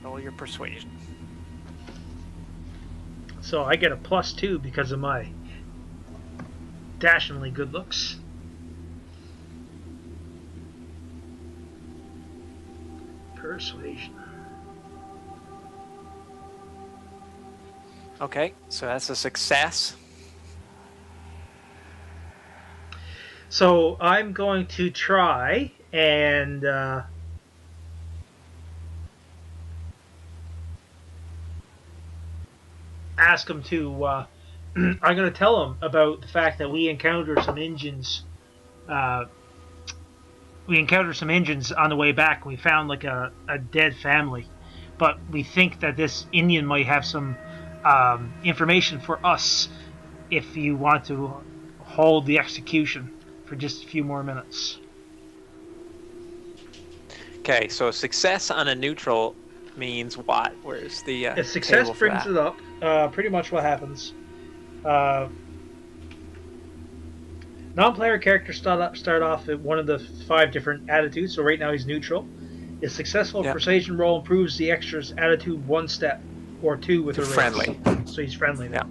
A: Roll your persuasion.
B: So I get a +2 because of my dashingly good looks. Persuasion.
A: Okay, so that's a success.
B: So I'm going to try and ask him to. I'm going to tell him about the fact that we encountered some Indians. We encountered some Indians on the way back. We found like a dead family, but we think that this Indian might have some information for us if you want to hold the execution for just a few more minutes.
A: Okay, so success on a neutral means what? Where's the
B: If success
A: table for
B: brings
A: that?
B: it up, pretty much what happens. Non-player characters start off at one of the 5 different attitudes, so right now he's neutral. A successful
A: Yep.
B: persuasion roll improves the extra's attitude 1 step or 2 with a raise.
A: Friendly.
B: So he's friendly now.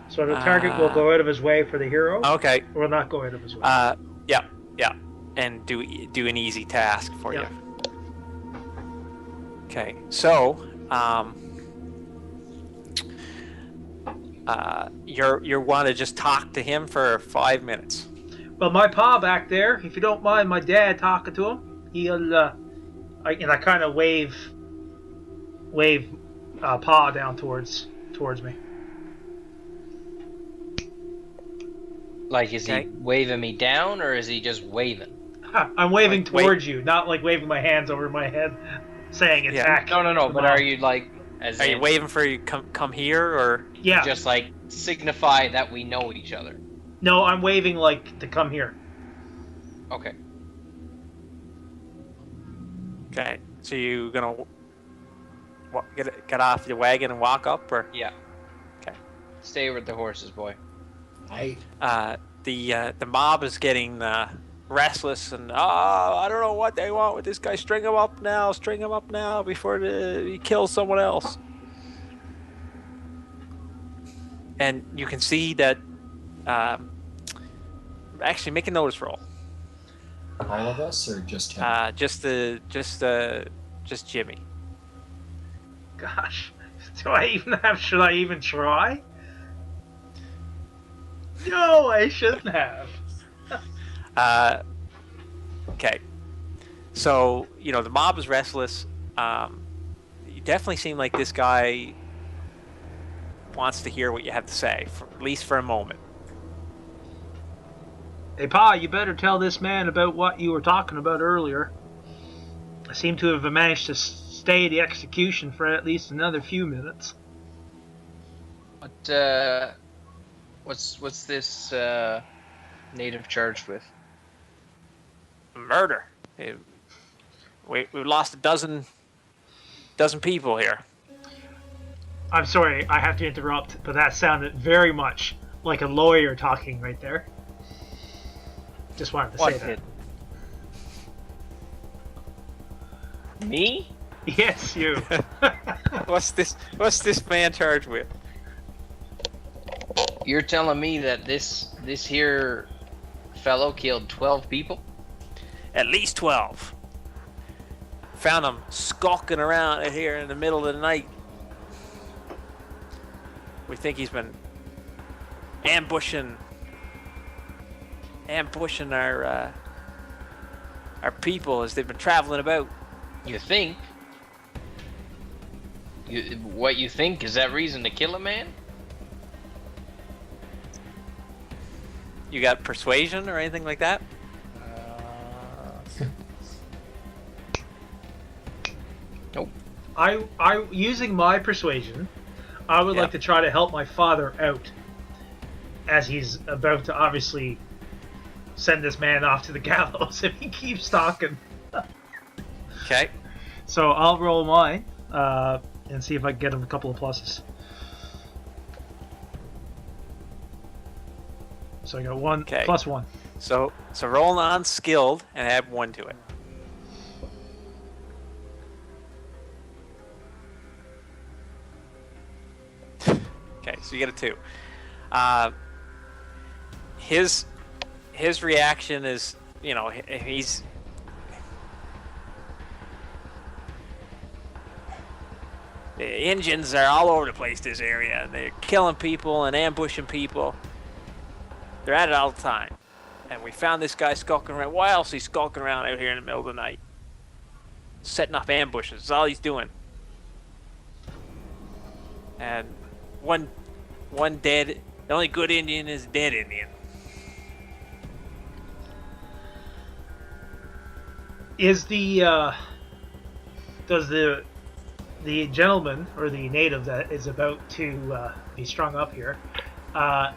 B: So the target will go out of his way for the hero,
A: Okay.
B: or will not go out of his way.
A: Yeah, and do an easy task for
B: Yeah.
A: you. Okay, so you want to just talk to him for 5 minutes.
B: Well, my pa back there, if you don't mind my dad talking to him, he'll, I kind of wave pa down towards me.
C: Like, is
A: Okay.
C: he waving me down, or is he just waving?
B: I'm waving
A: Like, wait.
B: towards you, not like waving my hands over my head, saying attack.
C: No. But are you like, as
A: Are you
C: in,
A: waving for you come here or?
B: Yeah.
C: just like signify that we know each other?
B: No, I'm waving like to come here.
C: Okay.
A: Okay, so you gonna get off your wagon and walk up, or
C: Yeah.
A: Okay.
C: Stay with the horses, boy.
A: the mob is getting restless and I don't know what they want with this guy. String him up now before he kills someone else. And you can see that actually make a notice roll.
D: All of us, or just him?
A: Just Jimmy.
B: Gosh, should I even try? No, I shouldn't have.
A: Okay. So, the mob is restless. You definitely seem like this guy wants to hear what you have to say, at least for a moment.
B: Hey, Pa, you better tell this man about what you were talking about earlier. I seem to have managed to stay the execution for at least another few minutes.
C: What's this native charged with?
A: Murder. We've lost a dozen people here.
B: I'm sorry, I have to interrupt, but that sounded very much like a lawyer talking right there. Just wanted to say that.
C: Me?
B: Yes, you.
A: What's this man charged with?
C: You're telling me that this here fellow killed 12 people?
A: At least 12. Found him skulking around here in the middle of the night. We think he's been ambushing our people as they've been traveling about.
C: You think? What you think is that reason to kill a man?
A: You got persuasion or anything like that?
C: Nope.
B: I using my persuasion, I would like to try to help my father out, as he's about to obviously send this man off to the gallows if he keeps talking.
A: Okay.
B: So I'll roll mine and see if I can get him a couple of pluses. So I got one plus one.
A: So roll on skilled and add 1 to it. Okay, so you get a 2. His reaction is, you know, he's the Indians are all over the place this area. They're killing people and ambushing people. They're at it all the time. And we found this guy skulking around. Why else is he skulking around out here in the middle of the night? Setting up ambushes. That's all he's doing. And one dead. The only good Indian is a dead Indian.
B: Is does the gentleman or the native that is about to be strung up here,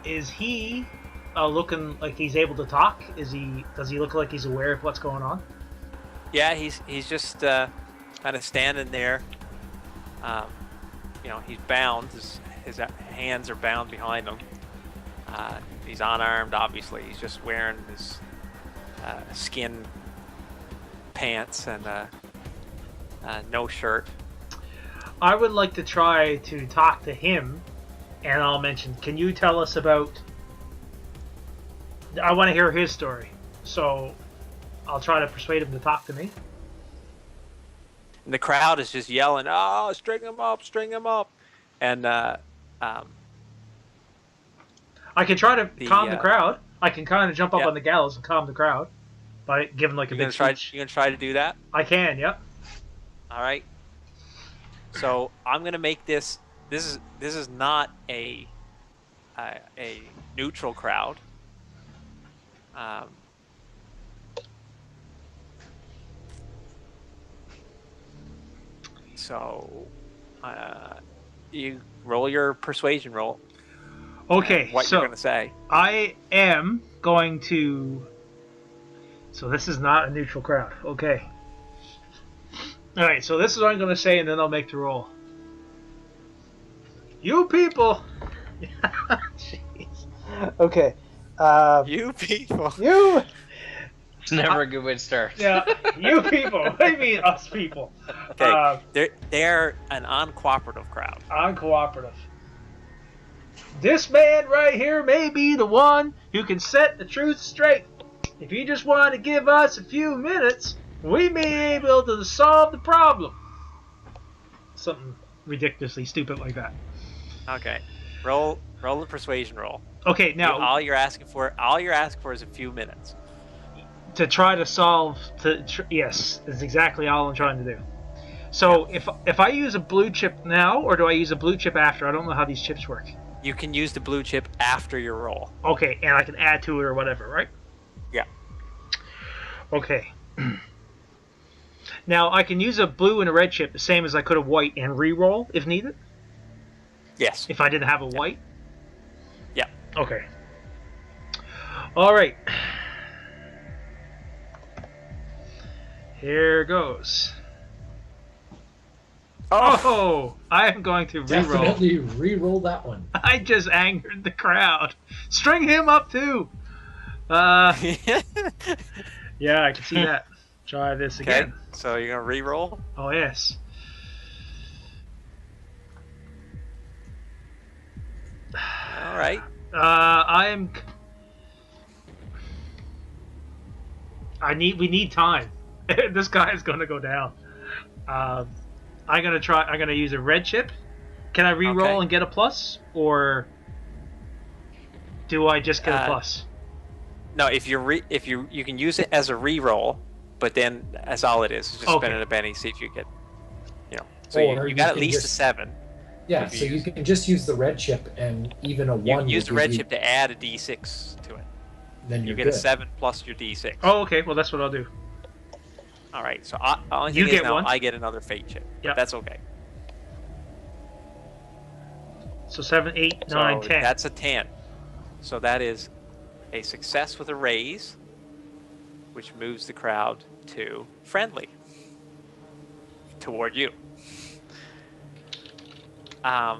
B: is he looking like he's able to talk? Does he look like he's aware of what's going on?
A: Yeah, he's just kind of standing there. You know, he's bound. His hands are bound behind him. He's unarmed, obviously. He's just wearing his skin pants and no shirt.
B: I would like to try to talk to him, and I'll mention, can you tell us about... I want to hear his story, so I'll try to persuade him to talk to me.
A: And the crowd is just yelling, "Oh, string him up, string him up!" And
B: I can try to calm the crowd. I can kind of jump up on the gallows and calm the crowd by giving like a big speech.
A: You gonna try to do that?
B: I can, yep.
A: All right. So I'm gonna make this. This is not a neutral crowd. So you roll your persuasion roll.
B: Okay,
A: what
B: so
A: you're gonna say?
B: I am going to. So this is not a neutral crowd. Okay. All right. So this is what I'm going to say, and then I'll make the roll. You people. Jeez. Okay.
A: You people.
B: You.
C: It's never a good way to start.
B: Yeah. You people. What do you mean us people?
A: Okay. They're an uncooperative crowd.
B: Uncooperative. This man right here may be the one who can set the truth straight. If you just want to give us a few minutes, we may be able to solve the problem. Something ridiculously stupid like that.
A: Okay. Roll the persuasion roll.
B: Okay, now
A: all you're asking for is a few minutes.
B: To try to solve. Yes, is exactly all I'm trying to do. So if I use a blue chip now, or do I use a blue chip after? I don't know how these chips work.
A: You can use the blue chip after your roll.
B: Okay, and I can add to it or whatever, right?
A: Yeah.
B: Okay. Now I can use a blue and a red chip the same as I could a white and re-roll if needed.
A: Yes.
B: If I didn't have a white.
A: Yeah.
B: Okay. All right. Here goes. Oh, I am going to re-roll.
D: Definitely re-roll that one.
B: I just angered the crowd. String him up too. Yeah, I can see that. Try this again.
A: Okay, so you're gonna re-roll?
B: Oh yes.
A: All right.
B: We need time. This guy is gonna go down. I'm gonna use a red chip. Can I re-roll and get a plus, or? do I just get a plus?
A: No, if you can use it as a re-roll, but then that's all it is. Just spend it a penny, see if you get, So you got at least a 7.
D: Yeah, so you can just use the red chip, and even a 1.
A: You can use the red chip to add a d6 to it.
D: Then
A: you
D: get
A: a 7 plus your d6.
B: Oh, okay. Well, that's what I'll do.
A: All right. So only
B: you
A: thing
B: get
A: is now
B: one.
A: I get another fate chip.
B: Yeah,
A: that's okay.
B: So 7, 8, 9, 10.
A: That's a 10. So that is a success with a raise, which moves the crowd to friendly toward you. The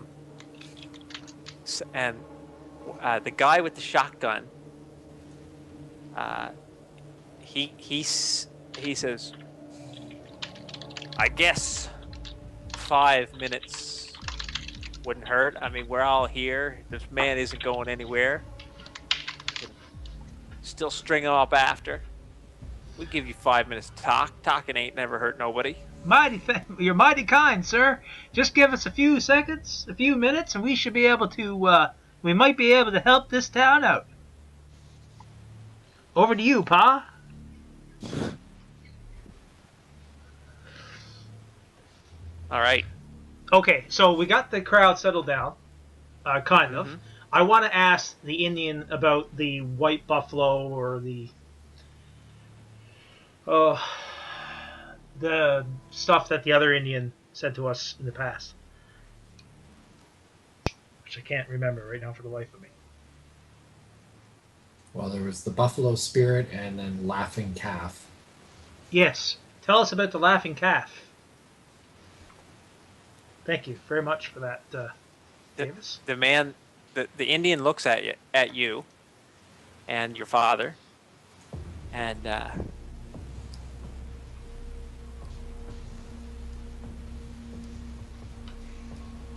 A: guy with the shotgun, he says, I guess 5 minutes wouldn't hurt. I mean, we're all here. This man isn't going anywhere. Still string him up after. We'll give you 5 minutes to talk. Talking ain't never hurt nobody.
B: You're mighty kind, sir. Just give us a few seconds, a few minutes, and we should be able to, we might be able to help this town out. Over to you, Pa.
A: All right.
B: Okay, so we got the crowd settled down, kind of. I want to ask the Indian about the white buffalo or the stuff that the other Indian said to us in the past, which I can't remember right now for the life of me.
D: Well, there was the buffalo spirit and then laughing calf.
B: Yes. Tell us about the laughing calf. Thank you very much for that, Davis.
A: The Indian looks at you and your father, and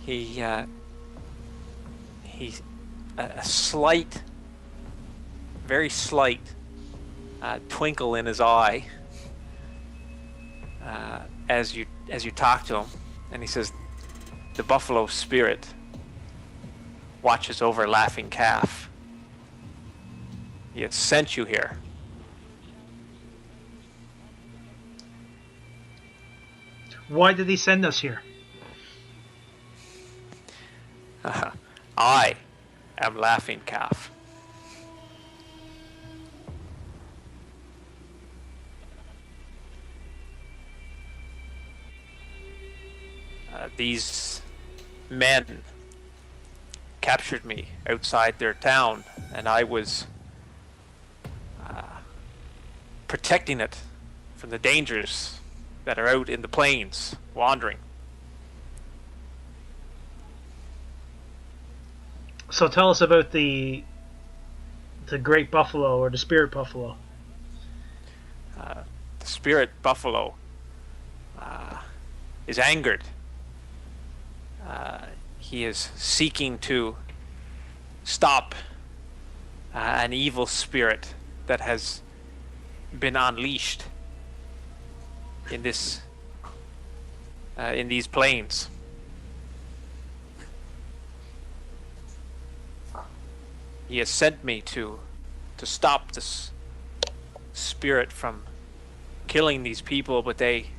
A: he's a slight, very slight twinkle in his eye as you talk to him, and he says, the buffalo spirit watches over laughing calf. He has sent you here.
B: Why did he send us here?
A: I am laughing calf. These men captured me outside their town, and I was protecting it from the dangers that are out in the plains wandering.
B: So tell us about the great buffalo or the spirit buffalo.
A: The spirit buffalo is angered. He is seeking to stop an evil spirit that has been unleashed in these plains. He has sent me to stop this spirit from killing these people, but they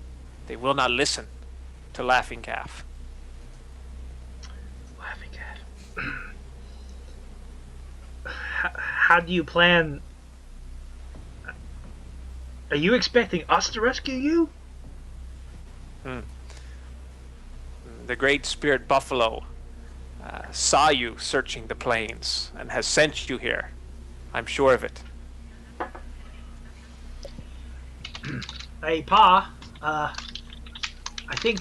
A: will not listen to Laughing Calf.
B: Laughing Calf. How do you plan? Are you expecting us to rescue you?
A: The great spirit buffalo saw you searching the plains and has sent you here. I'm sure of it.
B: Hey, Pa. I think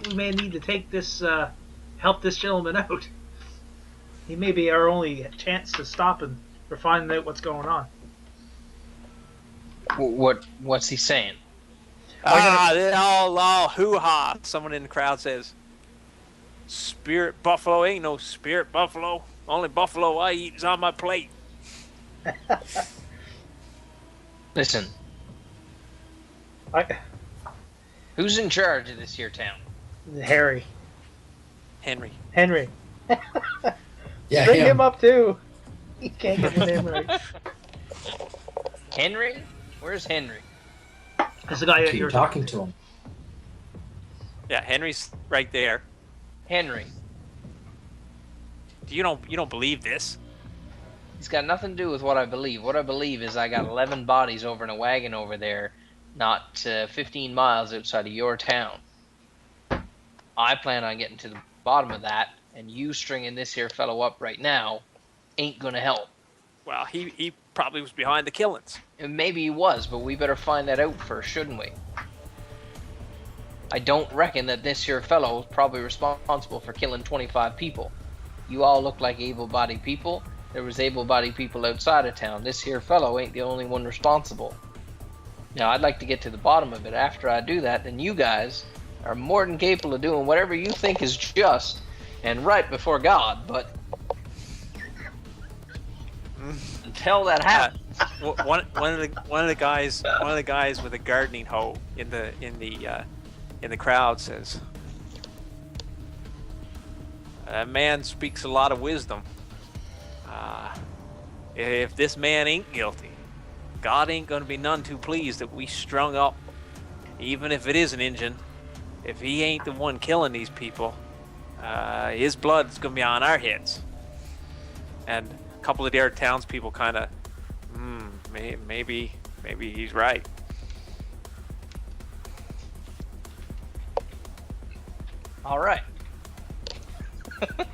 B: we may need to take this, help this gentleman out. He may be our only chance to stop and for finding out what's going on.
C: What's he saying?
A: All hoo-ha. Someone in the crowd says, spirit buffalo ain't no spirit buffalo. Only buffalo I eat is on my plate.
C: Listen. Who's in charge of this here town?
B: Henry.
A: Henry.
B: Yeah,
D: Yeah,
B: bring him up too. You can't get the name right.
C: Henry? Where's Henry?
B: That's the guy that
D: Keep
B: you're
D: talking to him.
A: Yeah, Henry's right there.
C: Henry.
A: You don't believe this?
C: It's got nothing to do with what I believe. What I believe is I got 11 bodies over in a wagon over there, not 15 miles outside of your town. I plan on getting to the bottom of that, and you stringing this here fellow up right now ain't gonna help.
A: Well, he probably was behind the killings.
C: And maybe he was, but we better find that out first, shouldn't we? I don't reckon that this here fellow is probably responsible for killing 25 people. You all look like able-bodied people. There was able-bodied people outside of town. This here fellow ain't the only one responsible. Now, I'd like to get to the bottom of it. After I do that, then you guys are more than capable of doing whatever you think is just and right before God, but until that happens,
A: One of the guys with a gardening hoe in the crowd says, "That man speaks a lot of wisdom. If this man ain't guilty, God ain't gonna be none too pleased that we strung up, even if it is an Injun. If he ain't the one killing these people, his blood's gonna be on our heads." And a couple of their townspeople kind of, maybe he's right.
C: all right.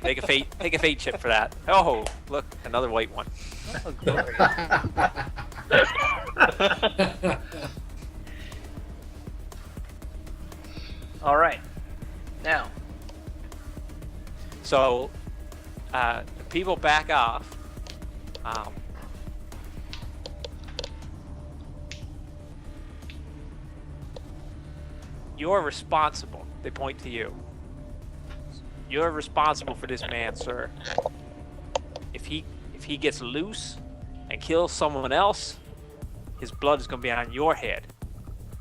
A: Take a fate chip for that. Oh, look, another white one.
C: Oh, glory. All right. Now,
A: So, the people back off. You're responsible. They point to you. You're responsible for this man, sir. If he gets loose and kills someone else, his blood is going to be on your head.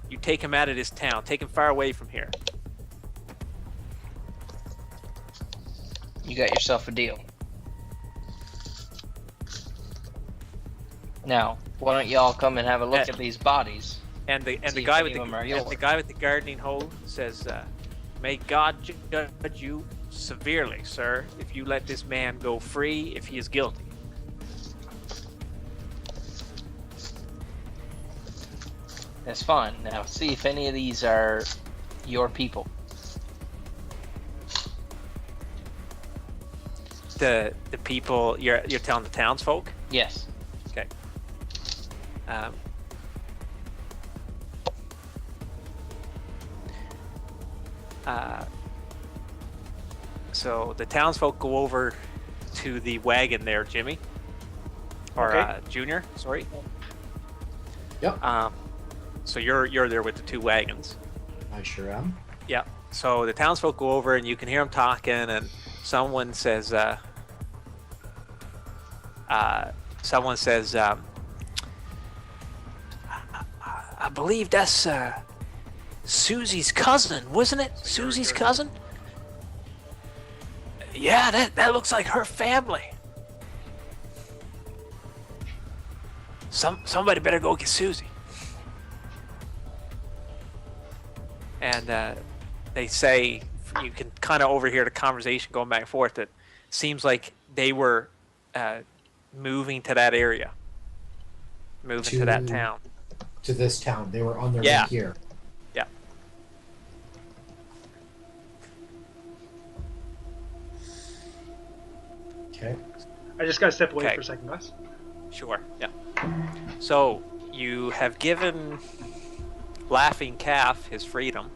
A: You take him out of this town. Take him far away from here.
C: you got yourself a deal. Now, why don't y'all come and have a look at these bodies?
A: And the
C: See if
A: guy
C: any
A: with
C: of them are
A: the
C: yours.
A: guy with the gardening hoe says, "May God judge you severely, sir, if you let this man go free if he is guilty."
C: That's fine. Now, see if any of these are your people.
A: The people you're telling the townsfolk.
C: Yes.
A: Okay. So the townsfolk go over to the wagon there, Jimmy, or
B: Okay.
A: Junior. Sorry.
D: Yep,
A: So you're there with the two wagons.
D: I sure am.
A: Yeah. So the townsfolk go over, and you can hear them talking, and someone says, "I believe that's Susie's cousin, wasn't it? Susie's cousin? Yeah, that looks like her family. Somebody better go get Susie." And they say, you can kind of overhear the conversation going back and forth, that seems like they were moving to that area, moving to that town.
D: To this town. They were on their
A: Yeah.
D: way here.
A: Yeah.
D: Okay.
B: I just gotta step away
A: Okay.
B: for a second, guys.
A: Sure. Yeah. So you have given Laughing Calf his freedom.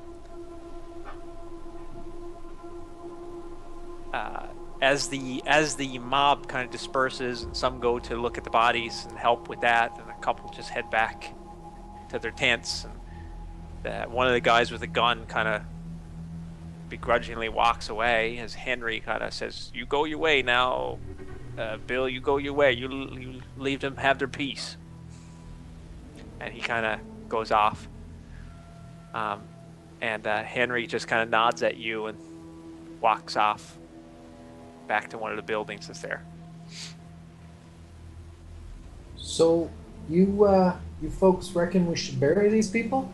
A: As the mob kind of disperses, and some go to look at the bodies and help with that, and a couple just head back to their tents. And one of the guys with a gun kind of begrudgingly walks away as Henry kind of says, "You go your way now, Bill. You go your way. You leave them have their peace." And he kind of goes off. And Henry just kind of nods at you and walks off back to one of the buildings that's there.
D: So, you folks reckon we should bury these people?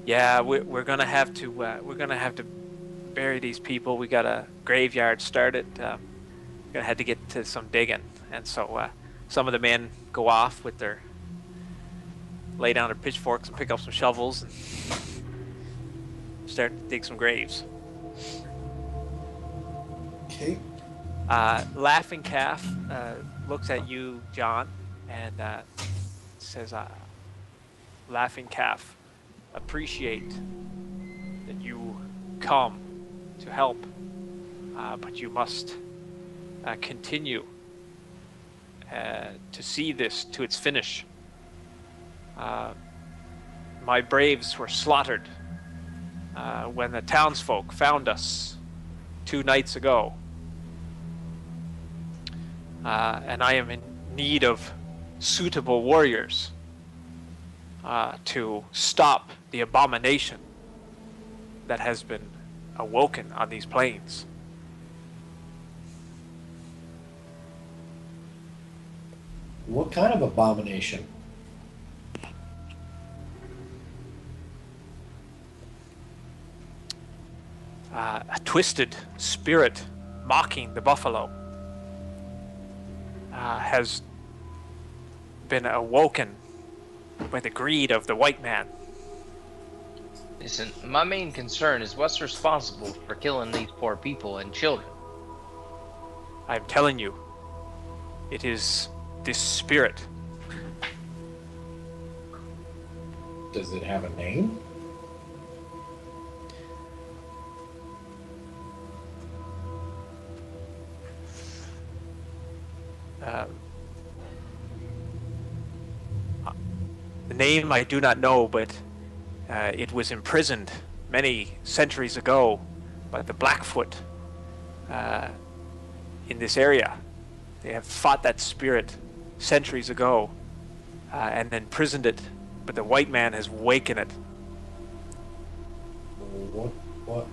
A: Yeah, we're gonna have to bury these people. We got a graveyard started. Gonna have to get to some digging, and so some of the men go off with their lay down their pitchforks and pick up some shovels and start to dig some graves.
D: Okay.
A: Laughing Calf looks at you, John, and says, Laughing Calf, appreciate that you come to help, but you must continue to see this to its finish. My braves were slaughtered when the townsfolk found us 2 nights ago. And I am in need of suitable warriors to stop the abomination that has been awoken on these plains.
D: What kind of abomination?
A: A twisted spirit mocking the buffalo has been awoken by the greed of the white man.
C: Listen, my main concern is what's responsible for killing these poor people and children.
A: I'm telling you, it is this spirit.
D: Does it have a name?
A: The name I do not know, but it was imprisoned many centuries ago by the Blackfoot in this area. They have fought that spirit centuries ago and then imprisoned it, but the white man has wakened it.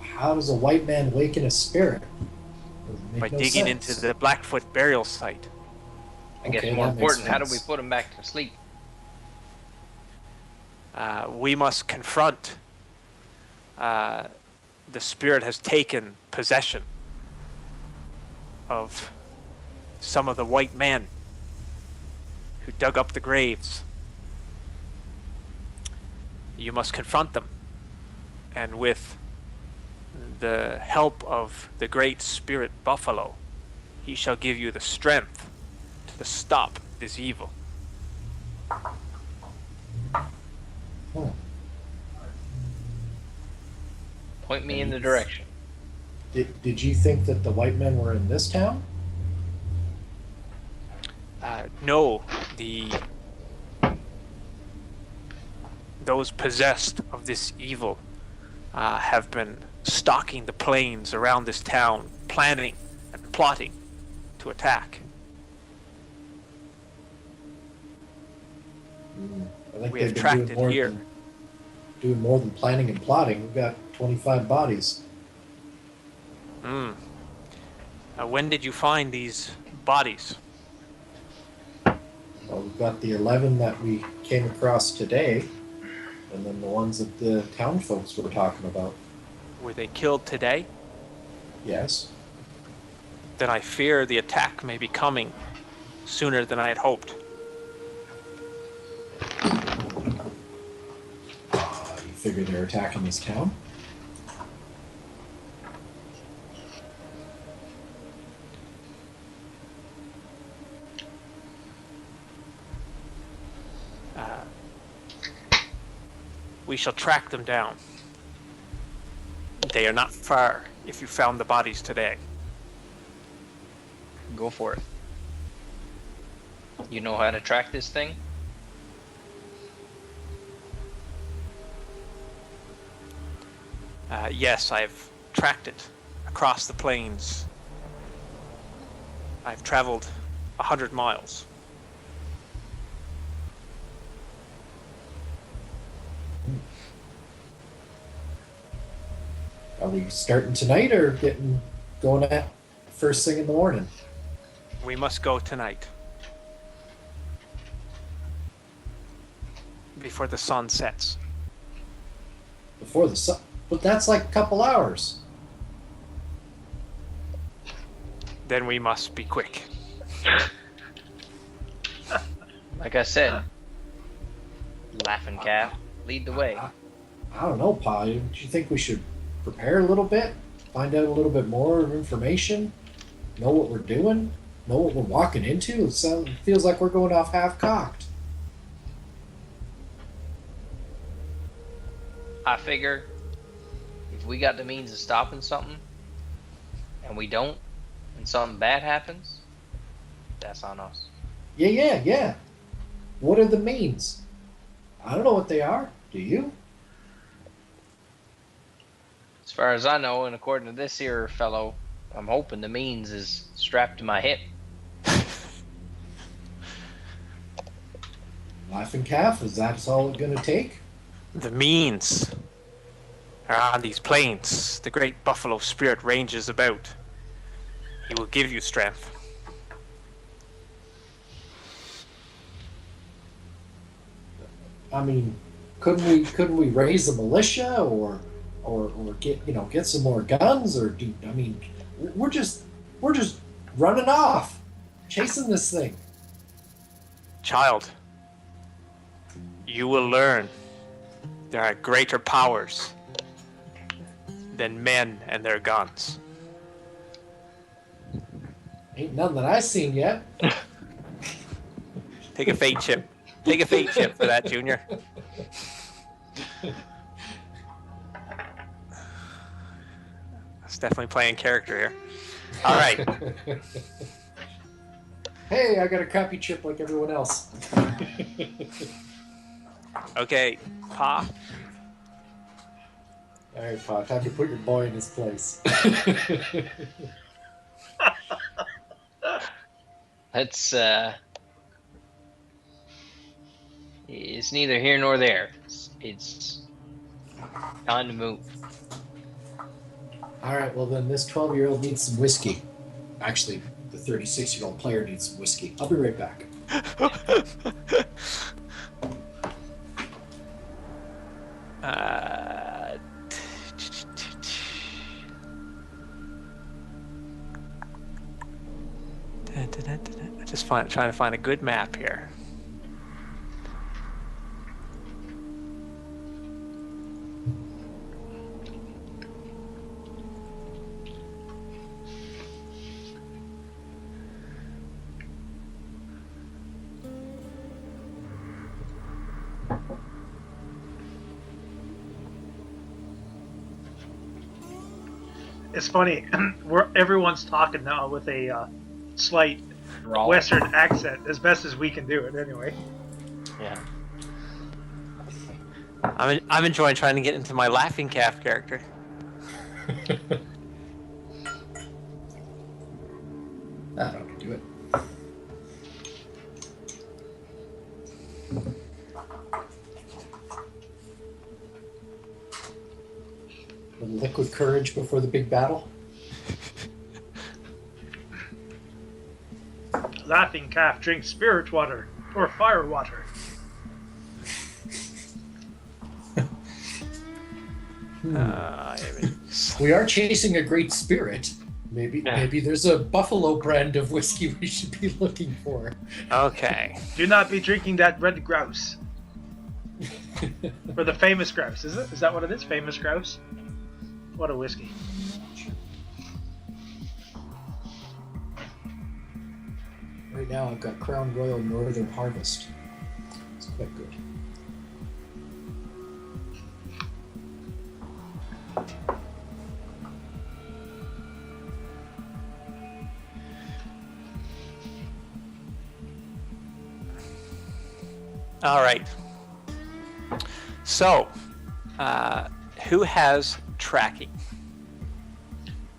D: How does a white man waken a spirit?
A: By digging into the Blackfoot burial site.
C: I guess
D: Okay,
C: more
D: that makes
C: important, how do we
D: sense.
C: put them back to sleep?
A: We must confront the spirit has taken possession of some of the white men who dug up the graves. You must confront them, and with the help of the great spirit buffalo, he shall give you the strength to stop this evil.
D: Hmm.
C: Point me in the direction.
D: Did you think that the white men were in this town?
A: No, those possessed of this evil have been stalking the plains around this town, planning and plotting to attack.
D: I think
A: We
D: they've
A: have
D: been
A: tracked
D: doing
A: it
D: more
A: here.
D: doing more than planning and plotting. We've got 25 bodies.
A: When did you find these bodies?
D: Well, we've got the 11 that we came across today, and then the ones that the town folks were talking about.
A: Were they killed today?
D: Yes.
A: Then I fear the attack may be coming sooner than I had hoped.
D: You figure they're attacking this town?
A: We shall track them down. They are not far if you found the bodies today.
C: Go for it. You know how to track this thing?
A: Yes, I've tracked it across the plains. I've traveled 100 miles.
D: Are we starting tonight or going at first thing in the morning?
A: We must go tonight. before the sun sets.
D: Before the sun. But that's like a couple hours.
A: Then we must be quick.
C: Like I said, laughing calf, lead the way.
D: I don't know, Pa. Don't you think we should prepare a little bit? Find out a little bit more information? Know what we're doing? Know what we're walking into? It feels like we're going off half-cocked.
C: I figure if we got the means of stopping something, and we don't, and something bad happens, that's on us.
D: Yeah. What are the means? I don't know what they are. Do you?
C: As far as I know, and according to this here fellow, I'm hoping the means is strapped to my hip.
D: Laughing calf? Is that all it's going to take?
A: The means are on these plains. The great buffalo spirit ranges about. He will give you strength.
D: I mean, couldn't we raise a militia or get some more guns or do? I mean, we're just running off, chasing this thing.
A: Child, you will learn there are greater powers than men and their guns.
D: Ain't none that I seen yet.
A: Take a fate chip. Take a fate chip for that, Junior. That's definitely playing character here. All right.
D: Hey, I got a crappy chip like everyone else.
A: Okay, Pa.
D: All right, Pa, time to put your boy in his place.
C: Let's, it's neither here nor there. It's time to move.
D: All right, well then this 12-year-old needs some whiskey. Actually, the 36-year-old player needs some whiskey. I'll be right back.
A: Just trying to find a good map here.
B: It's funny. Everyone's talking now with a slight
C: Wrong.
B: Western accent, as best as we can do it, anyway.
C: Yeah.
A: I'm enjoying trying to get into my laughing calf character.
D: That ought to do it. The liquid courage before the big battle.
B: Laughing calf drinks spirit water or fire water.
D: We are chasing a great spirit. Maybe there's a buffalo brand of whiskey we should be looking for.
A: Okay.
B: Do not be drinking that red grouse. Or the famous grouse, is it? Is that what it is? Famous grouse? What a whiskey.
D: Right now I've got Crown Royal Northern Harvest. It's quite good.
A: All right. So, who has tracking?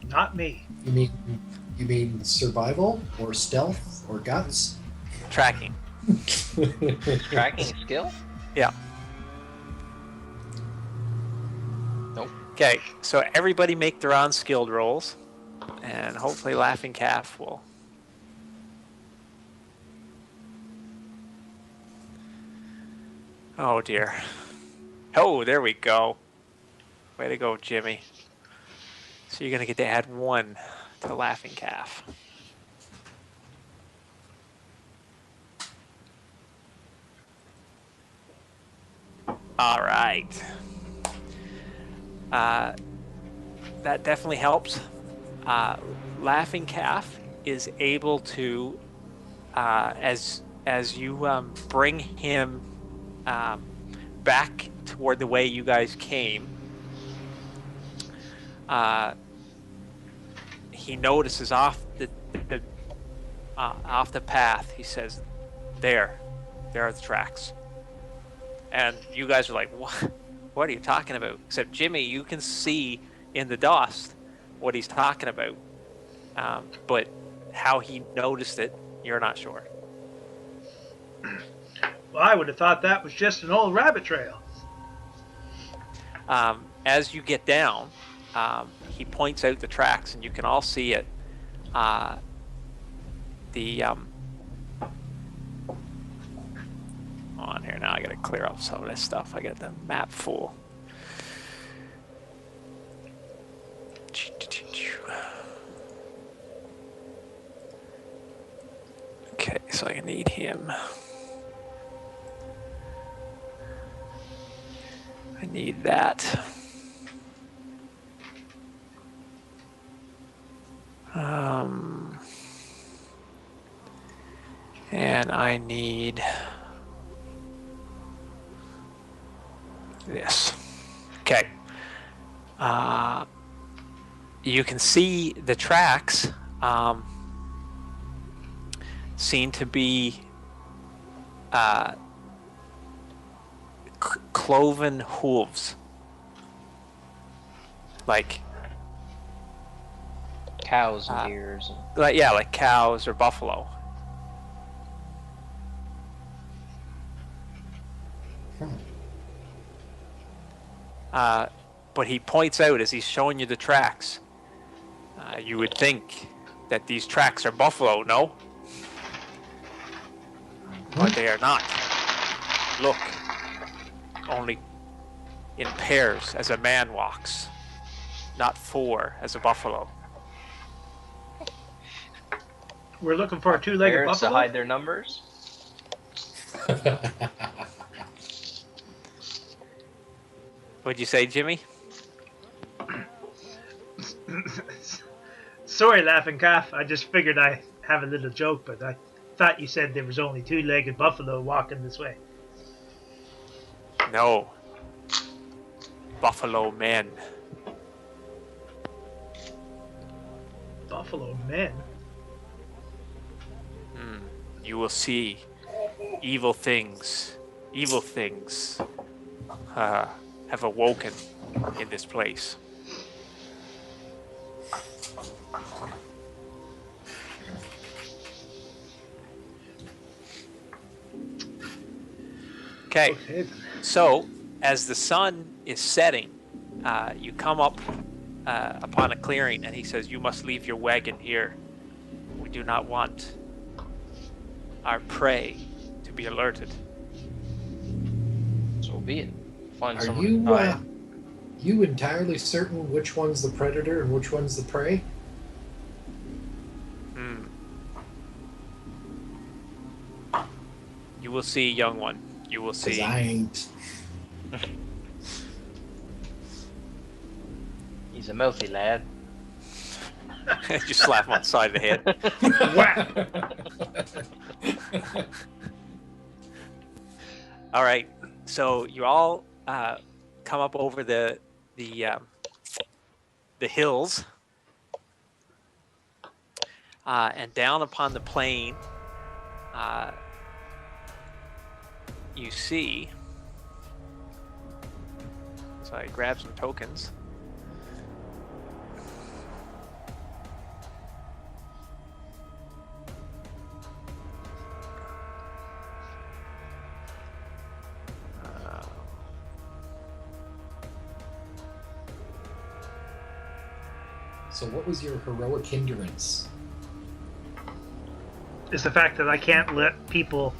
B: Not me.
D: You mean survival or stealth or guts?
A: Tracking.
C: Tracking skill?
A: Yeah.
C: Nope.
A: Okay, so everybody make their own skilled rolls, and hopefully Laughing Calf will. Oh dear. Oh, there we go. Way to go, Jimmy. So you're gonna get to add 1 to Laughing Calf. All right. That definitely helps. Laughing Calf is able to, as you bring him back toward the way you guys came, he notices off the path. He says, "There are the tracks." And you guys are like, "What? What are you talking about?" Except Jimmy, you can see in the dust what he's talking about, but how he noticed it, you're not sure.
B: Well, I would have thought that was just an old rabbit trail.
A: As you get down, he points out the tracks, and you can all see it. On here now, I gotta clear up some of this stuff. I got the map full. Okay, so I need him. I need that. And I need this. Okay. You can see the tracks seem to be cloven hooves, like
C: Cows and deers.
A: like cows or buffalo. But he points out as he's showing you the tracks, you would think that these tracks are buffalo, no? But they are not. Look, only in pairs as a man walks, not 4 as a buffalo.
B: We're looking for a two-legged
C: Parents to
B: buffalo.
C: hide their numbers.
A: What'd you say, Jimmy?
B: Sorry, Laughing Calf. I just figured I have a little joke, but I thought you said there was only two-legged buffalo walking this way.
A: No. Buffalo men.
B: Buffalo men?
A: You will see evil things. Evil things have awoken in this place. Okay, so as the sun is setting, you come up upon a clearing, and he says, "You must leave your wagon here. We do not want our prey to be alerted."
C: So be it. Find
D: Are
C: someone.
D: you entirely certain which one's the predator and which one's the prey?
A: You will see, young one. You will
D: 'Cause
A: see.
D: I ain't.
C: He's a mouthy lad.
A: Just slap him on the side of the head. All right. So you all come up over the hills and down upon the plain. You see. So I grab some tokens.
D: So what was your heroic hindrance?
B: Is the fact that I can't let people.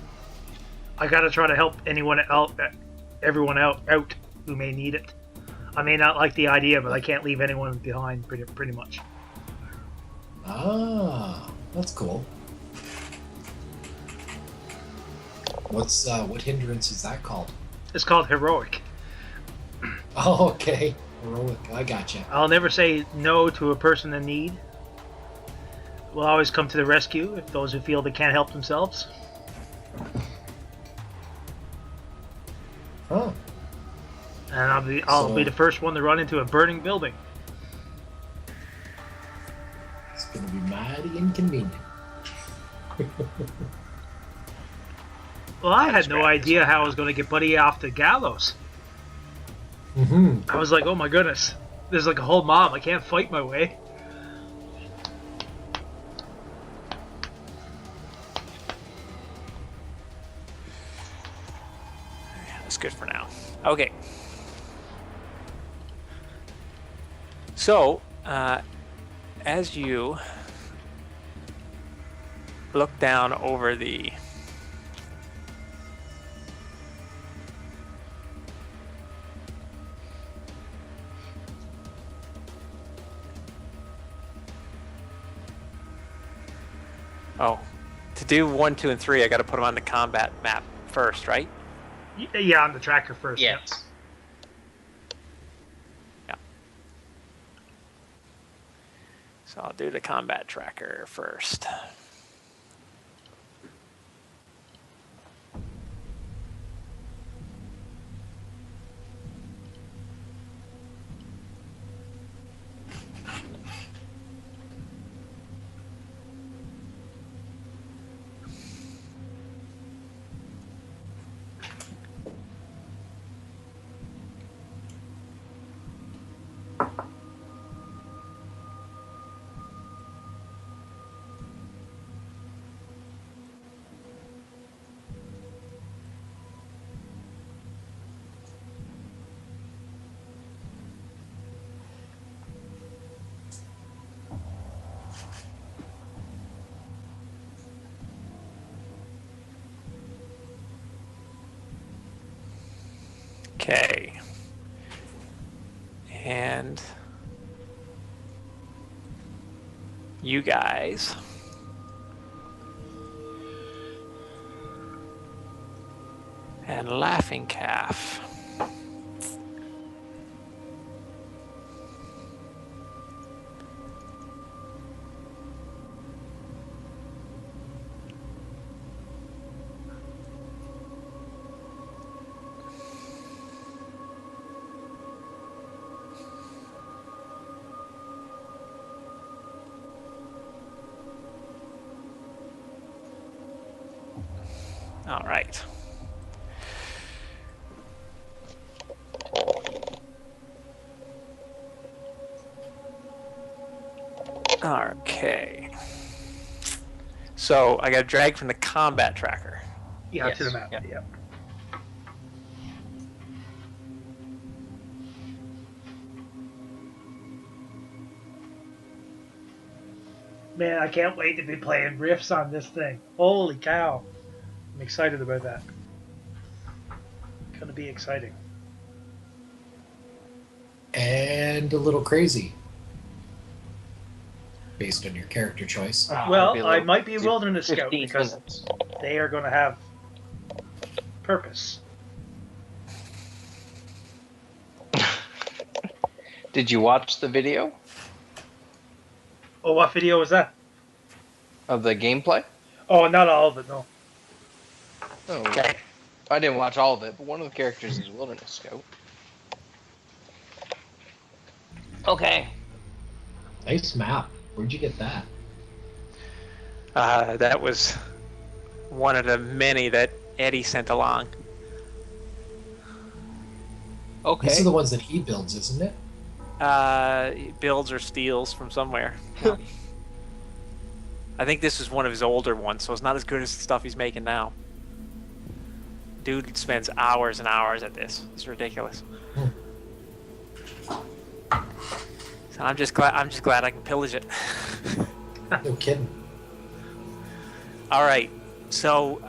B: I gotta try to help anyone else everyone out who may need it. I may not like the idea, but I can't leave anyone behind. Pretty much.
D: Ah, that's cool. What hindrance is that called?
B: It's called heroic.
D: Oh, okay. Heroic. I gotcha.
B: I'll never say no to a person in need. We'll always come to the rescue if those who feel they can't help themselves.
D: Huh.
B: And I'll be the first one to run into a burning building.
D: It's gonna be mighty inconvenient.
B: Well, I had no idea how I was going to get Buddy off the gallows.
D: Mm-hmm.
B: I was like, oh my goodness, there's like a whole mob. I can't fight my way.
A: That's good for now. Okay. So, as you look down over the to do 1, 2, and 3, I got to put them on the combat map first, right?
B: Yeah, on the tracker first.
C: Yes.
A: Yeah. So I'll do the combat tracker first. Okay. And you guys and Laughing Calf. All right. Okay. So I got to drag from the combat tracker.
B: Yeah,
C: Yes.
B: to the map.
C: Yep.
B: Yeah. Man, I can't wait to be playing riffs on this thing. Holy cow. I'm excited about that. Gonna be exciting.
D: And a little crazy. Based on your character choice.
B: Well, I might be a wilderness scout
C: 15
B: because
C: minutes.
B: they are gonna have purpose.
C: Did you watch the video
B: Oh, what video was that?
C: of the gameplay?
B: Oh, not all of it, no.
C: Oh, okay. I didn't watch all of it, but one of the characters is a wilderness scout. Okay.
D: Nice map. Where'd you get that?
A: That was one of the many that Eddie sent along.
C: Okay.
D: These are the ones that he builds, isn't it?
A: Builds or steals from somewhere. I think this is one of his older ones, so it's not as good as the stuff he's making now. Dude spends hours and hours at this. It's ridiculous. So I'm just glad I can pillage it.
D: No kidding.
A: All right. So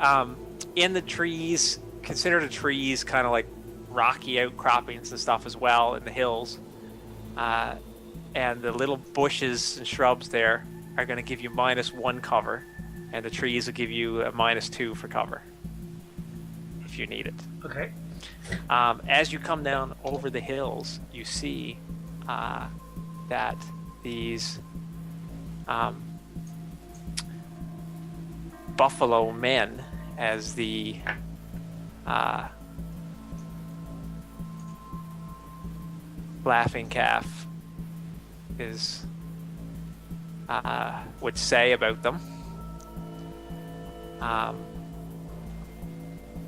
A: in the trees, consider the trees kind of like rocky outcroppings and stuff as well in the hills. And the little bushes and shrubs there are going to give you -1 cover, and the trees will give you a -2 for cover if you need it.
B: Okay.
A: As you come down over the hills, you see that these buffalo men, as the Laughing Calf is would say about them.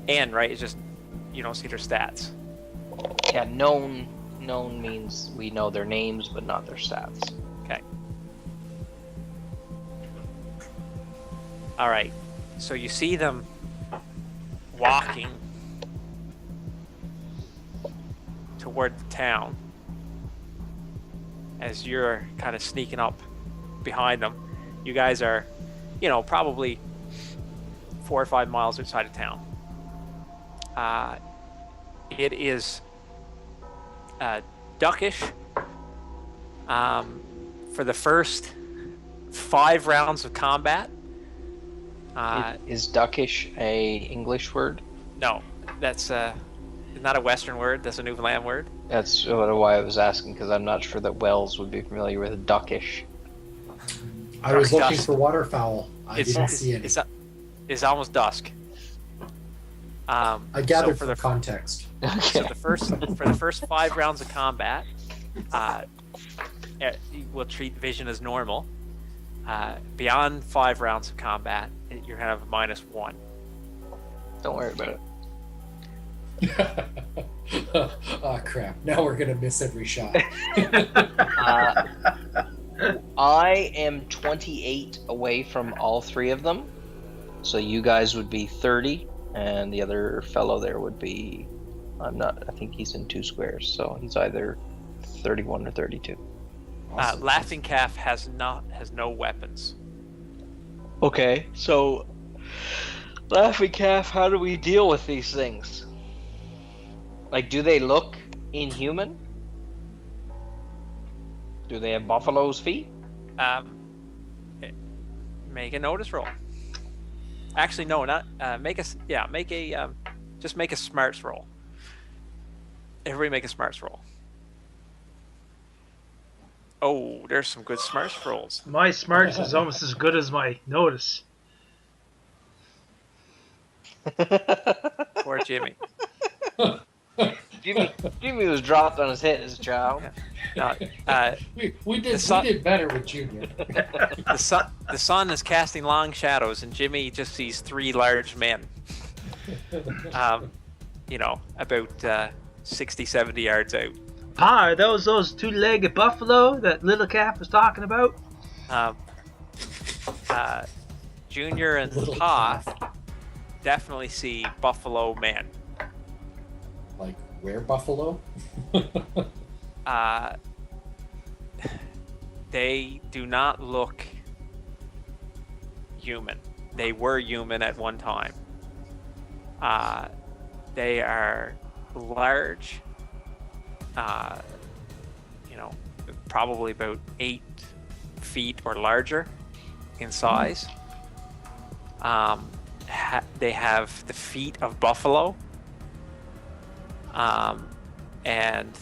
A: And right, it's just you don't see their stats.
C: Yeah, known means we know their names, but not their stats.
A: Okay. All right. So you see them walking toward the town as you're kind of sneaking up behind them. You guys are, probably 4 or 5 miles outside of town. It is duckish. For the first 5 rounds of combat.
C: Is duckish a English word?
A: No, that's not a Western word. That's a Newfoundland word.
C: That's why I was asking, because I'm not sure that Wells would be familiar with duckish.
D: I was looking
A: Dusk.
D: for waterfowl. I didn't see any.
A: It's almost dusk.
D: I gathered
A: for
D: from context.
A: So for the first 5 rounds of combat, we'll treat vision as normal. Beyond 5 rounds of combat, you're gonna have a -1.
C: Don't worry about it.
D: Oh crap! Now we're gonna miss every shot.
C: I am 28 away from all 3 of them, so you guys would be 30, and the other fellow there would be, I think he's in 2 squares, so he's either 31 or 32.
D: Awesome.
A: Laughing Calf has no weapons.
C: Okay, so Laughing Calf, how do we deal with these things? Like, do they look inhuman? Do they have buffalo's feet?
A: Make a notice roll. Actually, no, not just make a smarts roll. Everybody make a smarts roll. Oh, there's some good smarts rolls.
B: My smarts is almost as good as my notice.
A: Poor Jimmy.
C: Jimmy was dropped on his head as a child.
A: No,
D: We did better with Junior.
A: the sun is casting long shadows, and Jimmy just sees 3 large men. About 60, 70 yards out.
B: Pa, are those 2-legged buffalo that little calf was talking about?
A: Junior and Pa definitely see buffalo men.
D: Like where buffalo?
A: They do not look human. They were human at one time. They are large, probably about 8 feet or larger in size. They have the feet of buffalo, and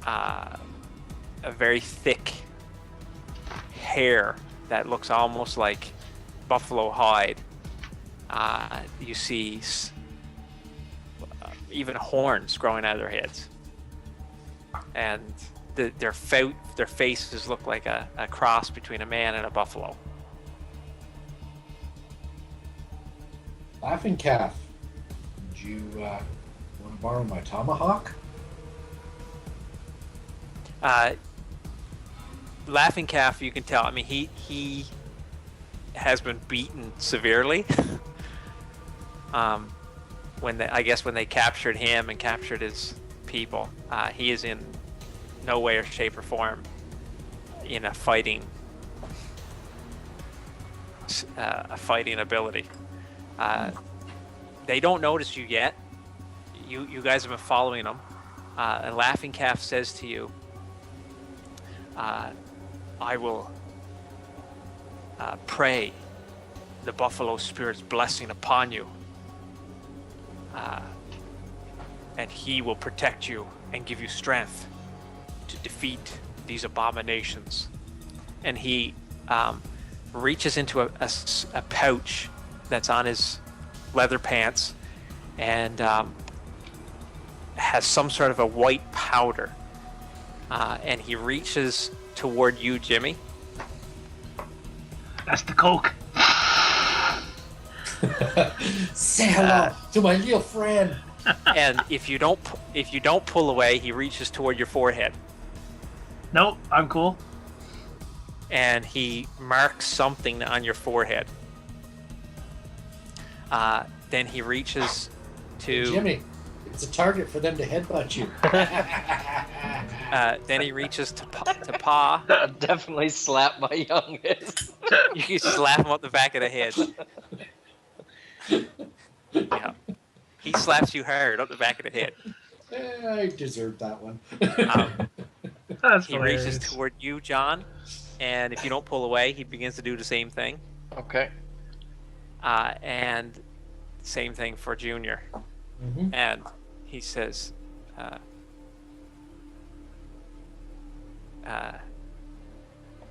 A: a very thick hair that looks almost like buffalo hide. You see even horns growing out of their heads, and their faces look like a cross between a man and a buffalo.
D: Laughing Calf, would you want to borrow my tomahawk?
A: Laughing Calf, you can tell. I mean, he has been beaten severely. When they captured him and captured his people, he is in no way or shape or form in a fighting ability. They don't notice you yet. you guys have been following him. And Laughing Calf says to you, I will pray the Buffalo Spirit's blessing upon you. And he will protect you and give you strength to defeat these abominations. And he reaches into a pouch that's on his leather pants and has some sort of a white powder. And he reaches toward you, Jimmy.
B: That's the Coke.
D: Say hello to my little friend.
A: And if you don't pull away, he reaches toward your forehead.
B: Nope, I'm cool.
A: And he marks something on your forehead. Then he reaches to
D: Jimmy, it's a target for them to headbutt you.
A: then he reaches to paw.
C: I'll definitely slap my youngest.
A: You can slap him up the back of the head. Yeah. He slaps you hard up the back of the head.
D: I deserved that one.
B: That's
A: He reaches toward you, John, and if you don't pull away, he begins to do the same thing.
C: Okay.
A: And same thing for Junior.
D: Mm-hmm.
A: And he says,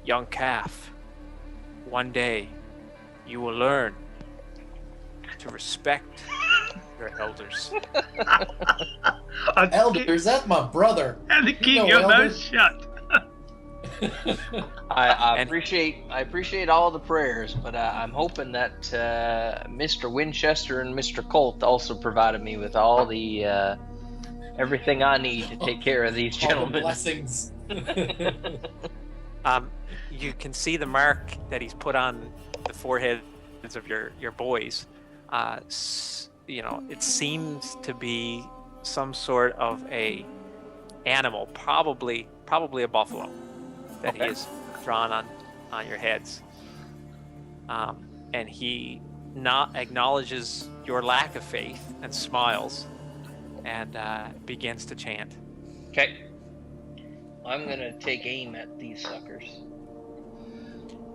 A: young calf, one day you will learn to respect your elders.
D: Elders, that's my brother.
B: And to keep
D: know
B: your mouth
D: elders.
B: shut.
C: I
A: And-
C: appreciate all the prayers, but I'm hoping that Mr. Winchester and Mr. Colt also provided me with all the everything I need to take care of these
D: All the
C: gentlemen.
D: blessings.
A: You can see the mark that he's put on the foreheads of your boys. It seems to be some sort of a animal, probably a buffalo, that he has drawn on your heads. And he not acknowledges your lack of faith and smiles and begins to chant.
C: Okay. I'm gonna take aim at these suckers.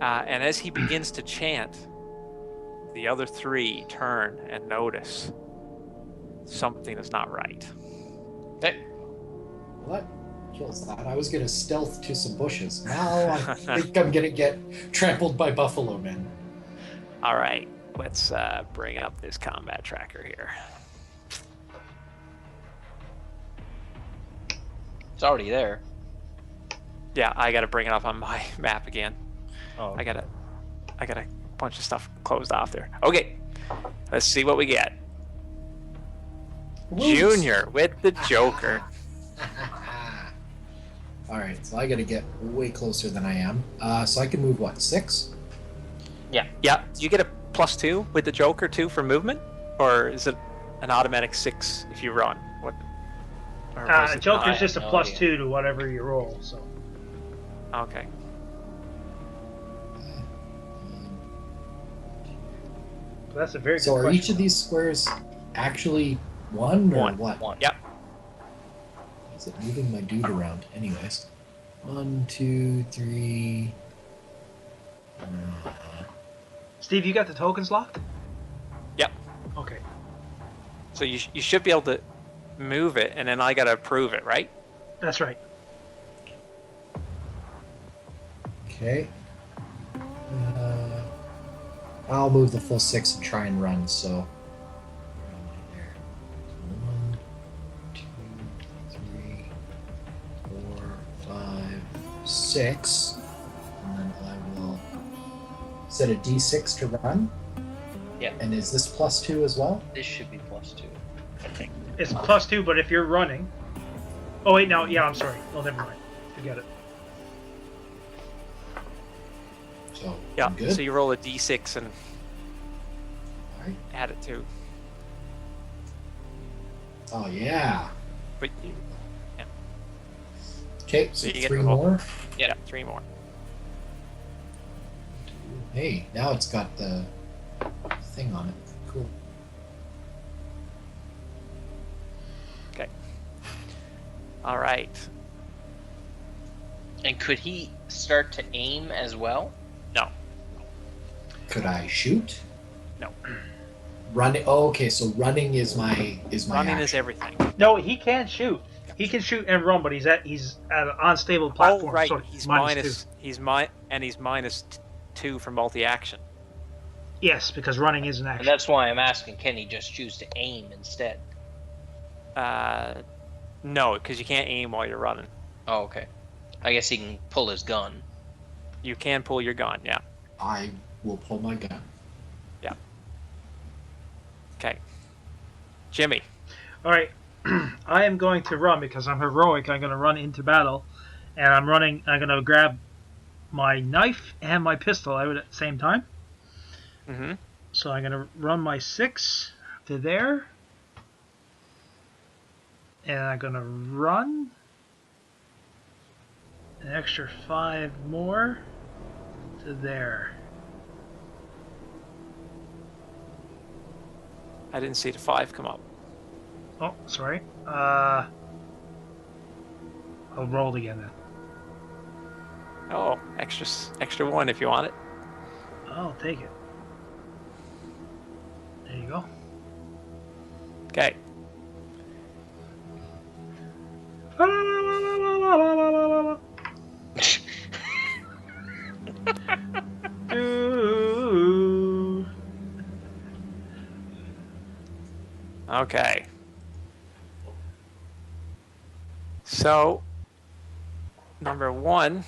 A: And as he begins to chant, the other three turn and notice something is not right.
C: Okay.
D: What? Kills that. I was gonna stealth to some bushes. Now I think I'm gonna get trampled by buffalo men.
A: All right, let's bring up this combat tracker here.
C: It's already there.
A: Yeah, I got to bring it up on my map again.
C: Oh.
A: I got a bunch of stuff closed off there. Okay, let's see what we get.
D: Whoops.
A: Junior with the Joker.
D: Alright, so I gotta get way closer than I am. So I can move, what, 6?
A: Yeah, you get a +2 with the Joker too for movement, or is it an automatic 6 if you run? What? Or was it
B: Joker's
A: not?
B: just a
C: no
B: +2
C: idea.
B: to whatever you roll, so.
A: Okay.
B: That's a very good
D: So are
B: question.
D: each of these squares actually one or
A: One.
D: what?
C: One.
A: Yep.
D: Is it moving my dude around? Anyways. 1, 2, 3.
B: Steve, you got the tokens locked?
A: Yep.
B: Okay.
A: So you should be able to move it, and then I got to approve it, right?
B: That's right.
D: Okay. I'll move the full 6 and try and run, so. 1, 2, 3, 4, 5, 6. And then I will set a d6 to run.
C: Yeah.
D: And is this +2 as well?
C: This should be +2, I think.
B: It's +2, but if you're running. Oh, wait, no, yeah, I'm sorry. Oh, never mind. Forget it.
D: So,
A: Yeah.
D: I'm good.
A: So you roll a d6 and
D: Alright.
A: add it to.
D: Oh, yeah.
A: But
D: Okay, so
A: you get
D: 3
A: the whole-
D: more.
A: yeah, 3 more.
D: Hey, now it's got the thing on it. Cool.
A: All right.
C: And could he start to aim as well?
A: No.
D: Could I shoot?
A: No.
D: Running. Oh, okay. So running is my
A: Running
D: action.
A: is everything.
B: No, he can shoot. He can shoot and run, but he's at an unstable platform.
A: Oh, right.
B: So
A: He's
B: -2.
A: He's -2 for multi-action.
B: Yes, because running is an
C: And
B: action.
C: that's why I'm asking, can he just choose to aim instead?
A: No, because you can't aim while you're running.
C: Oh, okay. I guess he can pull his gun.
A: You can pull your gun, yeah.
D: I will pull my gun.
A: Yeah. Okay. Jimmy.
B: All right, I am going to run because I'm heroic. I'm going to run into battle, and I'm running. I'm going to grab my knife and my pistol out at the same time.
A: Mm-hmm.
B: So I'm going to run my 6 to there, and I'm going to run an extra 5 more to there.
A: I didn't see the 5 come up.
B: Oh, sorry. I'll roll again then.
A: Oh, extra 1 if you want it.
B: I'll take it. There you go.
A: Okay.
B: Ooh.
A: Okay. So, number 1.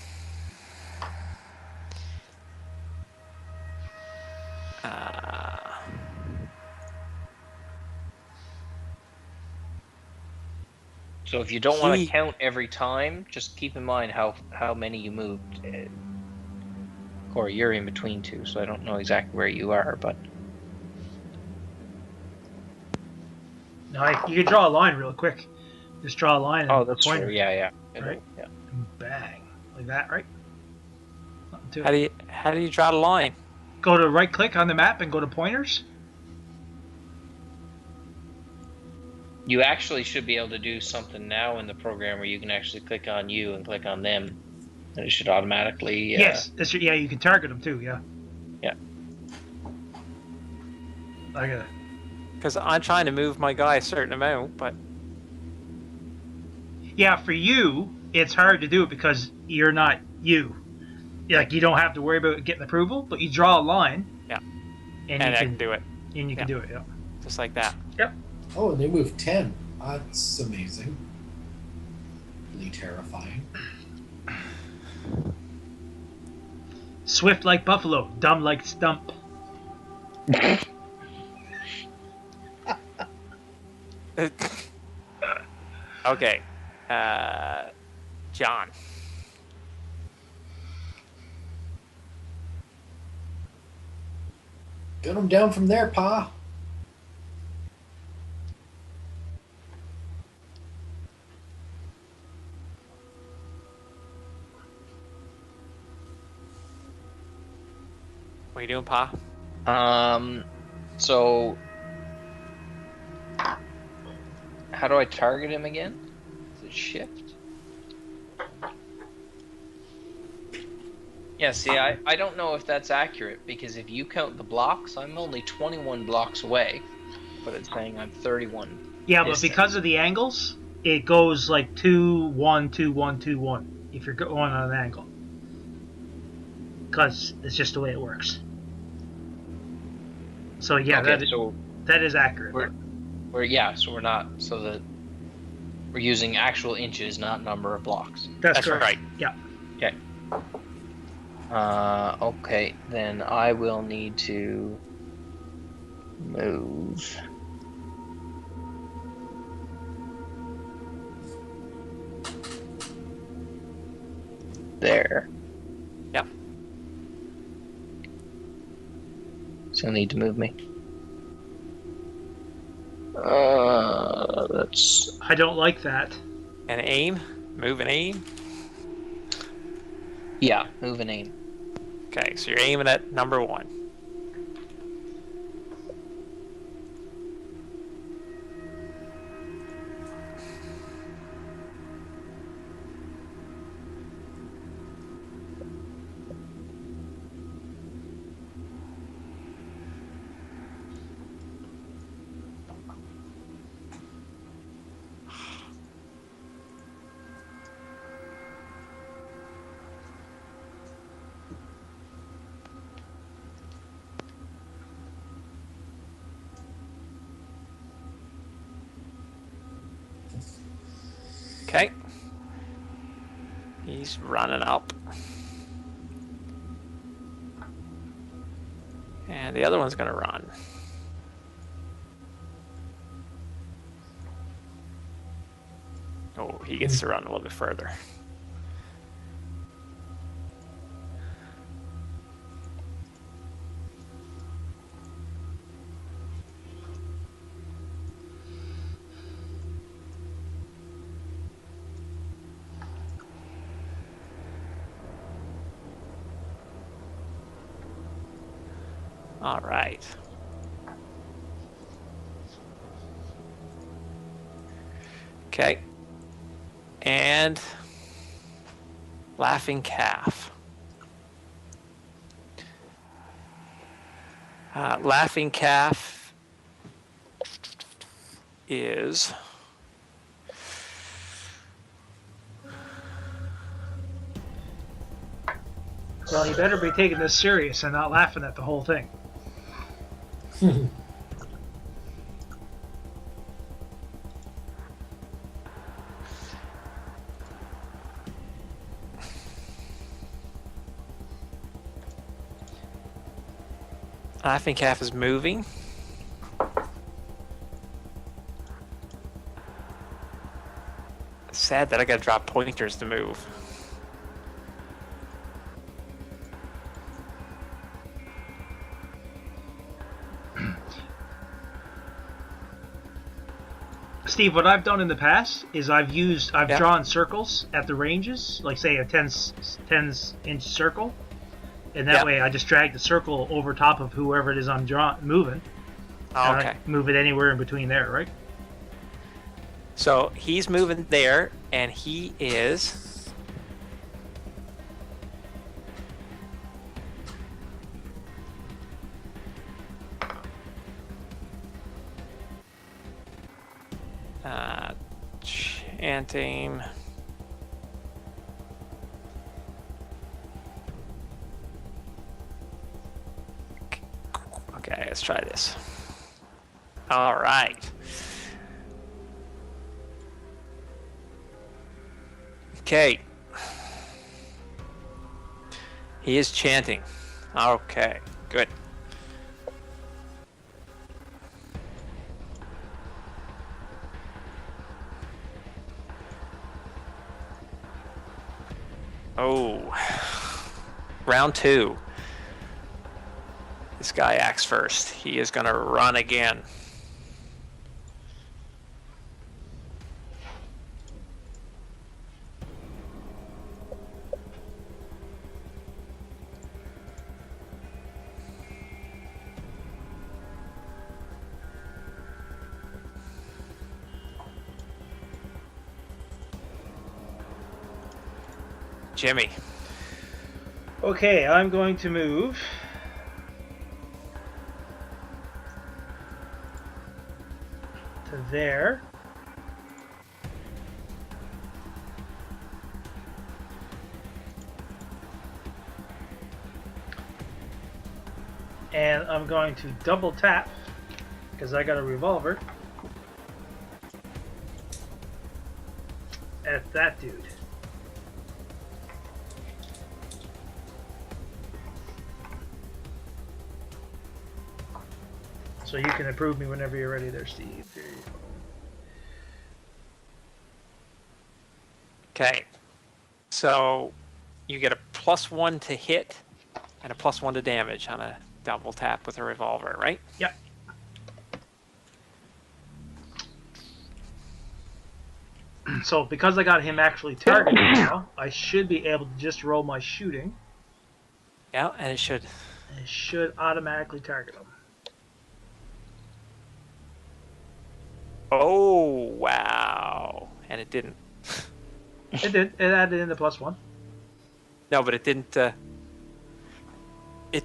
C: So if you don't want
A: He-
C: to count every time, just keep in mind how many you moved. Corey, you're in between two, so I don't know exactly where you are, but
B: Now you can draw a line real quick. Just draw a line. And
C: oh, that's
B: pointer.
C: true. Yeah.
B: Right.
C: Yeah.
B: And bang, like that, right? Nothing to it.
A: How do you draw the line?
B: Go to right click on the map and go to pointers.
C: You actually should be able to do something now in the program where you can actually click on you and click on them, and it should automatically.
B: Yes, yeah, you can target them too. Yeah.
C: Yeah.
B: I got it.
A: Because I'm trying to move my guy a certain amount, but
B: Yeah, for you, it's hard to do it because you're not you. Like you don't have to worry about getting approval, but you draw a line.
A: Yeah.
B: And
A: I
B: you
A: can
B: can
A: do it
B: And you can
A: Yeah.
B: do it. Yeah.
A: just like that.
D: Oh, and they moved 10. That's amazing. Really terrifying.
B: Swift like buffalo, dumb like stump.
A: Okay. John.
D: Get them down from there, Pa.
A: What are you doing, Pa?
C: So how do I target him again? Is it shift? Yeah, see, I don't know if that's accurate, because if you count the blocks, I'm only 21 blocks away, but it's saying I'm 31.
B: Yeah, but
C: Distance.
B: because of the angles, it goes like 2, 1, 2, 1, 2, 1. If you're going on an angle, because it's just the way it works. So yeah,
C: Okay, so
B: that is accurate.
C: so we're not, so that we're using actual inches, not number of blocks.
B: That's correct.
A: right.
B: Yeah.
C: Okay. Okay, then I will need to move. There.
A: Yep.
C: So you'll need to move me. That's
B: I don't like that.
A: And aim. Move and aim.
C: yeah, move and aim.
A: Okay, so you're aiming at number 1. Okay. He's running up. And the other one's going to run. Oh, he gets to run a little bit further. All right. Okay. And Laughing Calf. Laughing Calf is...
B: Well, he better be taking this serious and not laughing at the whole thing.
A: Laughing Calf is moving. Sad that I gotta drop pointers to move.
B: Steve, what I've done in the past is I've
A: Yeah.
B: drawn circles at the ranges, like say a 10 inch circle, and that
A: Yeah.
B: way I just drag the circle over top of whoever it is I'm moving.
A: Oh,
B: and
A: okay.
B: I move it anywhere in between there, right?
A: So he's moving there, and he is... chanting... Okay, let's try this. All right. Okay. He is chanting. Okay, good. Oh. Round 2. This guy acts first. He is going to run again. Jimmy.
B: Okay, I'm going to move to there. And I'm going to double tap because I got a revolver at that dude. So you can approve me whenever you're ready there, Steve. There you go.
A: Okay. So you get a +1 to hit and a +1 to damage on a double tap with a revolver, right?
B: Yep. So because I got him actually targeted now, I should be able to just roll my shooting.
A: Yeah, and it should.
B: And it should automatically target him.
A: Oh, wow. And it didn't.
B: It did. It added in the +1.
A: No, but it didn't. It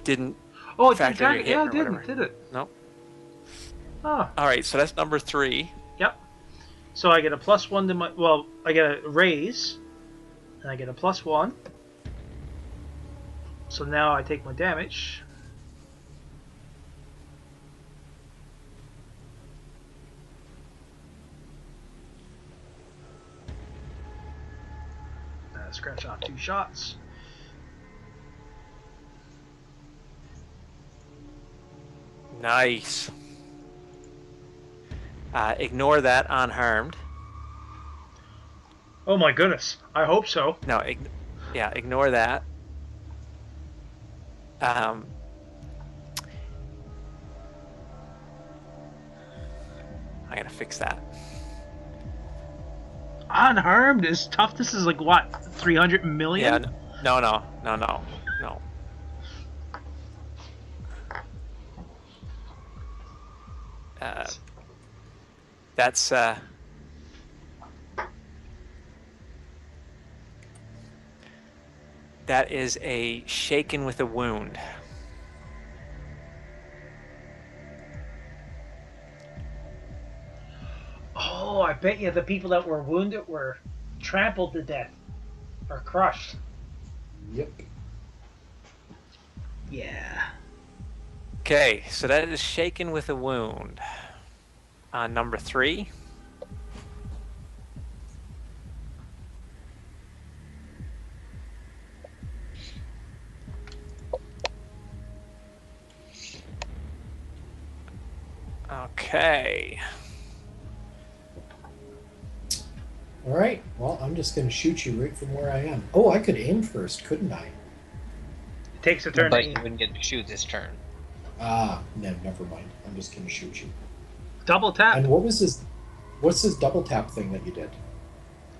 A: didn't.
B: Oh, it didn't
A: Factor
B: target.
A: hit
B: Yeah,
A: or
B: it didn't,
A: whatever.
B: did it?
A: Nope.
B: Oh,
A: All right, so that's number 3.
B: yep. So I get a +1 to my. Well, I get a raise, and I get a +1. So now I take my damage. Scratch off 2 shots.
A: Nice. Ignore that unharmed.
B: Oh my goodness. I hope so.
A: No, ignore that. I gotta fix that.
B: Unharmed is tough. This is like what? 300 million?
A: Yeah. No. That's that is a shaken with a wound.
B: Oh, I bet you the people that were wounded were trampled to death or crushed.
D: Yep.
B: Yeah.
A: Okay, so that is shaken with a wound. Number 3. Okay.
D: All right. Well, I'm just going to shoot you right from where I am. Oh, I could aim first, couldn't I?
B: It takes a turn.
C: But you wouldn't get to shoot this turn.
D: Ah, no, never mind. I'm just going to shoot you.
B: Double tap.
D: And what's this double tap thing that you did?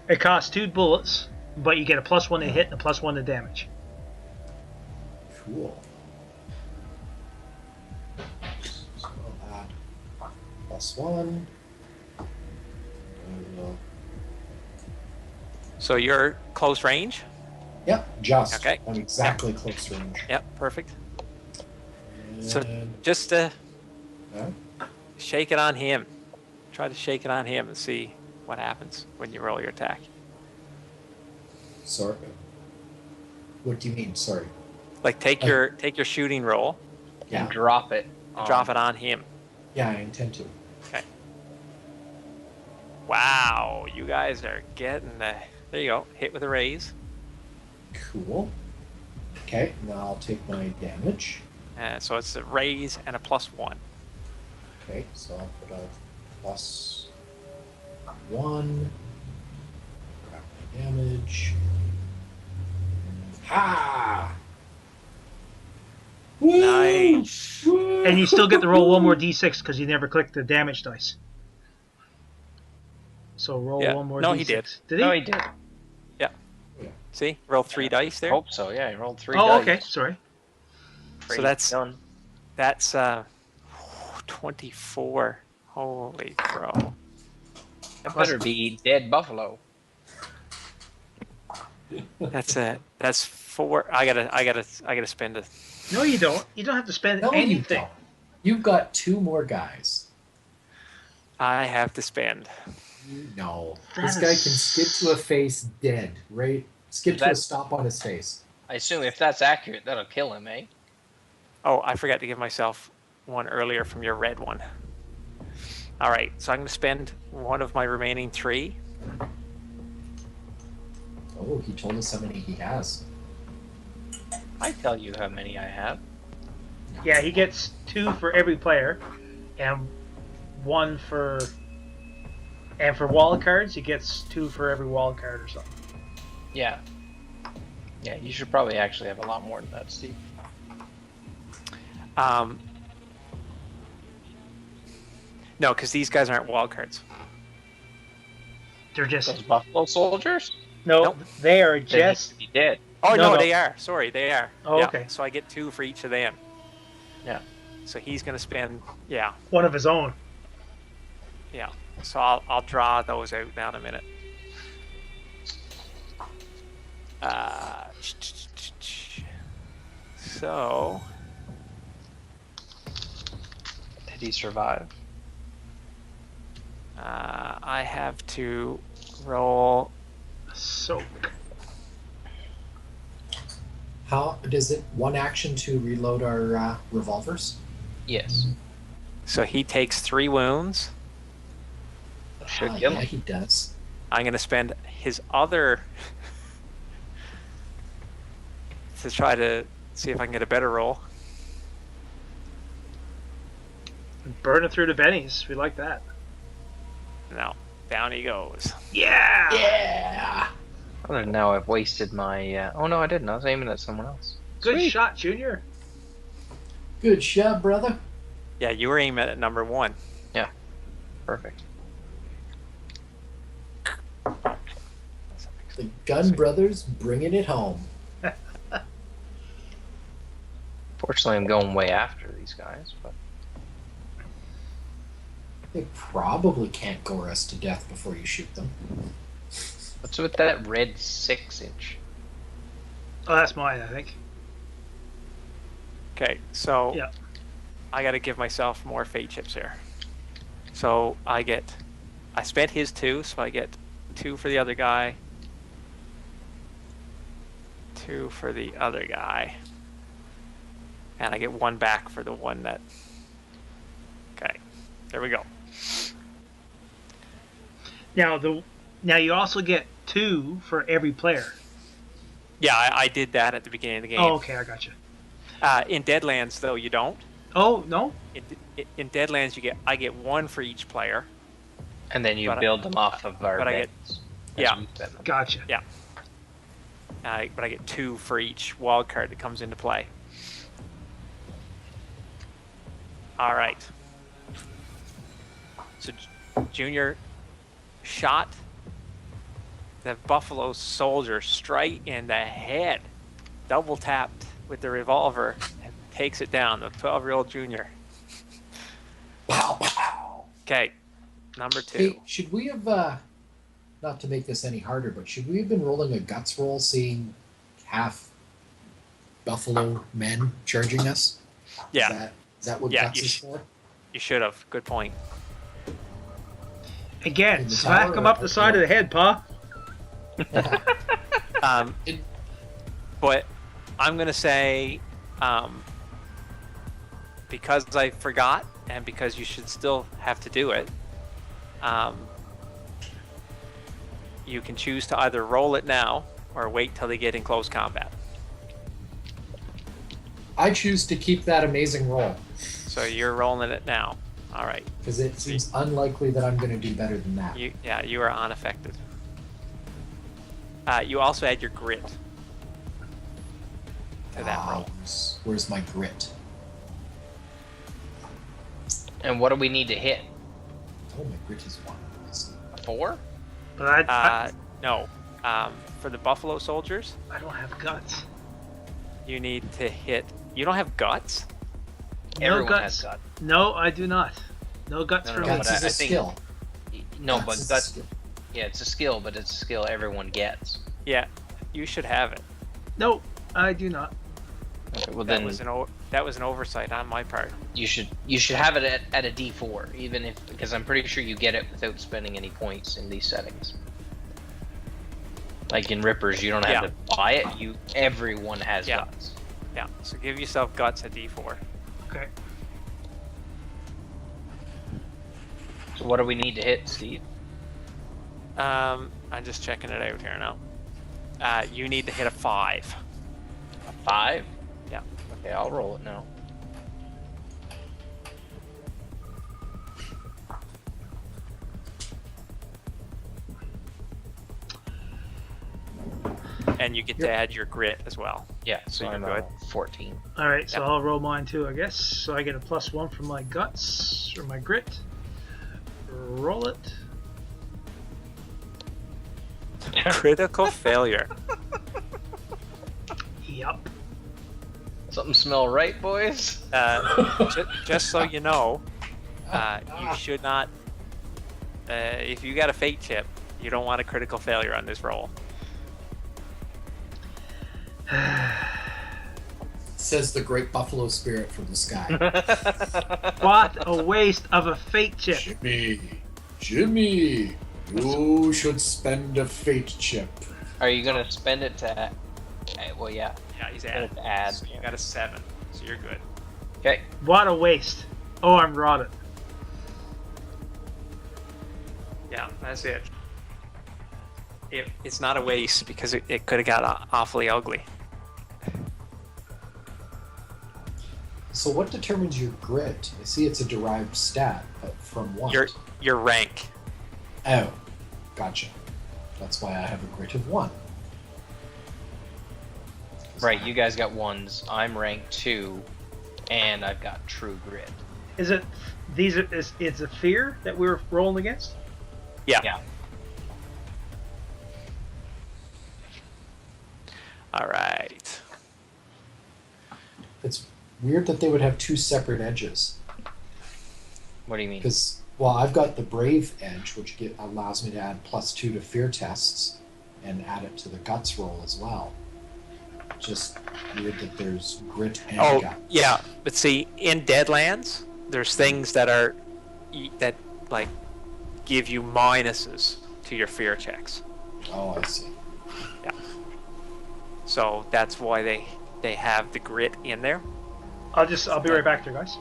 B: It costs 2 bullets, but you get a +1 to hit and a +1 to damage.
D: Cool. So I'll add +1.
A: So you're close range?
D: Yep, just.
A: Okay.
D: I'm exactly close range.
A: Yep, perfect.
D: And,
A: So just shake it on him. Try to shake it on him and see what happens when you roll your attack.
D: sorry. What do you mean? Sorry.
A: Like take your shooting roll,
D: Yeah.
C: And drop it.
A: drop it on him.
D: Yeah, I intend to.
A: Okay. Wow, you guys are getting the. There you go. Hit with a raise.
D: Cool. Okay, now I'll take my damage.
A: So it's a raise and a +1.
D: Okay, so I'll put a +1. Grab my damage. Ha! Woo!
A: Nice.
D: Woo!
B: And you still get to roll 1 more d6 because you never clicked the damage dice. So roll
A: Yeah.
B: 1 more
A: No,
B: d6.
A: he did.
B: Did he?
C: No, he did.
A: See, roll 3 dice
C: I
A: there.
C: hope so. Yeah, he rolled 3
B: Oh,
C: dice.
B: okay. Sorry.
A: So that's
C: done.
A: that's 24. Holy crow.
C: That better be dead buffalo.
A: That's 4. I gotta spend a.
B: No, you don't. You don't have to spend
D: No, you
B: anything.
D: don't. You've got 2 more guys.
A: I have to spend.
D: No.
B: That
D: This guy
B: is-
D: can skip to a face dead, right? Skip to a
C: That's-
D: stop on his face.
C: I assume if that's accurate, that'll kill him, eh?
A: Oh, I forgot to give myself one earlier from your red one. All right, so I'm going to spend one of my remaining 3.
D: Oh, he told us how many he has.
C: I tell you how many I have.
B: Yeah, he gets 2 for every player, and 1 for. And for wild cards, he gets 2 for every wild card or something.
C: Yeah. Yeah, you should probably actually have a lot more than that, Steve.
A: No, because these guys aren't wild cards.
B: They're just
C: Those buffalo soldiers?
B: no.
A: Nope.
B: They are
C: They need
B: just.
C: to be dead.
A: Oh
B: No,
A: no,
B: no.
A: they are. Sorry, they are.
B: Oh,
A: Yeah,
B: okay.
A: So I get 2 for each of them.
C: Yeah.
A: So he's going to spend. Yeah.
B: One of his own.
A: Yeah. So I'll draw those out now in a minute. So
C: Did he survive?
A: I have to roll.
B: Soak.
D: How does it 1 action to reload our revolvers?
C: Yes.
A: So he takes 3 wounds.
C: Should
D: Ah,
C: kill
D: yeah,
C: him.
D: he does.
A: I'm going to spend his other to try to see if I can get a better roll.
B: Burning through the bennies. We like that.
A: No, down he goes.
B: Yeah!
D: Yeah.
C: Oh, now I've wasted my. Oh no, I didn't. I was aiming at someone else.
B: Good
C: Sweet.
B: shot, Junior.
D: Good shot, brother.
A: Yeah, you were aiming at number 1.
C: Perfect.
D: The Gun Brothers bringing it home.
C: Fortunately, I'm going way after these guys, but
D: They probably can't gore us to death before you shoot them.
C: what's with that red 6-inch?
B: Oh, that's mine, I think.
A: Okay, so
B: Yeah.
A: I got to give myself more fate chips here. So I spent his 2, so I get 2 for the other guy, 2 for the other guy, and I get 1 back for the one that. Okay, there we go.
B: Now you also get 2 for every player.
A: Yeah, I did that at the beginning of the game.
B: Oh, okay, I got you.
A: In Deadlands, though, you don't.
B: Oh no.
A: In Deadlands, I get 1 for each player.
C: And then you
A: But
C: build them off of our
A: but I get-
C: beds.
A: yeah.
C: As we set them.
B: Gotcha.
A: But I get 2 for each wild card that comes into play. All right. So Junior shot the Buffalo soldier straight in the head, double tapped with the revolver, and takes it down. The 12-year-old Junior.
D: Pow, pow.
A: Okay, number 2.
D: Hey, should we have, not to make this any harder, but should we have been rolling a guts roll seeing half buffalo men charging us?
A: Yeah,
D: Is that what
A: Yeah,
D: guts
A: you
D: is
A: sh-
D: for?
A: you should have. Good point.
B: Again,
D: In the
B: smack
D: tower
B: him
D: or
B: up the side of the head, Pa.
A: Um,
D: It-
A: but I'm going to say, because I forgot and because you should still have to do it, you can choose to either roll it now or wait till they get in close combat.
D: I choose to keep that amazing roll
A: So you're rolling it now. All right.
D: because it seems unlikely that I'm going to do better than that.
A: You are unaffected. You also add your grit to that roll.
D: Where's my grit?
C: And what do we need to hit?
D: Oh, my grit is 1. I see.
C: 4?
B: But
A: No. For the Buffalo soldiers,
B: I don't have guts.
A: you need to hit. You don't have guts?
C: Everyone
B: guts.
C: has guts.
B: No, I do not. No guts
C: No,
B: for
C: no,
B: me.
C: but
D: Guts is
C: I
D: a
C: think-
D: skill.
C: No,
D: Guts
C: but
D: is a
C: that's
D: skill.
C: yeah, it's a skill, but it's a skill everyone gets.
A: Yeah, you should have it.
B: No, I do not.
C: Okay, well
A: That
C: then
A: was an oversight on my part.
C: you should have it at a D4, even if because I'm pretty sure you get it without spending any points in these settings. Like in Rippers, you don't have
A: Yeah.
C: to buy it. Everyone has
A: Yeah.
C: guts.
A: Yeah, so give yourself guts at D4.
B: Okay.
C: So what do we need to hit, Steve?
A: I'm just checking it out here now. You need to hit a 5.
C: A 5?
A: Yeah.
C: Okay, I'll roll it now.
A: And you get to add your grit as well.
C: Yeah,
A: So
C: so
A: you're
C: I'm
A: good.
C: 14.
B: All right, so
A: Yeah.
B: I'll roll mine too, I guess. So I get a +1 from my guts or my grit. Roll it.
A: Critical failure.
B: Yup.
C: Something smell right, boys?
A: Just so you know, you should not. If you got a fate chip, you don't want a critical failure on this roll.
D: Says the great buffalo spirit from the sky.
B: What a waste of a fate chip.
D: Jimmy, you should spend a fate chip.
C: Are you gonna spend it to? Well, yeah.
A: Yeah, he's
C: Spend
A: added.
C: it to add.
A: So you got a 7, so you're good.
C: Okay.
B: What a waste. Oh, I'm rotted.
A: Yeah, that's it. It's not a waste because it could have got awfully ugly.
D: So what determines your grit? I see it's a derived stat, but from what?
A: Your rank.
D: Oh, gotcha. That's why I have a grit of 1.
C: Right, you guys got 1s. I'm rank 2, and I've got true grit.
B: Is it it's a fear that we were rolling against?
C: Yeah.
A: All right.
D: It's weird that they would have 2 separate edges.
C: What do you mean?
D: Because, well, I've got the brave edge, which allows me to add +2 to fear tests, and add it to the guts roll as well. Just weird that there's grit and guts.
A: Yeah, but see, in Deadlands, there's things that like give you minuses to your fear checks.
D: Oh, I see.
A: Yeah. So that's why they have the grit in there.
B: I'll be right back there, guys.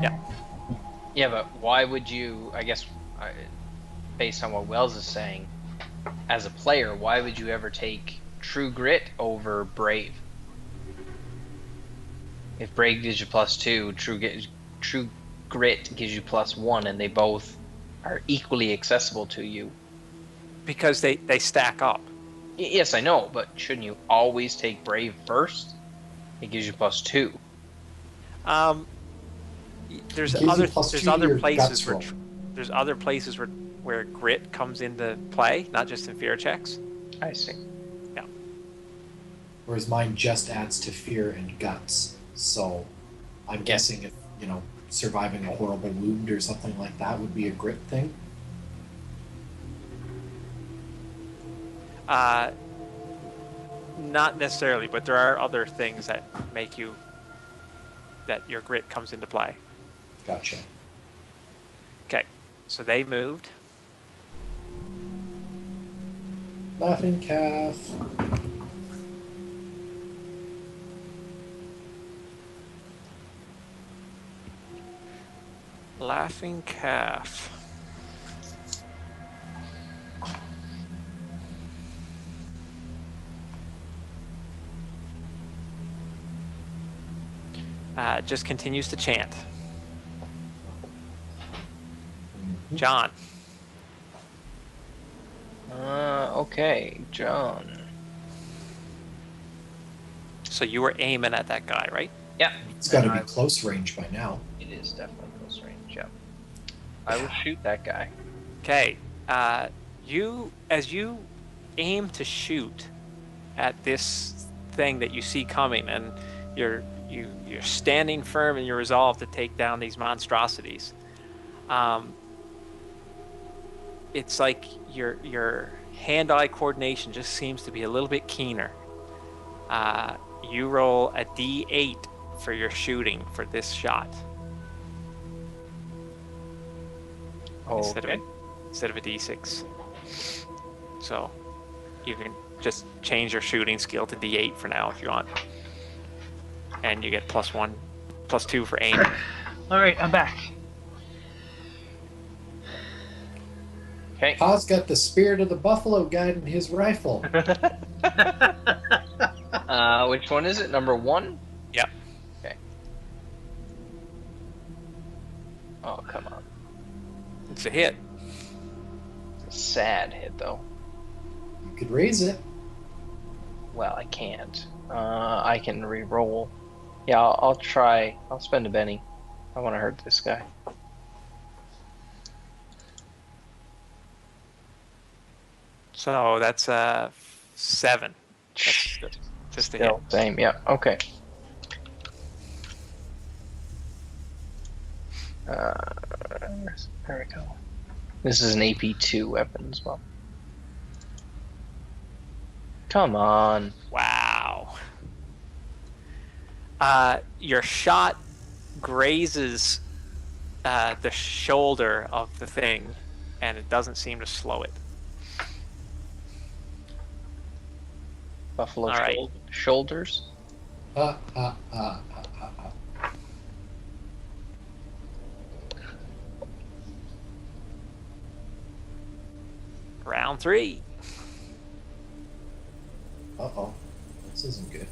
A: Yeah.
C: Yeah, but why would you, I guess, based on what Wells is saying, as a player, why would you ever take true grit over brave? If brave gives you +2, true grit gives you +1, and they both are equally accessible to you.
A: Because they stack up.
C: Yes, I know, but shouldn't you always take brave first? It gives you +2.
A: There's
D: It gives you
A: other
D: +2
A: there's
D: to
A: other
D: your
A: places
D: guts
A: where
D: roll.
A: there's other places where grit comes into play, not just in fear checks.
C: I see.
A: Yeah.
D: Whereas mine just adds to fear and guts. So I'm guessing if, surviving a horrible wound or something like that would be a grit thing.
A: Not necessarily, but there are other things that make that your grit comes into play.
D: Gotcha.
A: Okay, so they moved.
D: Laughing calf.
A: Laughing calf. Just continues to chant. John.
C: Okay, John.
A: So you were aiming at that guy, right?
C: Yeah.
D: It's got to be close range by now.
C: It is definitely close range, yeah. I will shoot that guy.
A: Okay. As you aim to shoot at this thing that you see coming, and you're standing firm in your resolve to take down these monstrosities. It's like your hand-eye coordination just seems to be a little bit keener. You roll a D8 for your shooting for this shot.
C: Okay.
A: Instead of a D6. So you can just change your shooting skill to D8 for now if you want. And you get +1, +2 for aim.
B: All right, I'm back.
C: Okay.
D: Pa's got the spirit of the buffalo guiding his rifle.
C: Which one is it? Number 1?
A: Yep.
C: Okay. Oh, come on.
A: It's a hit.
C: It's a sad hit, though.
D: You could raise it.
C: Well, I can't. I can re-roll. Yeah, I'll try. I'll spend a Benny. I want to hurt this guy.
A: So that's 7. That's just a hit.
C: Still same. Yeah. Okay. There we go. This is an AP2 weapon as well. Come on.
A: Wow. Your shot grazes the shoulder of the thing, and it doesn't seem to slow it.
C: Buffalo
A: All right.
C: shoulders.
D: Ha, ha, ha, ha, ha, ha.
A: Round 3.
D: Uh-oh. This isn't good.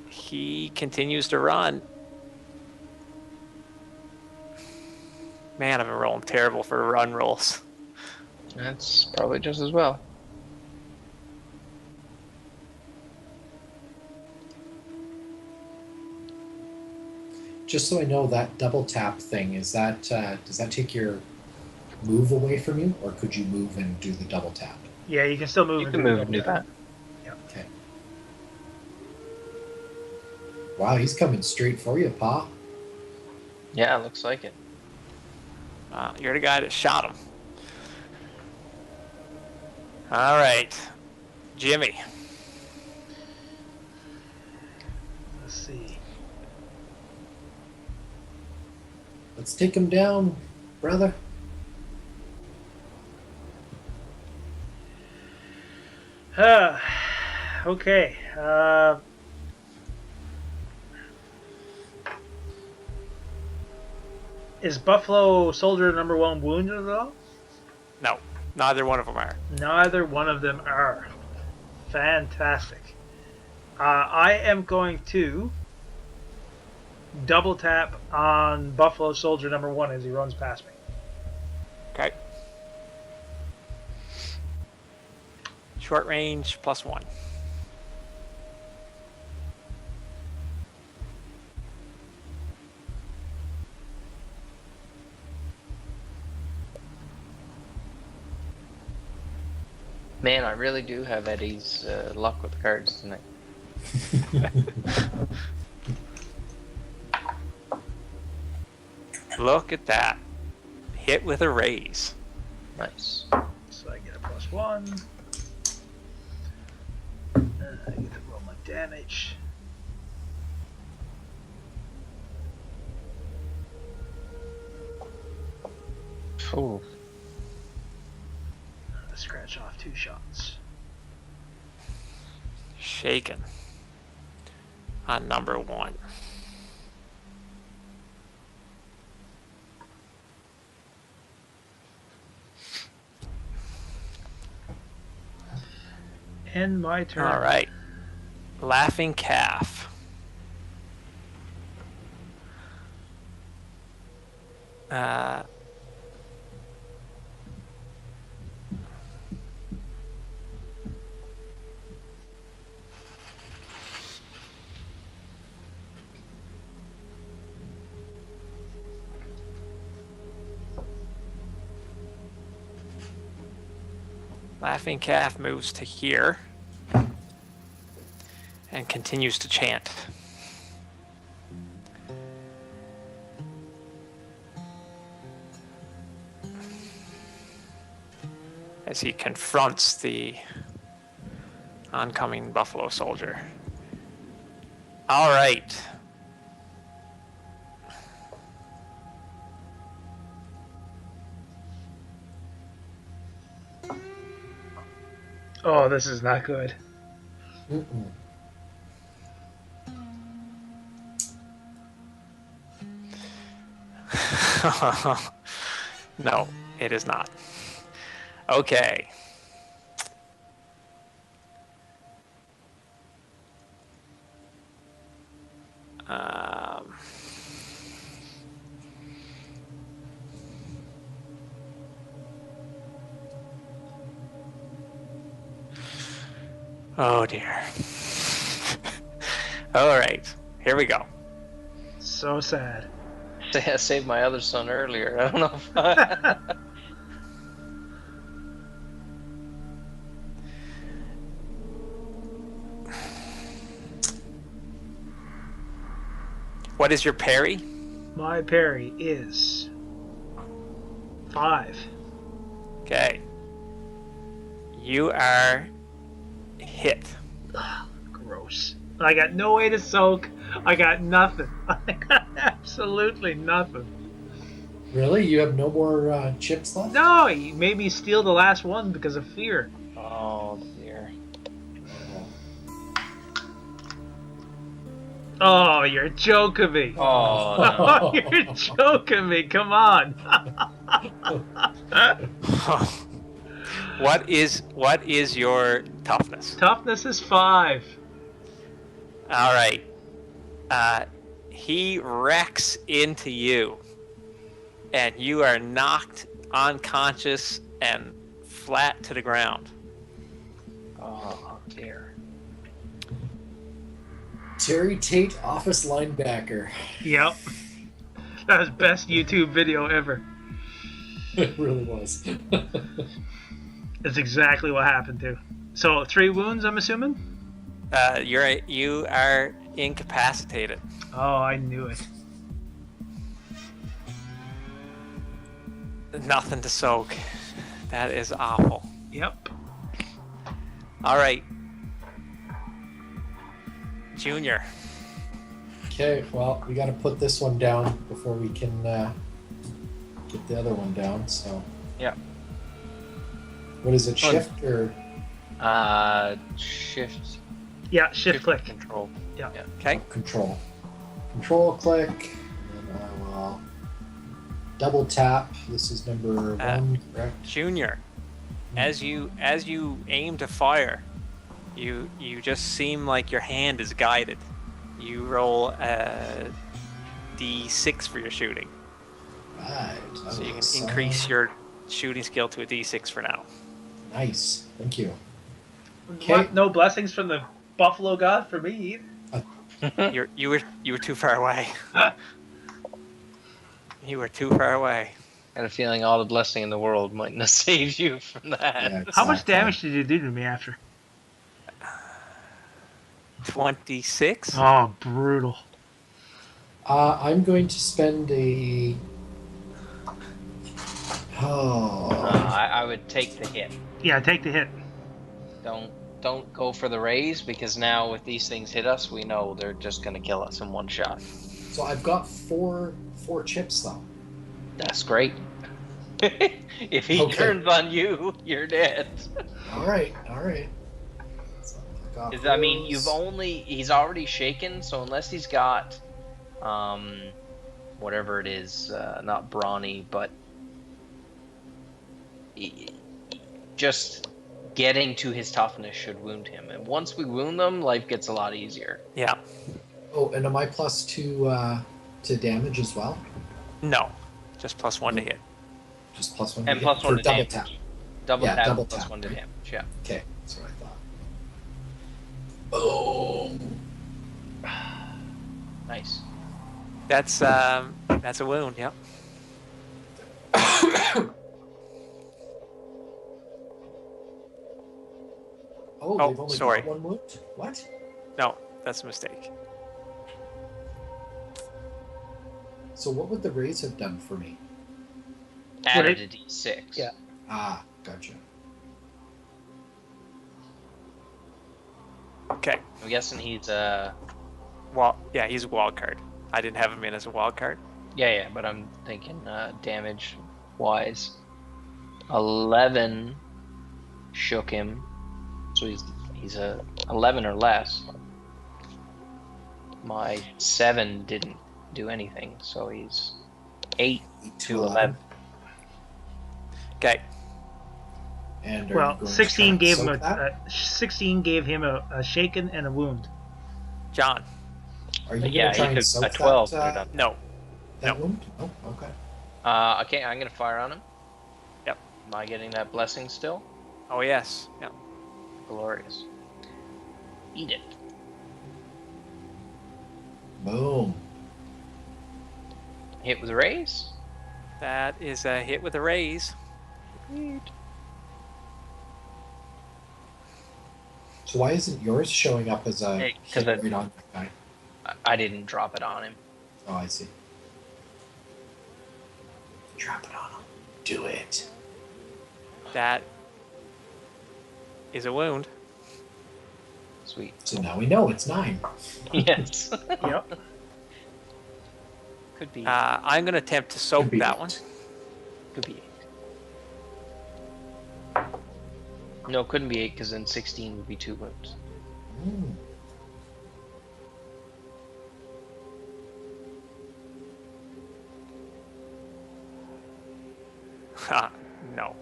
A: He continues to run. Man, I've been rolling terrible for run rolls.
C: That's probably just as well.
D: Just so I know, that double tap thing, is that does that take your move away from you, or could you move and do the double tap?
B: Yeah, you can still move.
C: You
B: and
C: can
B: do
C: move
B: the
C: and do
B: double
C: that.
B: tap.
D: Okay. Wow, he's coming straight for you, Pa.
C: Yeah, it looks like it.
A: You're the guy that shot him. All right, Jimmy.
B: Let's see.
D: Let's take him down, brother.
B: Okay. Is Buffalo Soldier number 1 wounded at all?
A: No, neither one of them are.
B: Neither one of them are. Fantastic. I am going to double tap on Buffalo Soldier number 1 as he runs past me.
A: Okay. Short range +1.
C: Man, I really do have Eddie's luck with the cards tonight.
A: Look at that. Hit with a raise.
C: Nice.
B: So I get a +1. I get to roll my damage.
C: Ooh.
B: Scratch off 2 shots.
A: Shaken. On number 1.
B: End my turn.
A: All right. Laughing Calf. Laughing Calf moves to here and continues to chant. As he confronts the oncoming Buffalo Soldier. All right.
B: Oh, this is not good.
D: Mm-mm.
A: No, it is not. Okay. Um, oh dear. All right, here we go.
B: So sad.
C: Say I saved my other son earlier. I don't know if I...
A: What is your parry?
B: My parry is 5.
A: Okay. You are hit.
B: Ugh, gross. I got no way to soak. I got nothing. I got absolutely nothing.
D: Really? You have no more chips left?
B: No, he made me steal the last one because of fear.
C: Oh dear.
B: Oh, you're joking me.
C: Oh no.
B: Oh, you're joking me. Come on.
A: What is your toughness?
B: Toughness is 5.
A: All right. He wrecks into you, and you are knocked unconscious and flat to the ground.
C: Oh dear.
D: Terry Tate, office linebacker.
B: Yep. That was best YouTube video ever.
D: It really was.
B: That's exactly what happened too. So 3 wounds, I'm assuming.
A: You are incapacitated.
B: Oh, I knew it.
A: Nothing to soak. That is awful.
B: Yep.
A: All right. Junior.
D: Okay, well, we got to put this one down before we can get the other one down. So.
C: Yeah.
D: What is it? Shift or?
C: Shift.
B: Yeah, shift click.
C: Control.
B: Yeah.
A: Okay.
D: Control. Control click. And then I will double tap. This is number 1, correct?
A: Junior. As you aim to fire, you just seem like your hand is guided. You roll a D6 for your shooting,
D: Right.
A: so you can increase your shooting skill to a D6 for now.
D: Nice. Thank you.
B: What? No blessings from the Buffalo God for me either.
A: You were too far away. You were too far away.
C: Got a feeling all the blessing in the world mightn't have saved you from that.
D: Yeah,
B: How much
D: exactly.
B: damage did you do to me after?
A: 26.
B: Oh, brutal.
D: I'm going to spend a. Oh.
C: I would take the hit.
B: Yeah, take the hit.
C: Don't go for the raise, because now if these things hit us, we know they're just gonna kill us in one shot.
D: So I've got four chips though.
C: That's great. If he
D: Okay.
C: turns on you, you're dead.
D: All right. So I got
C: I mean,
D: those.
C: he's already shaken, so unless he's got, whatever it is, not brawny, but just getting to his toughness should wound him. And once we wound them, life gets a lot easier.
A: Yeah.
D: Oh, and am I +2 to damage as well?
A: No. Just +1 to hit.
D: Just +1.
C: And
D: to
C: plus
D: hit?
C: one
D: For
C: to
D: double
C: damage.
D: tap.
C: Double
D: Yeah,
C: tap,
D: double
C: plus
D: tap.
C: 1 to damage, yeah.
D: Okay, that's what I thought. Boom.
C: Nice.
A: That's a wound. Yep.
D: Oh,
A: Oh,
D: they've only
A: sorry.
D: got 1 wound? What?
A: No, that's a mistake.
D: So what would the raise have done for me?
C: Added a d6.
B: Yeah.
D: Ah, gotcha.
A: Okay.
C: I'm guessing he's
A: Well, yeah, he's a wild card. I didn't have him in as a wild card.
C: yeah, but I'm thinking damage wise. 11 shook him, so he's a 11 or less. My 7 didn't do anything, so he's 8 to 11.
A: Okay.
D: And are you
B: Well,
D: going to
B: 16
D: try
B: gave
D: and
B: him
D: soak that?
B: 16 gave him a shaken and a wound.
A: John.
D: Are you
C: Yeah,
D: going to try
C: he
D: and
C: took
D: soak
C: a 12.
D: that,
C: Done.
A: No.
D: that wound? Oh, okay.
C: Okay, I'm gonna fire on him.
A: Yep.
C: Am I getting that blessing still?
A: Oh yes. Yep.
C: Glorious. Eat it.
D: Boom.
C: Hit with a raise.
A: That is a hit with a raise.
D: So why isn't yours showing up as a
C: Hey,
D: hit
C: 'cause
D: right on that guy?
C: I didn't drop it on him.
D: Oh, I see. Drop it on him. Do it.
A: That is a wound.
C: Sweet.
D: So now we know it's 9.
C: Yes.
B: Yep.
C: Could be.
A: I'm going to attempt to soak
D: Could be
A: that
D: 8.
A: one.
C: Could be 8. No, couldn't be 8 because then 16 would be 2 wounds.
D: Mm.
A: No.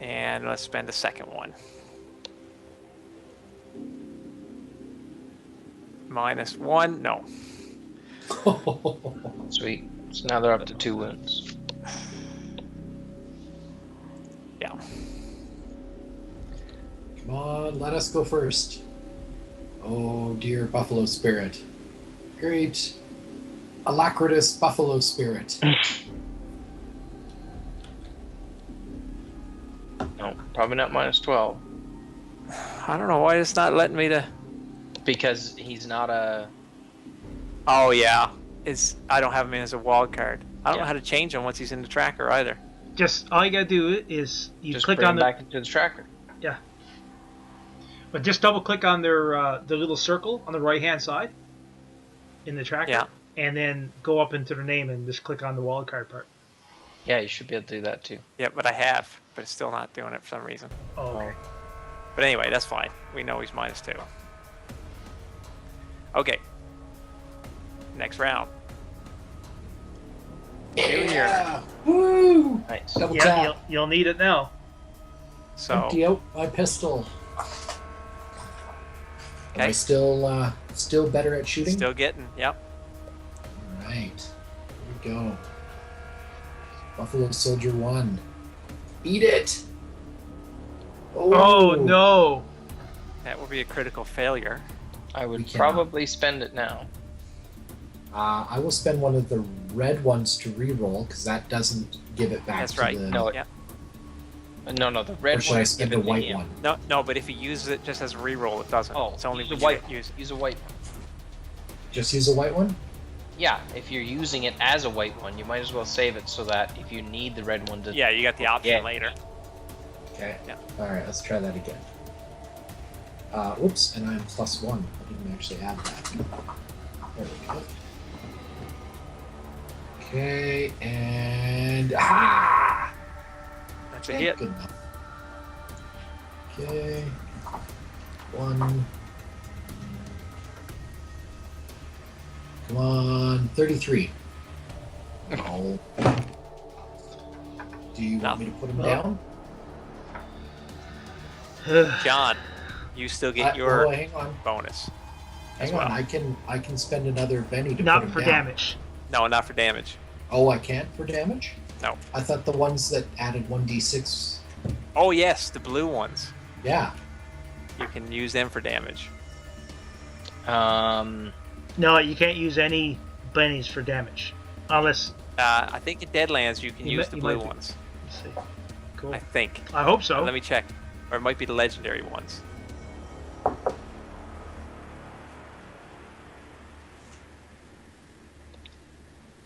A: And let's spend the second one. -1. No.
C: Sweet. So now they're up to 2 wounds.
A: Yeah.
D: Come on, let us go first. Oh dear Buffalo Spirit. Great. Alacritus Buffalo Spirit.
C: No, probably not -12.
A: I don't know why it's not letting me to.
C: Because he's not a...
A: Oh yeah, I don't have him in as a wild card. I don't know
C: Yeah.
A: how to change him once he's in the tracker either.
B: Just all you gotta do is you
C: Just
B: click
C: bring
B: on
C: him back into the tracker.
B: but just double click on their the little circle on the right hand side in the tracker,
A: Yeah.
B: and then go up into their name and just click on the wildcard part.
C: Yeah, you should be able to do that too.
A: Yeah, but I have, but it's still not doing it for some reason.
B: Oh, okay.
A: But anyway, that's fine. We know he's -2. Okay. Next round.
D: Yeah! Woo!
C: Nice.
D: Double
B: Yeah,
D: tap.
B: you'll need it now.
A: So,
D: Empty out my pistol. Am I
A: Okay.
D: still better at shooting?
A: still getting, yep.
D: Alright. Here we go. Buffalo Soldier 1. Eat it!
B: Oh no!
A: That would be a critical failure.
C: I
D: We
C: would
D: cannot.
C: probably spend it now.
D: I will spend one of the red ones to re-roll because that doesn't give it back
A: That's
D: to
A: right.
D: the.
C: No,
A: Yep.
C: No, the
D: or
C: red
D: should
C: one
D: I
C: is
D: spend a
C: given to
D: white
C: him.
D: one?
A: No, but if he uses it just as a reroll, it doesn't.
C: Oh,
A: it's only
C: use a
A: when
C: white
A: you use it.
C: Use a white one.
D: Just use a white one?
C: Yeah, if you're using it as a white one, you might as well save it so that if you need the red one to...
A: Yeah, you got the option
C: Yeah.
A: later.
D: Okay.
A: Yeah.
D: Alright, let's try that again. Whoops, and I'm +1. I didn't actually add that. There we go. Okay, and
A: That's a hit.
D: Good enough. Okay. 1. Come on, 33. No. Do you want me to put him
B: No.
D: down?
A: John, you still get your
D: hang on.
A: bonus. as
D: Hang on,
A: well.
D: I can spend another Benny to
B: Not
D: put him
B: for
D: down.
B: damage.
A: No, not for damage.
D: Oh, I can't for damage?
A: No.
D: I thought the ones that added 1d6.
A: Oh yes, the blue ones.
D: Yeah.
A: You can use them for damage.
B: No, you can't use any bennies for damage. Unless,
A: I think in Deadlands you can
B: You
A: use
B: might-
A: the
B: you
A: blue
B: might be-
A: ones.
B: let's see. Cool.
A: I think.
B: I hope so.
A: Let me check. Or it might be the legendary ones.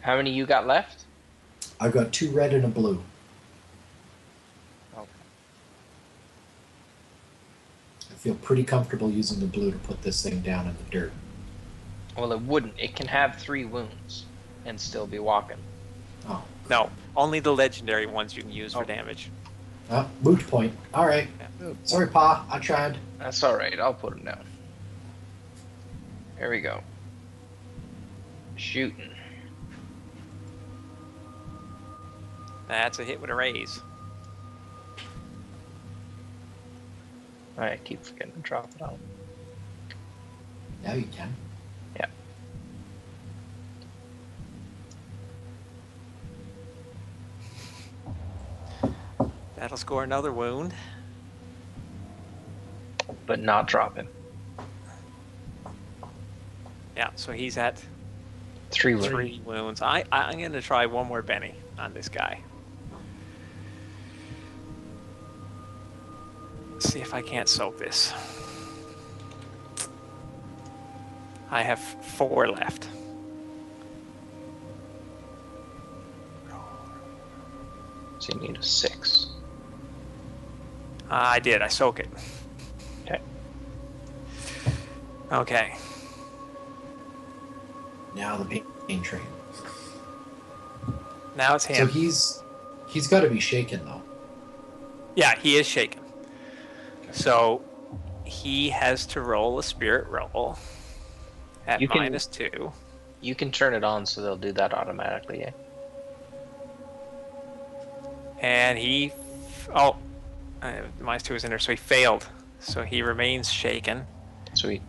C: How many you got left?
D: I've got 2 red and a blue.
C: Okay.
D: I feel pretty comfortable using the blue to put this thing down in the dirt.
C: Well, it wouldn't. It can have 3 wounds and still be walking.
D: Oh.
A: No, only the legendary ones you can use for
C: Oh.
A: damage.
D: Moot point. Alright.
A: Yeah.
D: Sorry, Pa. I tried.
C: That's alright. I'll put him down. There we go. Shooting.
A: That's a hit with a raise.
C: I keep forgetting to drop it out.
D: Now you can.
C: Yeah.
A: That'll score another wound.
C: But not dropping.
A: Yeah, so he's at
C: 3 wounds.
A: 3 wounds. I'm going to try one more Benny on this guy. Let's see if I can't soak this. I have 4 left.
C: So you need a 6.
A: I did. I soak it.
C: Okay.
A: Okay.
D: Now the pain train.
A: Now it's
D: So
A: him.
D: he's got to be shaken though.
A: Yeah, he is shaken. So he has to roll a spirit roll at
C: You can-
A: -2.
C: You can turn it on so they'll do that automatically, yeah?
A: And he, -2 is in there, so he failed. So he remains shaken.
C: Sweet.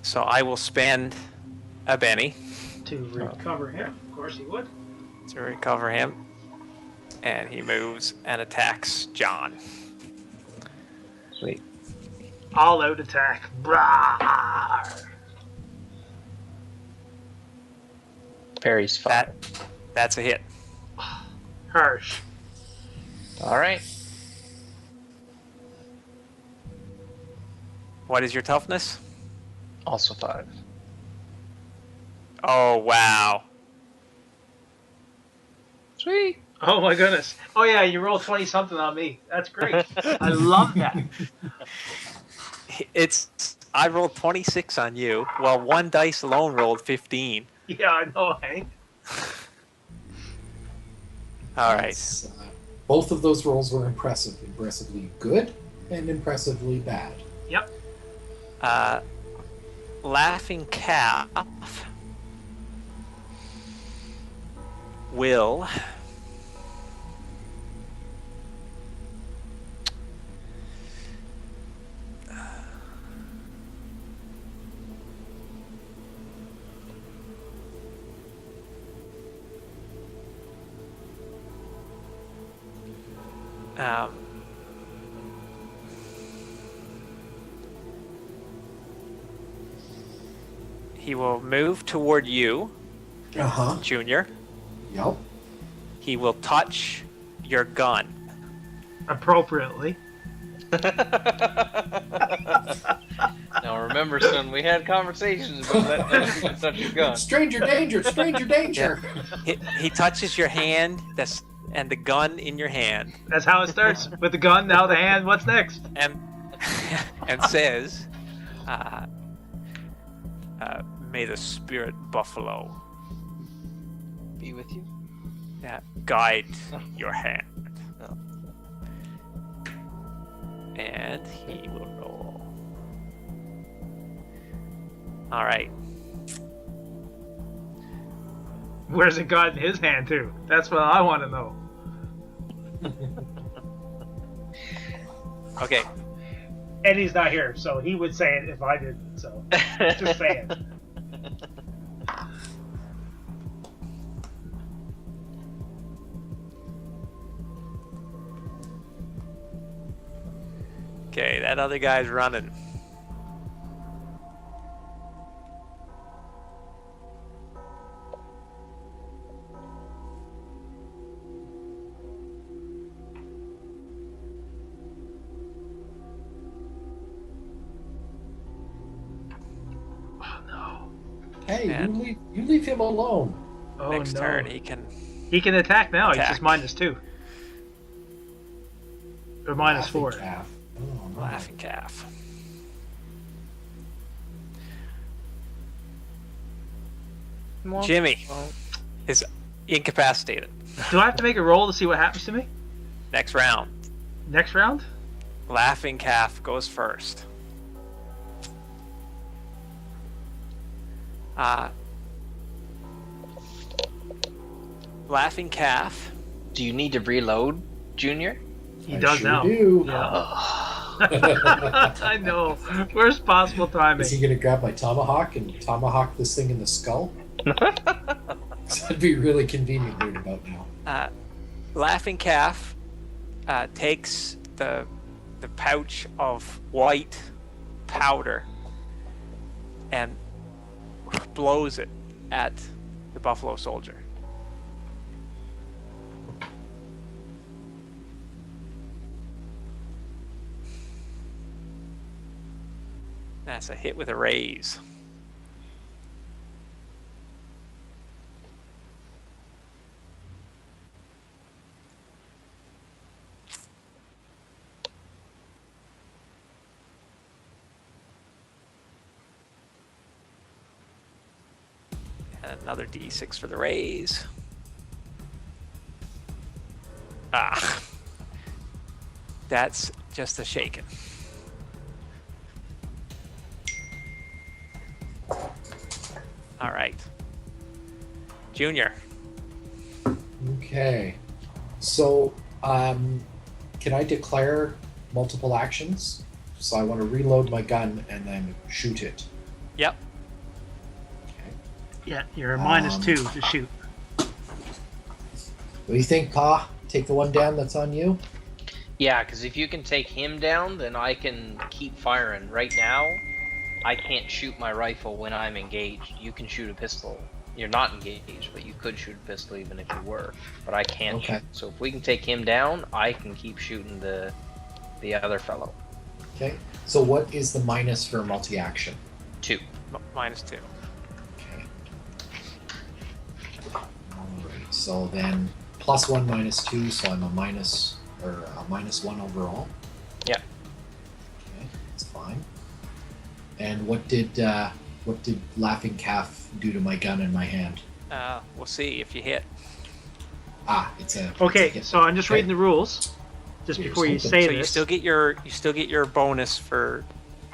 A: So I will spend a Benny
B: To recover him. Of course he would.
A: to recover him. And he moves and attacks John.
C: Sweet.
B: All out attack. Brawr!
C: Parry's fine.
A: That's a hit.
B: Harsh.
C: All right.
A: What is your toughness?
C: Also 5.
A: Oh, wow.
C: Sweet.
B: Oh my goodness. Oh yeah, you rolled 20 something on me. That's great. I love that.
A: I rolled 26 on you, while one dice alone rolled 15.
B: Yeah, I know, Hank.
A: All right.
D: That's, both of those rolls were impressive. Impressively good and impressively bad.
B: Yep.
A: Laughing Calf will he will move toward you, Junior.
D: Yep.
A: He will touch your gun.
B: Appropriately.
C: Now remember, son, we had conversations about that you can touch your gun.
D: Stranger danger! Stranger danger!
A: He touches your hand and the gun in your hand
B: That's how it starts. With the gun, now the hand. What's next?
A: and says, may the spirit buffalo
C: Be with you.
A: guide your hand.
C: Oh.
A: And he will roll. All right.
B: Where's it got in his hand too? That's what I want to know.
A: Okay.
B: Eddie's not here, so he would say it if I didn't. So just saying.
A: Okay, that other guy's running.
B: Oh no.
D: Hey,
A: And-
D: you leave him alone.
B: Oh
A: Next
B: no.
A: turn, he can.
B: He can attack now. He's
A: Attack.
B: just -2. Or -4.
D: Laughing calf. Oh, no.
A: Laughing Calf. Jimmy is incapacitated.
B: Do I have to make a roll to see what happens to me?
A: Next round,
B: Next round?
A: Laughing Calf goes first. Laughing Calf.
C: Do you need to reload, Junior?
B: He
D: I
B: does
D: sure
B: now.
D: do.
B: I know. Worst possible timing.
D: Is he gonna grab my tomahawk and tomahawk this thing in the skull? That'd be really convenient right about now.
A: Laughing Calf takes the pouch of white powder and blows it at the buffalo soldier. That's a hit with a raise. And another D6 for the raise. Ah. That's just a shaken. All right. Junior.
D: Okay. So, can I declare multiple actions? So I want to reload my gun and then shoot it.
A: Yep.
D: Okay.
B: Yeah, you're a -2 to shoot.
D: What do you think, Pa? Take the one down that's on you?
C: Yeah, because if you can take him down, then I can keep firing. Right now, I can't shoot my rifle when I'm engaged. You can shoot a pistol. You're not engaged, but you could shoot a pistol even if you were. But I can't
D: Okay.
C: shoot. So if we can take him down, I can keep shooting the other fellow.
D: Okay. So what is the minus for multi-action?
C: 2.
A: -2.
D: Okay. Alright, so then +1, -2, so I'm a -1 overall.
C: Yeah.
D: Okay, that's fine. And what did Laughing Calf do to my gun in my hand?
A: We'll see if you hit.
D: Ah, it's a
B: Okay,
D: it's a hit.
B: so I'm just
D: Okay.
B: reading the rules. Just
D: Here's
B: before you
D: something.
B: say
A: So
B: this.
A: you still get your bonus for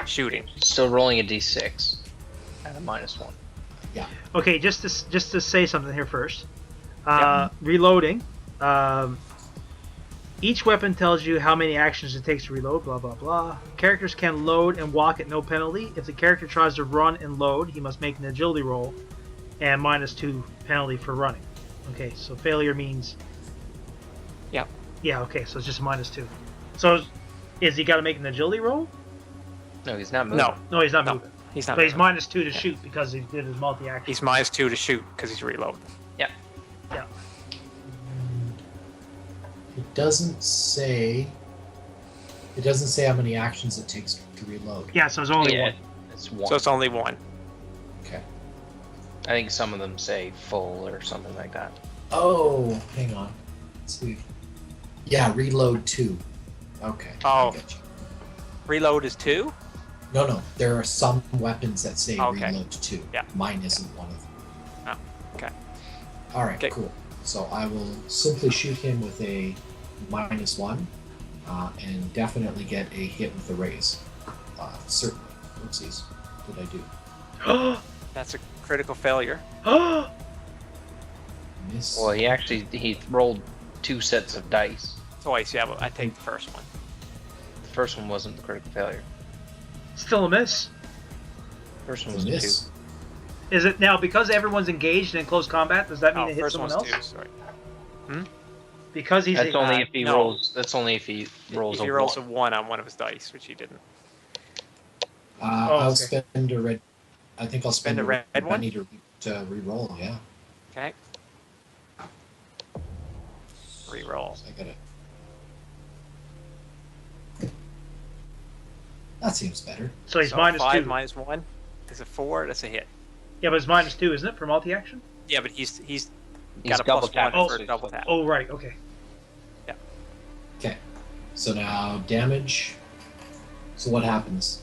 A: shooting.
C: Still rolling a d6 at a -1.
B: Okay, just to say something here first. Reloading. Each weapon tells you how many actions it takes to reload, blah blah blah. Characters can load and walk at no penalty. If the character tries to run and load, he must make an agility roll and -2 penalty for running. Okay, so failure means...
A: Yep.
B: Yeah, okay, so it's just -2. So, is he got to make an agility roll?
C: No, he's not moving.
A: No,
B: No, he's not
A: No.
B: moving.
A: he's not.
B: But he's
A: moving.
B: -2 to shoot because he did his multi-action.
A: He's -2 to shoot because he's reloading.
D: It doesn't say how many actions it takes to reload.
B: Yeah, so it's only
C: Yeah,
B: one.
C: it's 1.
A: So it's only 1.
D: Okay.
C: I think some of them say full or something like that.
D: Oh, hang on. Let's see. Yeah, reload 2. Okay.
A: Oh.
D: I get you.
A: Reload is 2.
D: No. There are some weapons that say
A: Okay.
D: reload 2.
A: Yeah.
D: Mine isn't one of them.
A: Oh, okay.
D: Alright,
A: Okay.
D: cool. So I will simply shoot him with a -1 and definitely get a hit with a raise. Certainly. Oopsies. What did I do?
A: That's a critical failure.
D: Miss.
C: Well, he rolled 2 sets of dice.
A: Twice, yeah, but I take the first one.
C: The first one wasn't the critical failure.
B: Still a miss.
C: The first one
D: It's
C: was
D: a
C: a 2.
D: miss.
B: Is it now because everyone's engaged in close combat? Does that mean
A: Oh,
B: it hits
A: first
B: someone
A: one's
B: else?
A: 2. Sorry.
B: Because he's
C: That's only if he
A: no.
C: rolls. That's only if he rolls
A: If he
C: a
A: rolls
C: 1.
A: a 1 on one of his dice, which he didn't.
D: I'll
B: okay.
D: spend a red. I think I'll spend
A: Spend a red one?
D: I need to re-roll. Yeah.
A: Okay. Reroll.
D: I got it. That seems better.
B: So he's
A: So
B: -2.
A: 5 -1 is a 4. That's a hit.
B: Yeah, but it's -2, isn't it, for multi-action?
A: Yeah, but he's
C: He's
A: got a
C: double
A: +1
C: tapped,
A: for
C: so
A: a
C: he's
A: double
C: double-
A: tap.
B: Oh, right, okay.
D: Okay. So now damage. So what happens?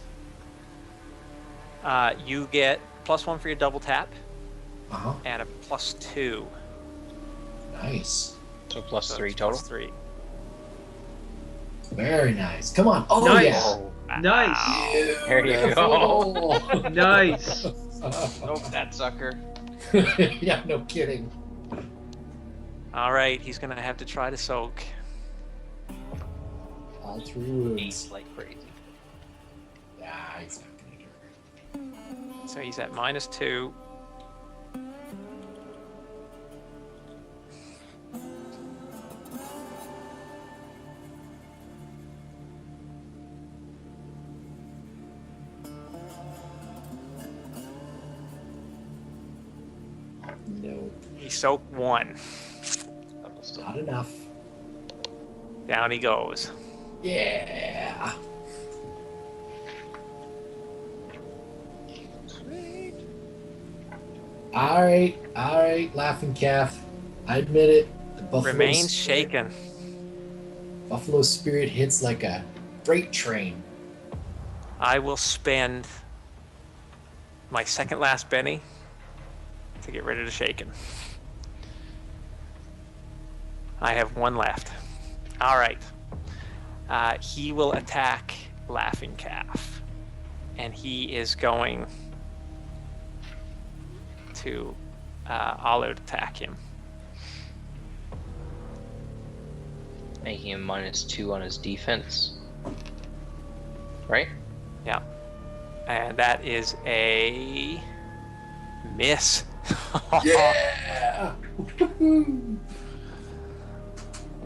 A: You get +1 for your double tap
D: Uh huh.
A: and a +2.
D: Nice.
C: So plus
A: So
C: 3
A: it's
C: total.
A: +3.
D: Very nice. Come on. Oh
B: Nice.
D: yeah.
C: Oh,
B: Nice.
C: there you go.
D: Beautiful.
B: Nice.
C: Nope, that sucker.
D: Yeah. No kidding.
A: All right, he's gonna have to try to soak.
D: All 3 wounds.
C: Ace like crazy.
D: Yeah, he's not gonna do it.
A: So he's at -2.
D: No,
A: He soaked 1.
C: Double still.
D: not enough.
A: Down he goes.
D: Yeah. All right, Laughing Calf. I admit it. The
A: Remains shaken.
D: Buffalo Spirit hits like a freight train.
A: I will spend my second last Benny to get rid of the shaken. I have 1 left. All right. He will attack Laughing Calf. And he is going to all-out attack him.
C: Making him -2 on his defense. Right?
A: Yeah. And that is a miss.
D: Yeah.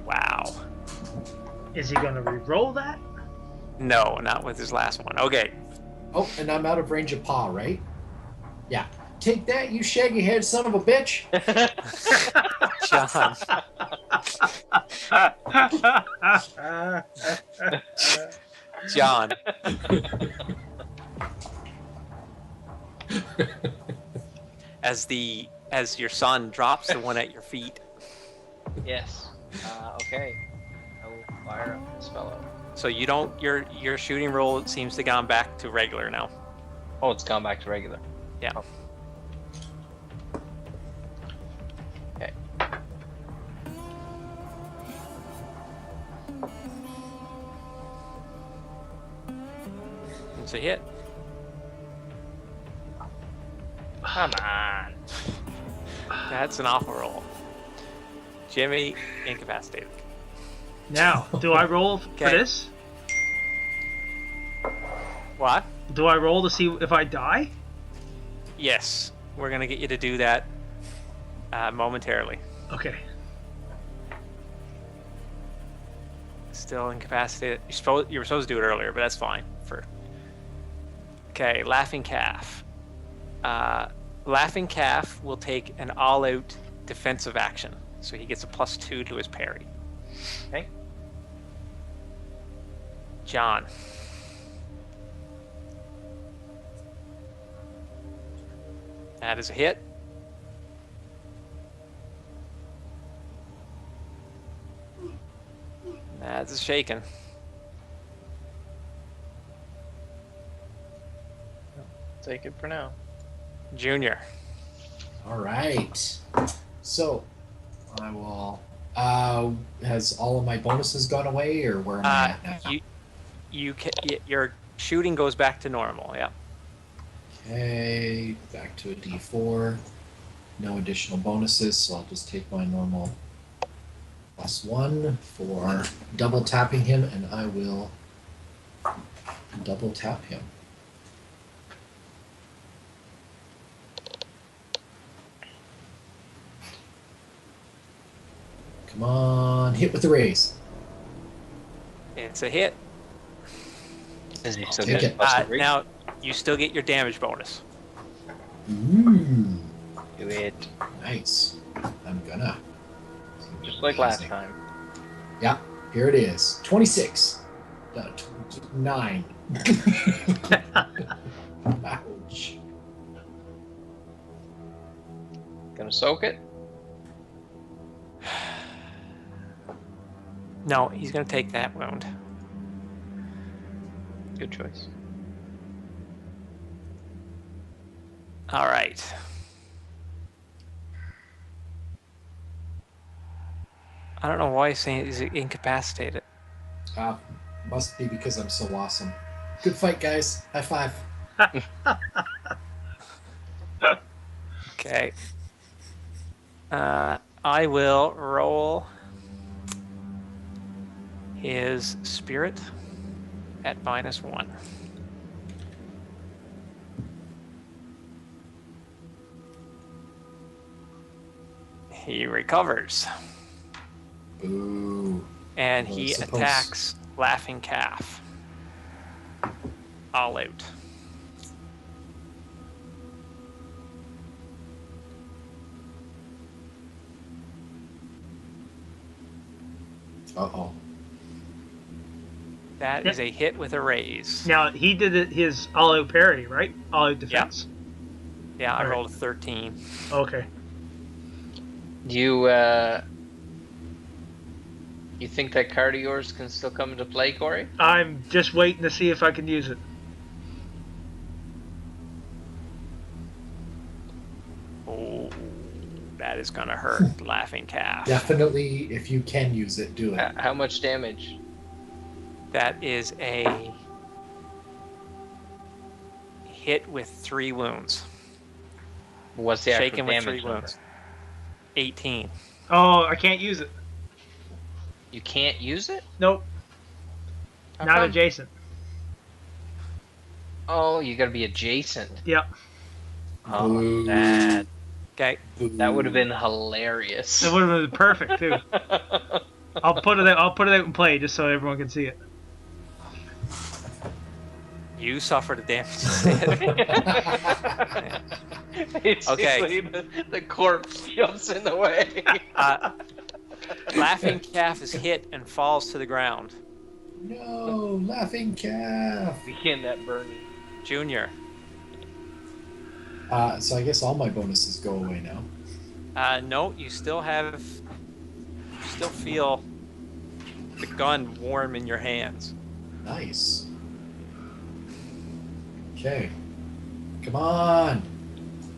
A: Wow.
B: Is he gonna re-roll that?
A: No, not with his last one. Okay.
D: Oh, and I'm out of range of paw, right? Yeah. Take that, you shaggy head son of a bitch.
A: John. John. As your son drops the one at your feet.
C: Yes. Okay. I will fire up this fellow.
A: So you don't your shooting roll seems to have gone back to regular now.
C: Oh, it's gone back to regular.
A: Yeah.
C: Oh. Okay.
A: It's a hit.
C: Come on.
A: That's an awful roll. Jimmy, incapacitated.
B: Now, do I roll for
A: Okay.
B: this?
A: What?
B: Do I roll to see if I die?
A: Yes. We're going to get you to do that momentarily.
B: Okay.
A: Still incapacitated. You were supposed to do it earlier, but that's fine. Okay, Laughing Calf. Laughing Calf will take an all-out defensive action, so he gets a +2 to his parry.
C: Okay.
A: John. That is a hit. That's a shaken.
C: Take it for now.
A: Junior.
D: All right. So, I will. Has all of my bonuses gone away, or where am I at now?
A: Your shooting goes back to normal. Yeah.
D: Okay, back to a D4. No additional bonuses, so I'll just take my normal +1 for double tapping him, and I will double tap him. Come on, hit with the raise.
A: It's a hit.
C: Is he still
D: Take
C: getting
D: it.
C: +3?
A: Now you still get your damage bonus.
D: Ooh,
C: Do it.
D: nice. I'm gonna.
C: Just like last time.
D: Yeah, here it is. 26. 9. Ouch.
C: Gonna soak it?
A: No, he's going to take that wound.
C: Good choice.
A: All right. I don't know why he's saying he's incapacitated.
D: Must be because I'm so awesome. Good fight, guys. High five.
A: Okay. I will roll his spirit at -1. He recovers.
D: Boo.
A: And
D: Well,
A: he
D: suppose-
A: attacks Laughing Calf. All out.
D: Uh-oh.
A: That is a hit with a raise.
B: Now, he did his all-out parry, right? All-out defense?
A: Yeah, I
B: Alright.
A: rolled a 13.
B: Okay.
C: You think that card of yours can still come into play, Corey?
B: I'm just waiting to see if I can use it.
A: Oh, that is going to hurt Laughing Calf.
D: Definitely, if you can use it, do it.
C: How much damage?
A: That is a hit with 3 wounds.
C: What's the actual
A: Shaken with 3
C: damage number?
A: wounds. 18.
B: Oh, I can't use it.
C: You can't use it?
B: Nope.
C: How
B: Not
C: come?
B: adjacent.
C: Oh, you gotta be adjacent.
B: Yep.
C: Oh,
D: Boo.
C: that
D: Boo.
C: would have been hilarious.
B: It would have been perfect too. I'll put it out and play just so everyone can see it.
A: You suffer the damage instead.
C: Basically, the corpse jumps in the way.
A: Laughing Calf is hit and falls to the ground.
D: No, laughing calf.
C: Begin that burning.
A: Junior.
D: So I guess all my bonuses go away now.
A: No, you still feel the gun warm in your hands.
D: Nice. Okay. Come on.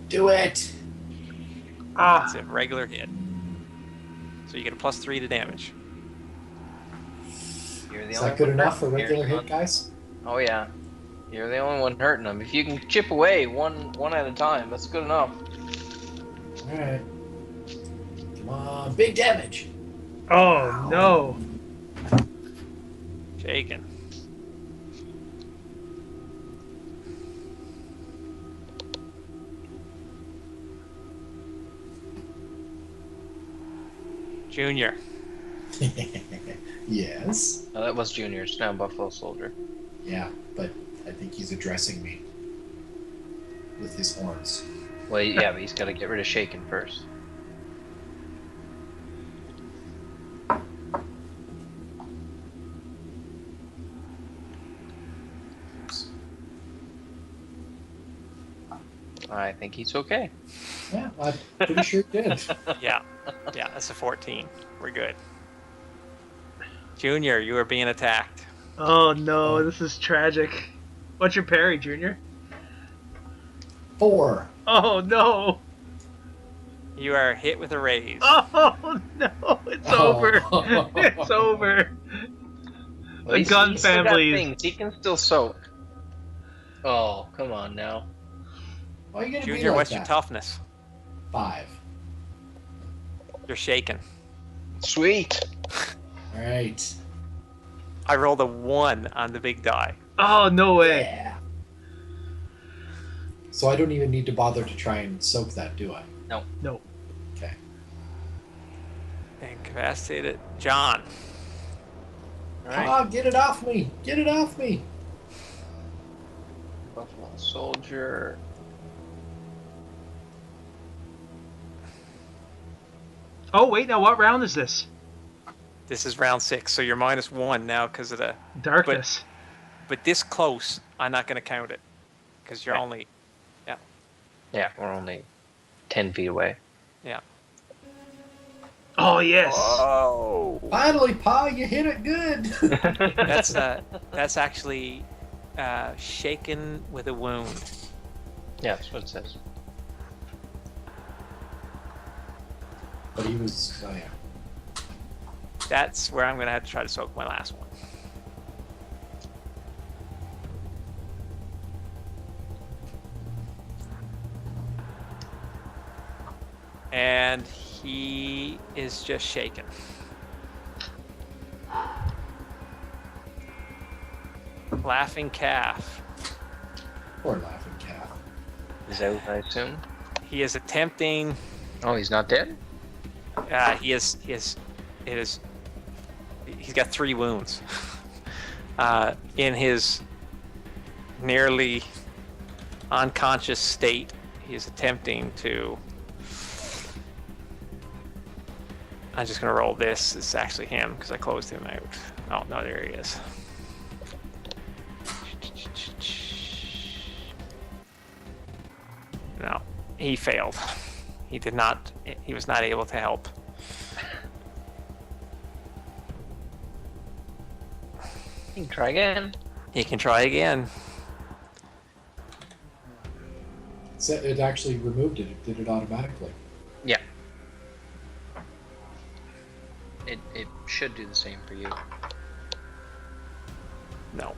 D: Do it.
A: It's a regular hit. So you get a +3 to damage.
C: You're the
D: Is
C: only
D: that good
C: one
D: enough for
C: hurting.
D: regular hit, guys?
C: Oh yeah. You're the only one hurting them. If you can chip away one at a time, that's good enough.
D: Alright. Come on. Big damage.
B: Oh no.
A: Shaken. Junior.
D: Yes.
C: Oh, that was Junior's. Now Buffalo Soldier.
D: Yeah, but I think he's addressing me with his horns.
C: Well, yeah, but he's got to get rid of Shaken first. I think he's okay.
D: Yeah, I'm pretty sure he did.
A: Yeah, that's a 14. We're good. Junior, you are being attacked.
B: Oh no, this is tragic. What's your parry, Junior?
D: 4.
B: Oh no.
A: You are hit with a raise.
B: Oh no, it's over. It's over.
C: Well,
B: The gun
C: he's still got
B: family is-
C: things. He can still soak. Oh, come on now.
D: Why are you gonna be
A: Junior,
D: like
A: what's
D: that?
A: your toughness?
D: 5.
A: You're shaken.
C: Sweet.
D: Alright.
A: I rolled a 1 on the big die.
B: Oh no way.
D: Yeah. So I don't even need to bother to try and soak that, do I?
B: No.
D: Okay.
A: Incapacitated. John.
C: All right.
D: Ah, get it off me! Get it off me!
C: Buffalo Soldier.
B: Oh wait, now what round is this?
A: This is round 6, so you're -1 now because of the.
B: Darkness.
A: But this close, I'm not going to count it because you're
C: Right.
A: only.
C: Yeah, we're only 10 feet away.
A: Yeah.
B: Oh yes.
A: Oh.
D: Finally, Pa, you hit it good!
A: That's actually shaken with a wound.
C: Yeah, that's what it says.
D: But he was... Oh, yeah.
A: That's where I'm going to have to try to soak my last one. And he is just shaken. Laughing Calf.
D: Poor laughing calf.
C: Is out, I assume?
A: He is attempting.
C: Oh, he's not dead?
A: He's got 3 wounds. In his nearly unconscious state, he is attempting to. I'm just gonna roll this. It's actually him because I closed him out. Oh no, there he is. No, he failed. He did not. He was not able to help.
C: You can try again.
A: He can try again.
D: So it actually removed it. It did it automatically.
C: Yeah. It should do the same for you.
A: No,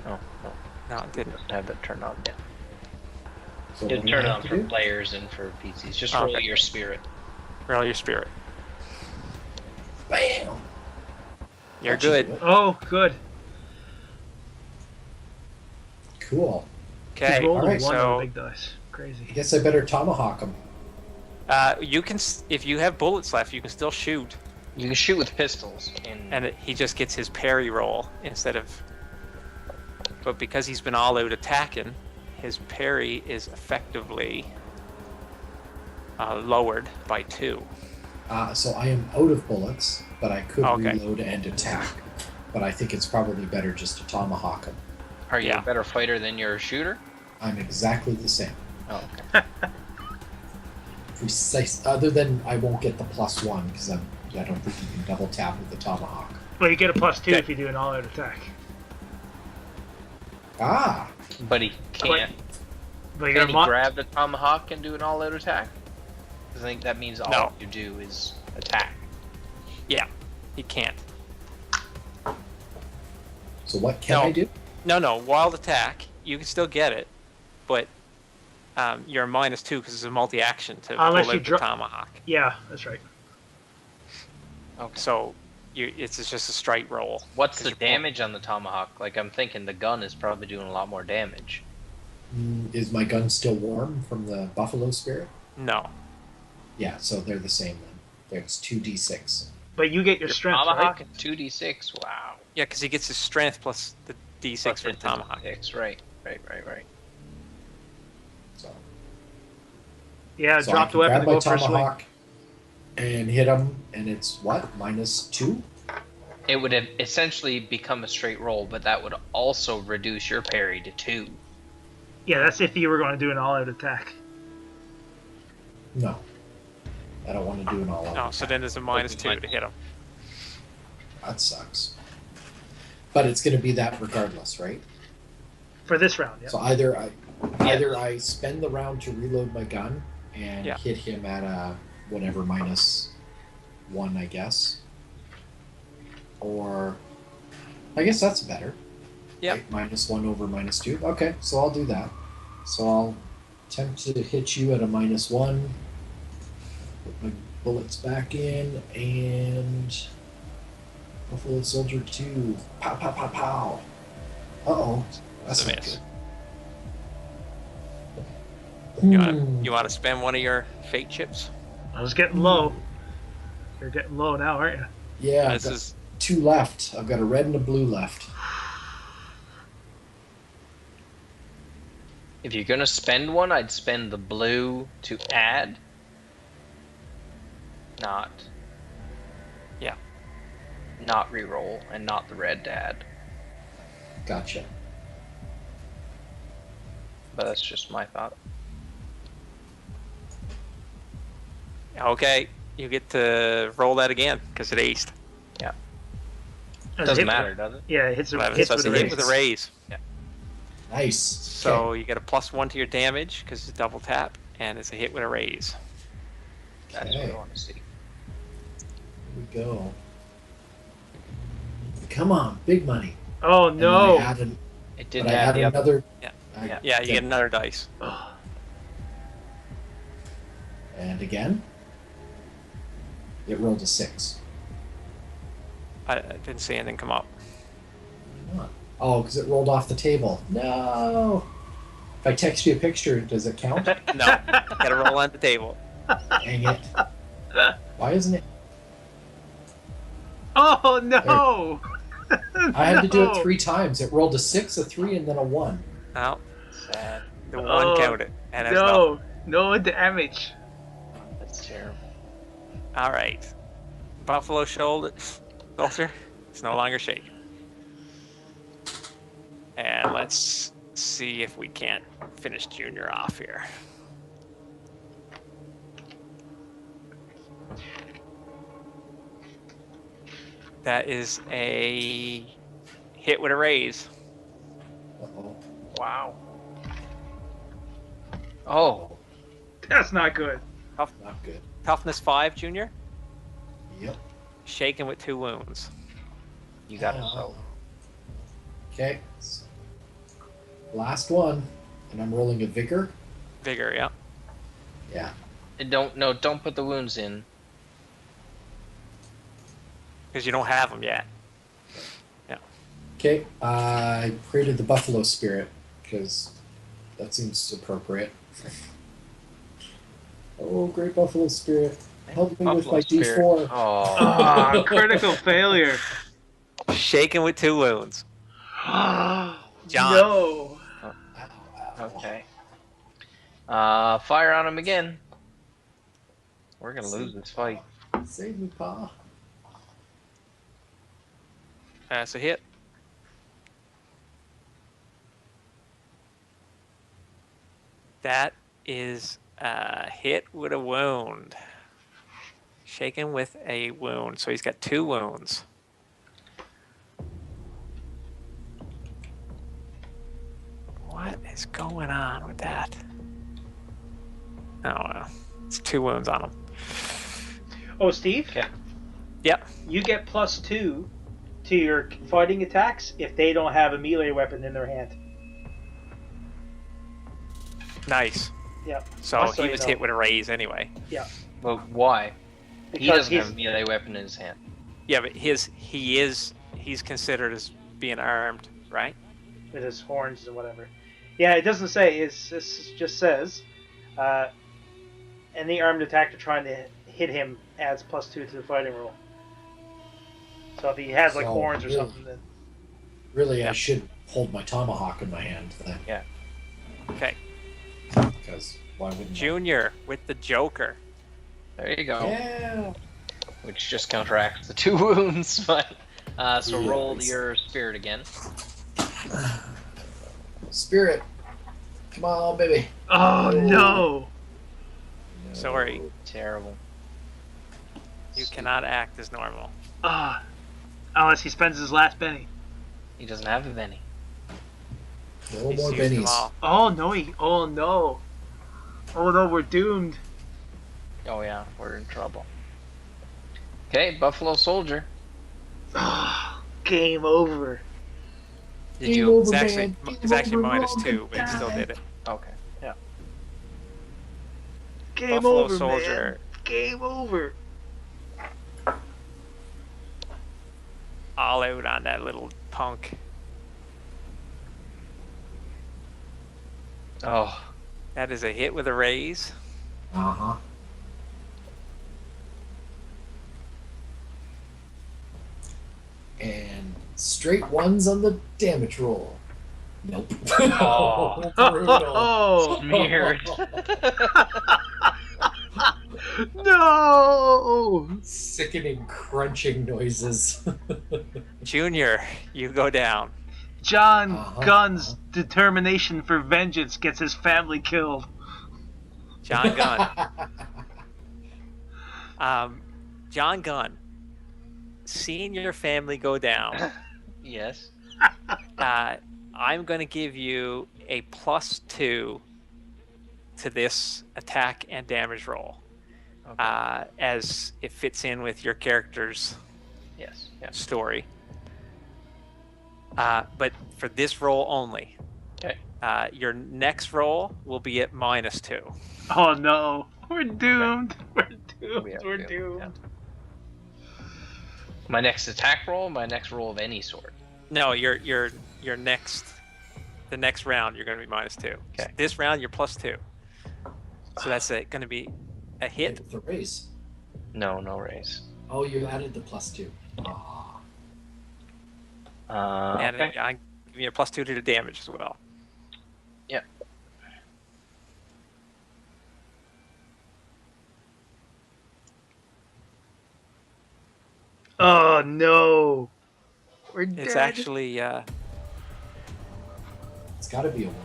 C: Oh, no.
A: no, it didn't.
C: Doesn't have that turned on yet.
D: So
C: Didn't
D: what do I
C: turn it
D: have
C: on
D: to
C: for
D: do?
C: players and for PCs. Just
A: Okay.
C: roll your spirit.
A: Roll your spirit.
D: Bam!
A: You're
D: That should
A: good.
D: do it.
B: Oh good.
D: Cool.
B: He's
A: Okay.
B: rolled a
D: alright,
B: 1 on
A: so-
B: the big dice. Crazy.
D: I guess I better tomahawk him.
A: You can, if you have bullets left, you can still shoot,
C: You can shoot with pistols.
A: and he just gets his parry roll instead of. But because he's been all out attacking, his parry is effectively lowered by 2.
D: So I am out of bullets, but I could
A: Okay.
D: reload and attack. But I think it's probably better just to tomahawk him.
C: Are you
A: Yeah.
C: a better fighter than you're a shooter?
D: I'm exactly the same.
C: Oh, okay.
D: Precise. Other than I won't get the +1 because I don't think you can double tap with the tomahawk.
B: Well, you get a +2
A: Okay.
B: if you do an all-out attack.
D: Ah,
C: But he can't.
B: But you
C: Can
B: got
C: he grab the tomahawk and do an all-out attack? 'Cause I think that means all
A: No.
C: you do is attack.
A: Yeah, he can't.
D: so what can
A: No.
D: I do?
A: No, wild attack. You can still get it, but you're -2 because it's a multi-action to
B: Unless
A: pull
B: you
A: out
B: dro-
A: the tomahawk.
B: Yeah, that's right.
C: Okay.
A: So it's just a straight roll.
C: What's
A: 'Cause
C: the
A: you're pull-
C: damage on the tomahawk? Like, I'm thinking the gun is probably doing a lot more damage.
D: Is my gun still warm from the buffalo spirit?
A: No.
D: Yeah, so they're the same then. There's 2d6.
B: But you get your strength,
C: tomahawk
B: right?
C: and 2d6. Wow.
A: Yeah, because he gets his strength plus the D6 for the tomahawk.
C: D6. Right.
D: So,
B: Yeah,
D: so
B: drop
D: I
B: the
D: can
B: weapon
D: grab
B: and
D: my
B: go for a swing.
D: tomahawk and hit him, and it's what? -2?
C: It would have essentially become a straight roll, but that would also reduce your parry to 2.
B: Yeah, that's if you were going to do an all-out attack.
D: No. I don't want to do an all-out.
A: No, so then there's a -2 to hit him.
D: That sucks. But it's going to be that regardless, right?
B: For this round, yeah.
D: So either I spend the round to reload my gun and
A: Yeah.
D: hit him at a whatever -1, I guess, or I guess that's better.
A: Yep.
D: Right? -1 over -2. Okay, so I'll do that. So I'll attempt to hit you at a -1. Put my bullets back in and Buffalo Soldier 2. Pow pow pow pow. Uh-oh. That's
A: It's a
D: not
A: miss.
D: good.
A: You want to spend one of your fate chips?
B: I was getting low. You're getting low now, aren't you?
D: Yeah, I've
A: This
D: got
A: is
D: 2 left. I've got a red and a blue left.
C: If you're gonna spend one, I'd spend the blue to add. Not.
A: Yeah.
C: Not reroll, and not the red to add.
D: Gotcha.
C: But that's just my thought.
A: okay. You get to roll that again because it aced.
B: Does
C: Doesn't
B: hit with-
C: matter, does it?
B: Yeah, it hits,
A: So
B: hits
A: it's
B: with
A: a
B: a
A: hit with
B: raise.
A: a raise.
D: Nice.
A: So you get a +1 to your damage because it's double tap, and it's a hit with a raise.
C: That's what
D: Okay.
C: I want to see.
D: Here we go. Come on, big money.
B: Oh,
D: And
B: no.
D: then I add,
C: It
D: but
C: didn't
D: I
C: add
D: add
C: the other.
D: another.
A: Yeah.
D: I
A: Yeah, you get another dice.
D: And again. It rolled a 6.
A: I didn't see anything come up.
D: Why not? Oh, because it rolled off the table. No. If I text you a picture, does it count?
A: No, gotta roll on the table.
D: Dang it. Why isn't it?
B: Oh, no.
D: I had to do it
B: No.
D: 3 times. It rolled a 6, a 3, and then a 1.
A: No,
C: Sad.
A: the one
B: Oh,
A: counted. And there's no.
B: No damage.
C: That's terrible.
A: All right. Buffalo Soldier. It's no longer shaking. And let's see if we can't finish Junior off here. That is a hit with a raise.
D: Uh-oh.
C: Wow. Oh,
B: That's not good.
D: Not good.
A: Toughness 5, Junior.
D: Yep.
A: Shaken with 2 wounds.
C: you got it. So
D: Okay. Last one. And I'm rolling a vigor.
A: Vigor, yeah.
D: Yeah.
C: And don't put the wounds in.
A: Because you don't have them yet.
D: Okay. I created the buffalo spirit because that seems appropriate. Oh, Great Buffalo Spirit. Help me with
C: Buffalo
D: my
C: Spirit.
D: D4.
C: Oh.
B: Critical failure.
A: Shaken with 2 wounds. John.
B: No.
D: Ow, ow.
C: Okay. Fire on him again. We're gonna lose this fight.
D: Save me, Pa.
A: That's a hit. That is a hit with a wound. Shaken with a wound. So he's got 2 wounds. What is going on with that? Oh, well. It's 2 wounds on him.
B: Oh, Steve?
C: Okay.
A: Yep.
B: You get +2 to your fighting attacks if they don't have a melee weapon in their hand.
A: Nice.
B: Yeah.
A: So
B: Just so
A: he
B: you
A: was
B: know.
A: hit with a raise anyway.
C: But why? He
B: Because
C: doesn't have a melee weapon in his hand.
A: Yeah, but he's considered as being armed, right?
B: with his horns and whatever. Yeah, it doesn't say. It just says any armed attacker trying to hit him adds +2 to the fighting roll. So if he has like
D: So,
B: horns or
D: really-
B: something, then
D: Really,
A: Yeah.
D: I should hold my tomahawk in my hand then,
A: Okay.
D: because why wouldn't I?
A: Junior with the Joker.
C: There you go.
D: Yeah.
C: Which just counteracts the 2 wounds. But so
D: Yeah,
C: roll
D: it's-
C: your spirit again.
D: Spirit, come on, baby.
B: oh no!
A: Sorry,
C: Terrible.
A: you cannot act as normal.
B: Unless he spends his last penny.
C: He doesn't have a penny.
D: No
A: He's
D: more
A: used them
D: bennies.
A: all.
B: Oh no! Oh no! Oh no! We're doomed.
C: Oh yeah, we're in trouble. Okay, Buffalo Soldier.
B: Game over.
A: Did
D: Game
A: you?
D: over,
A: It's actually
D: man.
A: it's actually
D: Game over,
A: -2, but he still
D: die.
A: did it.
C: Okay. Yeah.
B: Game
A: Buffalo
B: over,
A: Soldier.
B: man. Game over.
A: All out on that little punk.
C: Oh.
A: That is a hit with a raise.
D: Uh-huh. And straight ones on the damage roll. Nope.
C: Oh.
D: Brutal.
B: Oh
C: Smeared.
B: no!
D: Sickening crunching noises.
A: Junior, you go down.
B: John
D: Uh-huh.
B: Gunn's determination for vengeance gets his family killed.
A: John Gunn. John Gunn. Seeing your family go down,
C: Yes.
A: I'm going to give you a +2 to this attack and damage roll,
C: Okay.
A: as it fits in with your character's
C: Yes. Yes.
A: story. But for this roll only.
C: Okay.
A: Your next roll will be at -2.
B: Oh no! We're doomed. We're doomed.
C: We are
B: We're
C: doomed,
B: doomed.
C: yeah. My next attack roll, my next roll of any sort.
A: No, your next, the next round you're going to be -2.
C: Okay.
A: This round you're +2. So that's going to be a hit.
D: With the raise.
C: No, no raise.
D: Oh, you added the +2. Ah.
A: And
C: Okay.
A: I'm giving you a +2 to the damage as well.
C: Yep.
B: Oh no! We're dead.
A: It's actually
D: It's got to be a wound.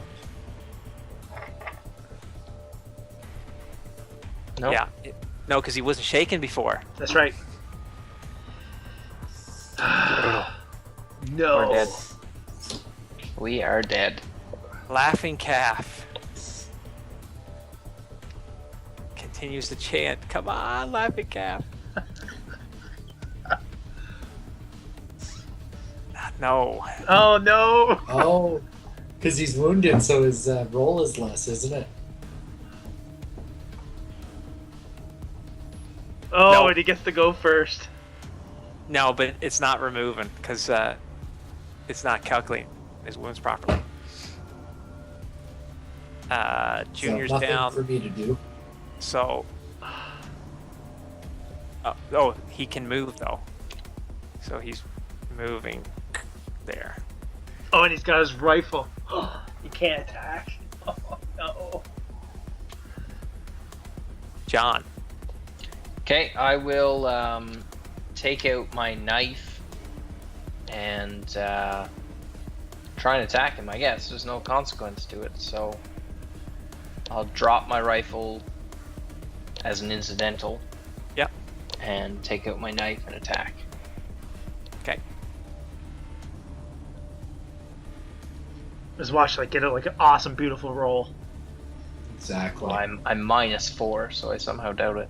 C: Nope.
A: yeah. No, because he wasn't shaken before.
B: That's right. No.
C: We're dead. We are dead.
A: Laughing Calf continues to chant, "Come on, Laughing Calf." No.
B: Oh no!
D: Oh, because he's wounded, so his roll is less, isn't it?
B: Oh,
A: No.
B: and he gets to go first.
A: No, but it's not removing because it's not calculating his wounds properly. Junior's
D: so nothing
A: down.
D: for me to do.
A: So, oh, he can move though. So he's moving there.
B: Oh, and he's got his rifle. He can't attack. Oh, no.
A: John.
C: Okay, I will take out my knife and try and attack him. I guess there's no consequence to it, so I'll drop my rifle as an incidental.
A: Yep.
C: And take out my knife and attack.
A: Okay.
B: Just watch get an awesome, beautiful roll.
D: Exactly.
C: Well, I'm -4, so I somehow doubt it.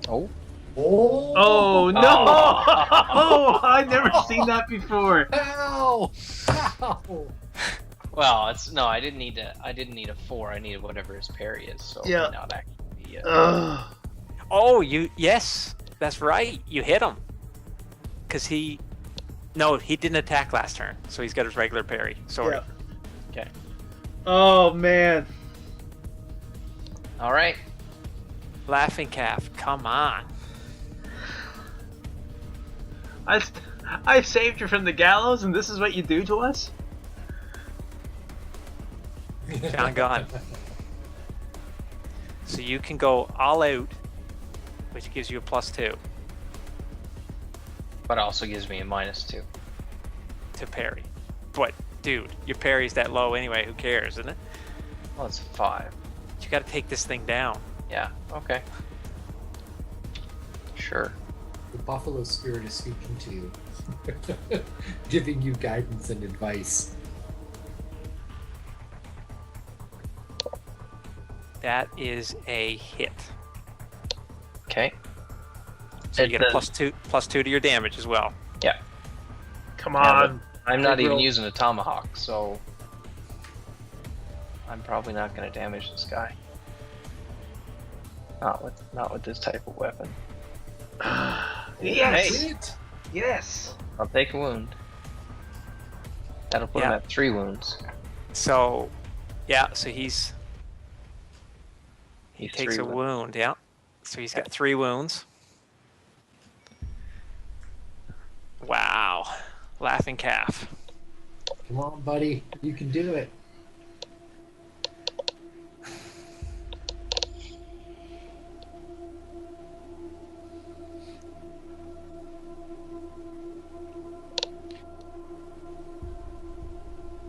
C: Oh.
B: Oh no! Oh, I've never seen that before.
D: Ow! Ow!
C: Well, it's no. I didn't need a 4. I needed whatever his parry is. So
B: Yeah.
C: not actually.
A: Oh, yes, that's right. You hit him. Cause he didn't attack last turn, so he's got his regular parry. Sorry.
B: Yeah.
C: Okay.
B: Oh man.
C: All right.
A: Laughing Calf, come on.
B: I saved you from the gallows, and this is what you do to us?
A: John gone. So you can go all out, which gives you a +2
C: But also gives me a -2.
A: to parry. But dude, your parry's that low anyway. Who cares, isn't it?
C: Well, it's 5.
A: You got to take this thing down.
C: Yeah. Okay. Sure.
D: The buffalo spirit is speaking to you, giving you guidance and advice.
A: That is a hit.
C: Okay.
A: So you get a +2 to your damage as well.
C: Yeah.
B: Come
C: Yeah,
B: on.
C: I'm not
B: Big
C: even
B: roll.
C: using a tomahawk, so I'm probably not going to damage this guy. Not with this type of weapon.
B: Yes.
C: Hey.
B: Yes.
C: I'll take a wound. That'll put him
A: Yeah.
C: at 3 wounds.
A: So, yeah. So he
C: He's
A: takes
C: 3
A: a
C: wounds.
A: wound. Yeah. So he's got 3 wounds. Wow. Laughing Calf.
D: Come on, buddy. You can do it.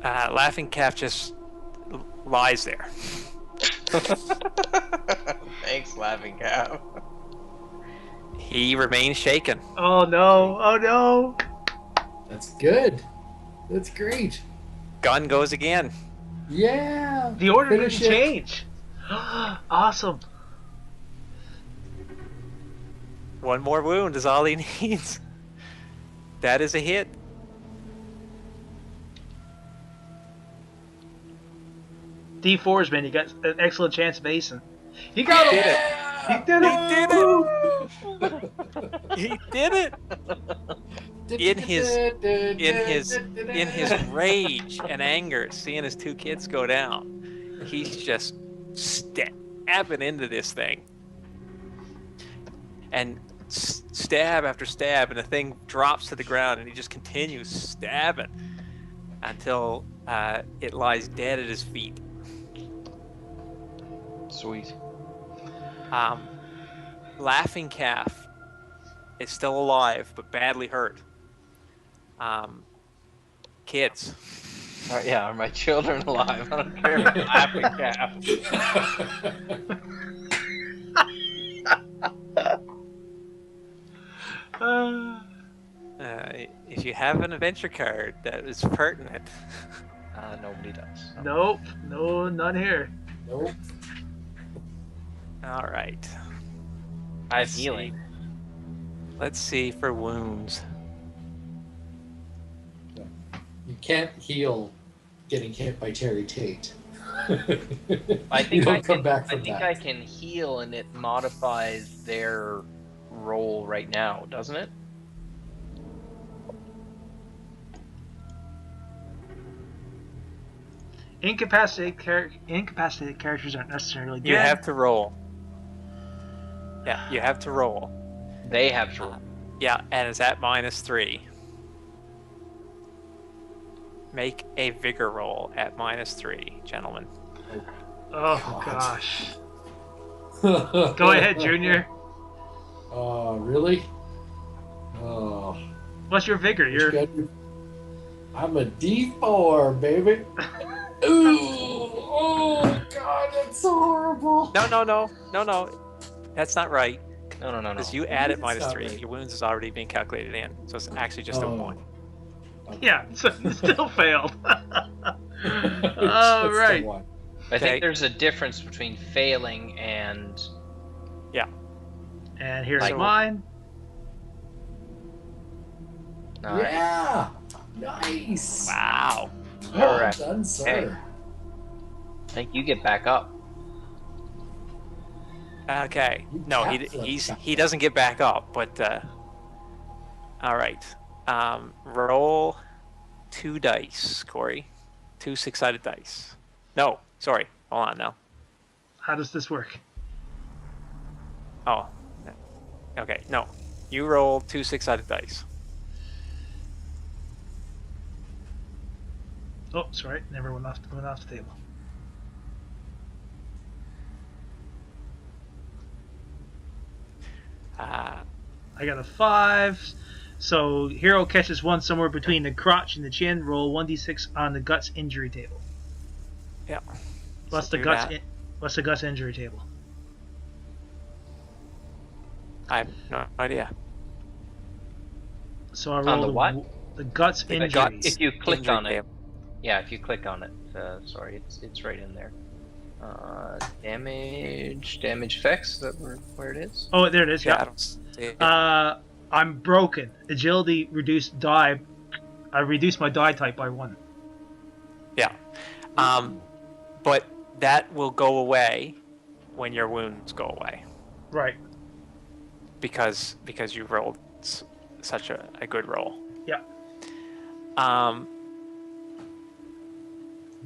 A: Laughing Calf just lies there.
C: Thanks, Laughing Cow.
A: He remains shaken.
B: Oh no. Oh no.
D: That's good. That's great.
A: Gun goes again.
D: Yeah.
B: The order
D: Finish
B: didn't
D: it.
B: change. Awesome.
A: 1 more wound is all he needs. That is a hit.
B: D4's man, you got an excellent chance of acing. He got
A: Did
B: him.
A: it.
B: He did it.
A: He did it. In his rage and anger, seeing his 2 kids go down, he's just stabbing into this thing, and stab after stab, and the thing drops to the ground, and he just continues stabbing until it lies dead at his feet.
C: Sweet.
A: Laughing Calf is still alive, but badly hurt. Kids.
C: Yeah, are my children alive? I don't care about Laughing Cow.
A: If you have an adventure card that is pertinent.
C: Nobody does.
B: Nope. No, none here.
D: Nope.
A: All right.
C: I have
A: Let's
C: healing.
A: see. Let's see for wounds.
D: You can't heal getting hit by Terry Tate.
C: I
D: You
C: think
D: don't
C: I
D: come
C: can.
D: back
C: I
D: from
C: think
D: that.
C: I can heal, and it modifies their roll right now, doesn't it?
B: Incapacitated characters aren't necessarily good.
A: You have to roll. Yeah, you have to roll.
C: They have to.
A: Yeah, and it's at -3. Make a vigor roll at -3, gentlemen.
B: Oh gosh. Go ahead, Junior.
D: Oh, really? Oh.
B: What's your vigor?
D: I'm a D4, baby. Ooh, oh God, that's so horrible.
A: No. That's not right.
C: No.
A: Because you added
D: It's not
A: -3.
D: right.
A: Your wounds is already being calculated in, so it's actually just a 1.
B: Yeah, so you still failed.
D: Just
B: All
D: the
B: right.
D: one.
C: I
A: Okay.
C: think there's a difference between failing and.
B: And here's
C: Like-
B: mine.
D: Yeah, nice.
A: Wow.
D: Well
C: Correct.
D: done, sir.
C: Okay. I think you get back up.
A: Okay.
D: You
A: No,
D: Catholic.
A: he doesn't get back up, but all right. Roll 2 dice, Corey. 2 6-sided dice. No, sorry. Hold on now.
B: How does this work?
A: Oh. Okay, no. You roll 2 6-sided dice.
B: Oh, sorry, never went off the table. I got a 5. So hero catches one somewhere between the crotch and the chin. Roll 1d6 on the guts injury table.
A: Yeah.
B: What's
A: So
B: the
A: do
B: guts?
A: that.
B: What's the guts injury table?
A: I have no idea.
B: So I
C: On
B: rolled
C: the what?
B: The guts
C: The
B: injury.
C: guts. If you click
A: Injury
C: on it.
A: table.
C: Yeah, if you click on it. Sorry, it's right in there. Damage effects. Is that where it is?
B: Oh, there it is.
A: Yeah, I
B: Yeah.
A: don't see it.
B: I'm broken. Agility reduced die. I reduced my die type by 1.
A: Yeah. But that will go away when your wounds go away
B: Right.
A: because you rolled such a good roll.
B: Yeah.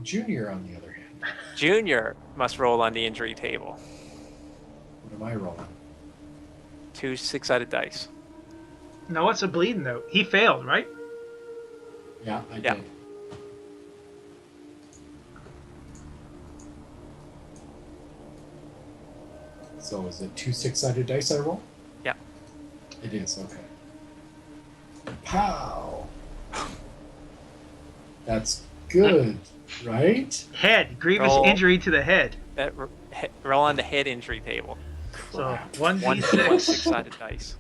D: Junior, on the other hand,
A: Junior must roll on the injury table.
D: what am I rolling?
A: 2 6-sided dice.
B: Now what's a bleeding though? He failed, right?
D: Yeah, I
A: Yeah.
D: did. So is it 2 6-sided dice I roll?
A: Yeah.
D: It is, okay. Pow! That's good, right?
B: Head. Grievous
A: Roll.
B: injury to the head.
A: Roll on the head injury table.
B: So
D: Crap.
B: 1d6.
A: 1 6-sided dice.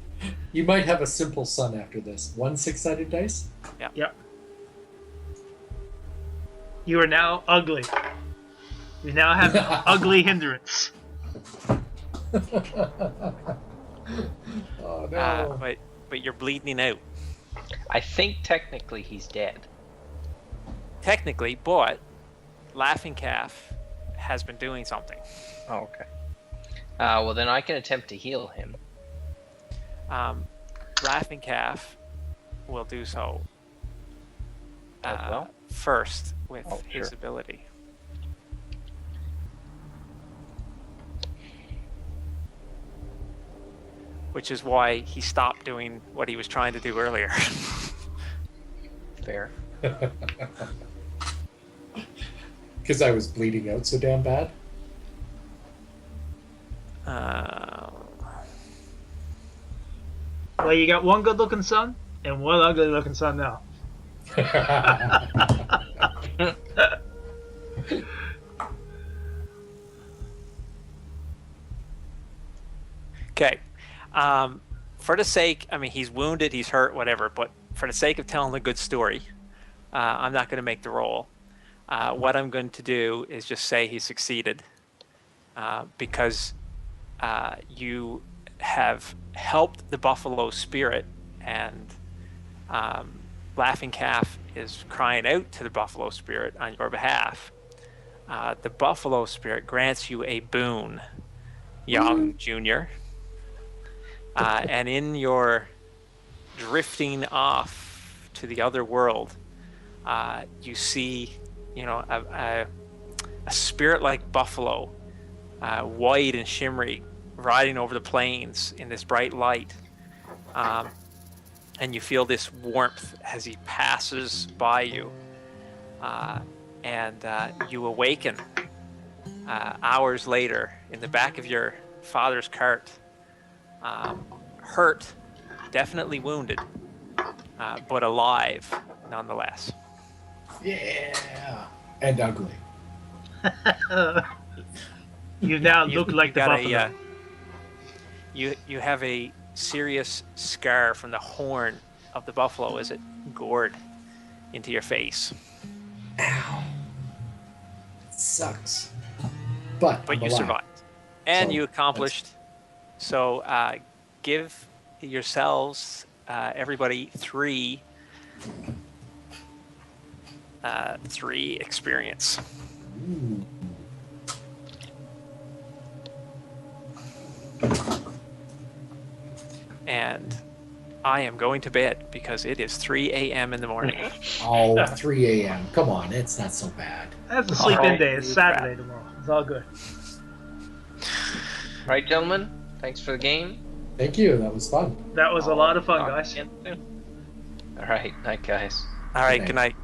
D: You might have a simple son after this. 1 6-sided dice?
B: Yep. You are now ugly. You now have an ugly hindrance.
D: Oh no.
A: But you're bleeding out.
C: I think technically he's dead.
A: Technically, but Laughing Calf has been doing something.
C: Oh, okay. Well, then I can attempt to heal him.
A: Laughing Calf will do so
C: As well?
A: first with
C: Oh,
A: his
C: sure.
A: ability. Which is why he stopped doing what he was trying to do earlier.
C: Fair.
D: Because I was bleeding out so damn bad.
B: Well, you got one good-looking son and one ugly-looking son now.
A: Okay. For the sake, I mean, he's wounded, he's hurt, whatever, but for the sake of telling a good story, I'm not going to make the roll. What I'm going to do is just say he succeeded because you have helped the buffalo spirit, and Laughing Calf is crying out to the buffalo spirit on your behalf. The buffalo spirit grants you a boon, young junior. And in your drifting off to the other world, you see, a a spirit-like buffalo, white and shimmery, riding over the plains in this bright light. And you feel this warmth as he passes by you. And you awaken hours later in the back of your father's cart, hurt, definitely wounded, but alive nonetheless.
D: Yeah. And ugly.
B: You now look like the buffalo.
A: You have a serious scar from the horn of the buffalo as it gored into your face.
D: Ow. It sucks. But I'm
A: you
D: alive.
A: survived. And
D: So,
A: you accomplished. So give yourselves, everybody, three experience.
D: Ooh.
A: And I am going to bed because it is 3 a.m. in the morning.
D: Oh, 3 a.m. Come on, it's not so bad.
B: That's a sleep-in day. It's Saturday tomorrow. It's all good.
C: Right, gentlemen? Thanks for the game.
D: Thank you. That was fun.
B: That was a lot of fun, guys.
C: All right, night, guys.
A: All right,
D: Good
A: good night.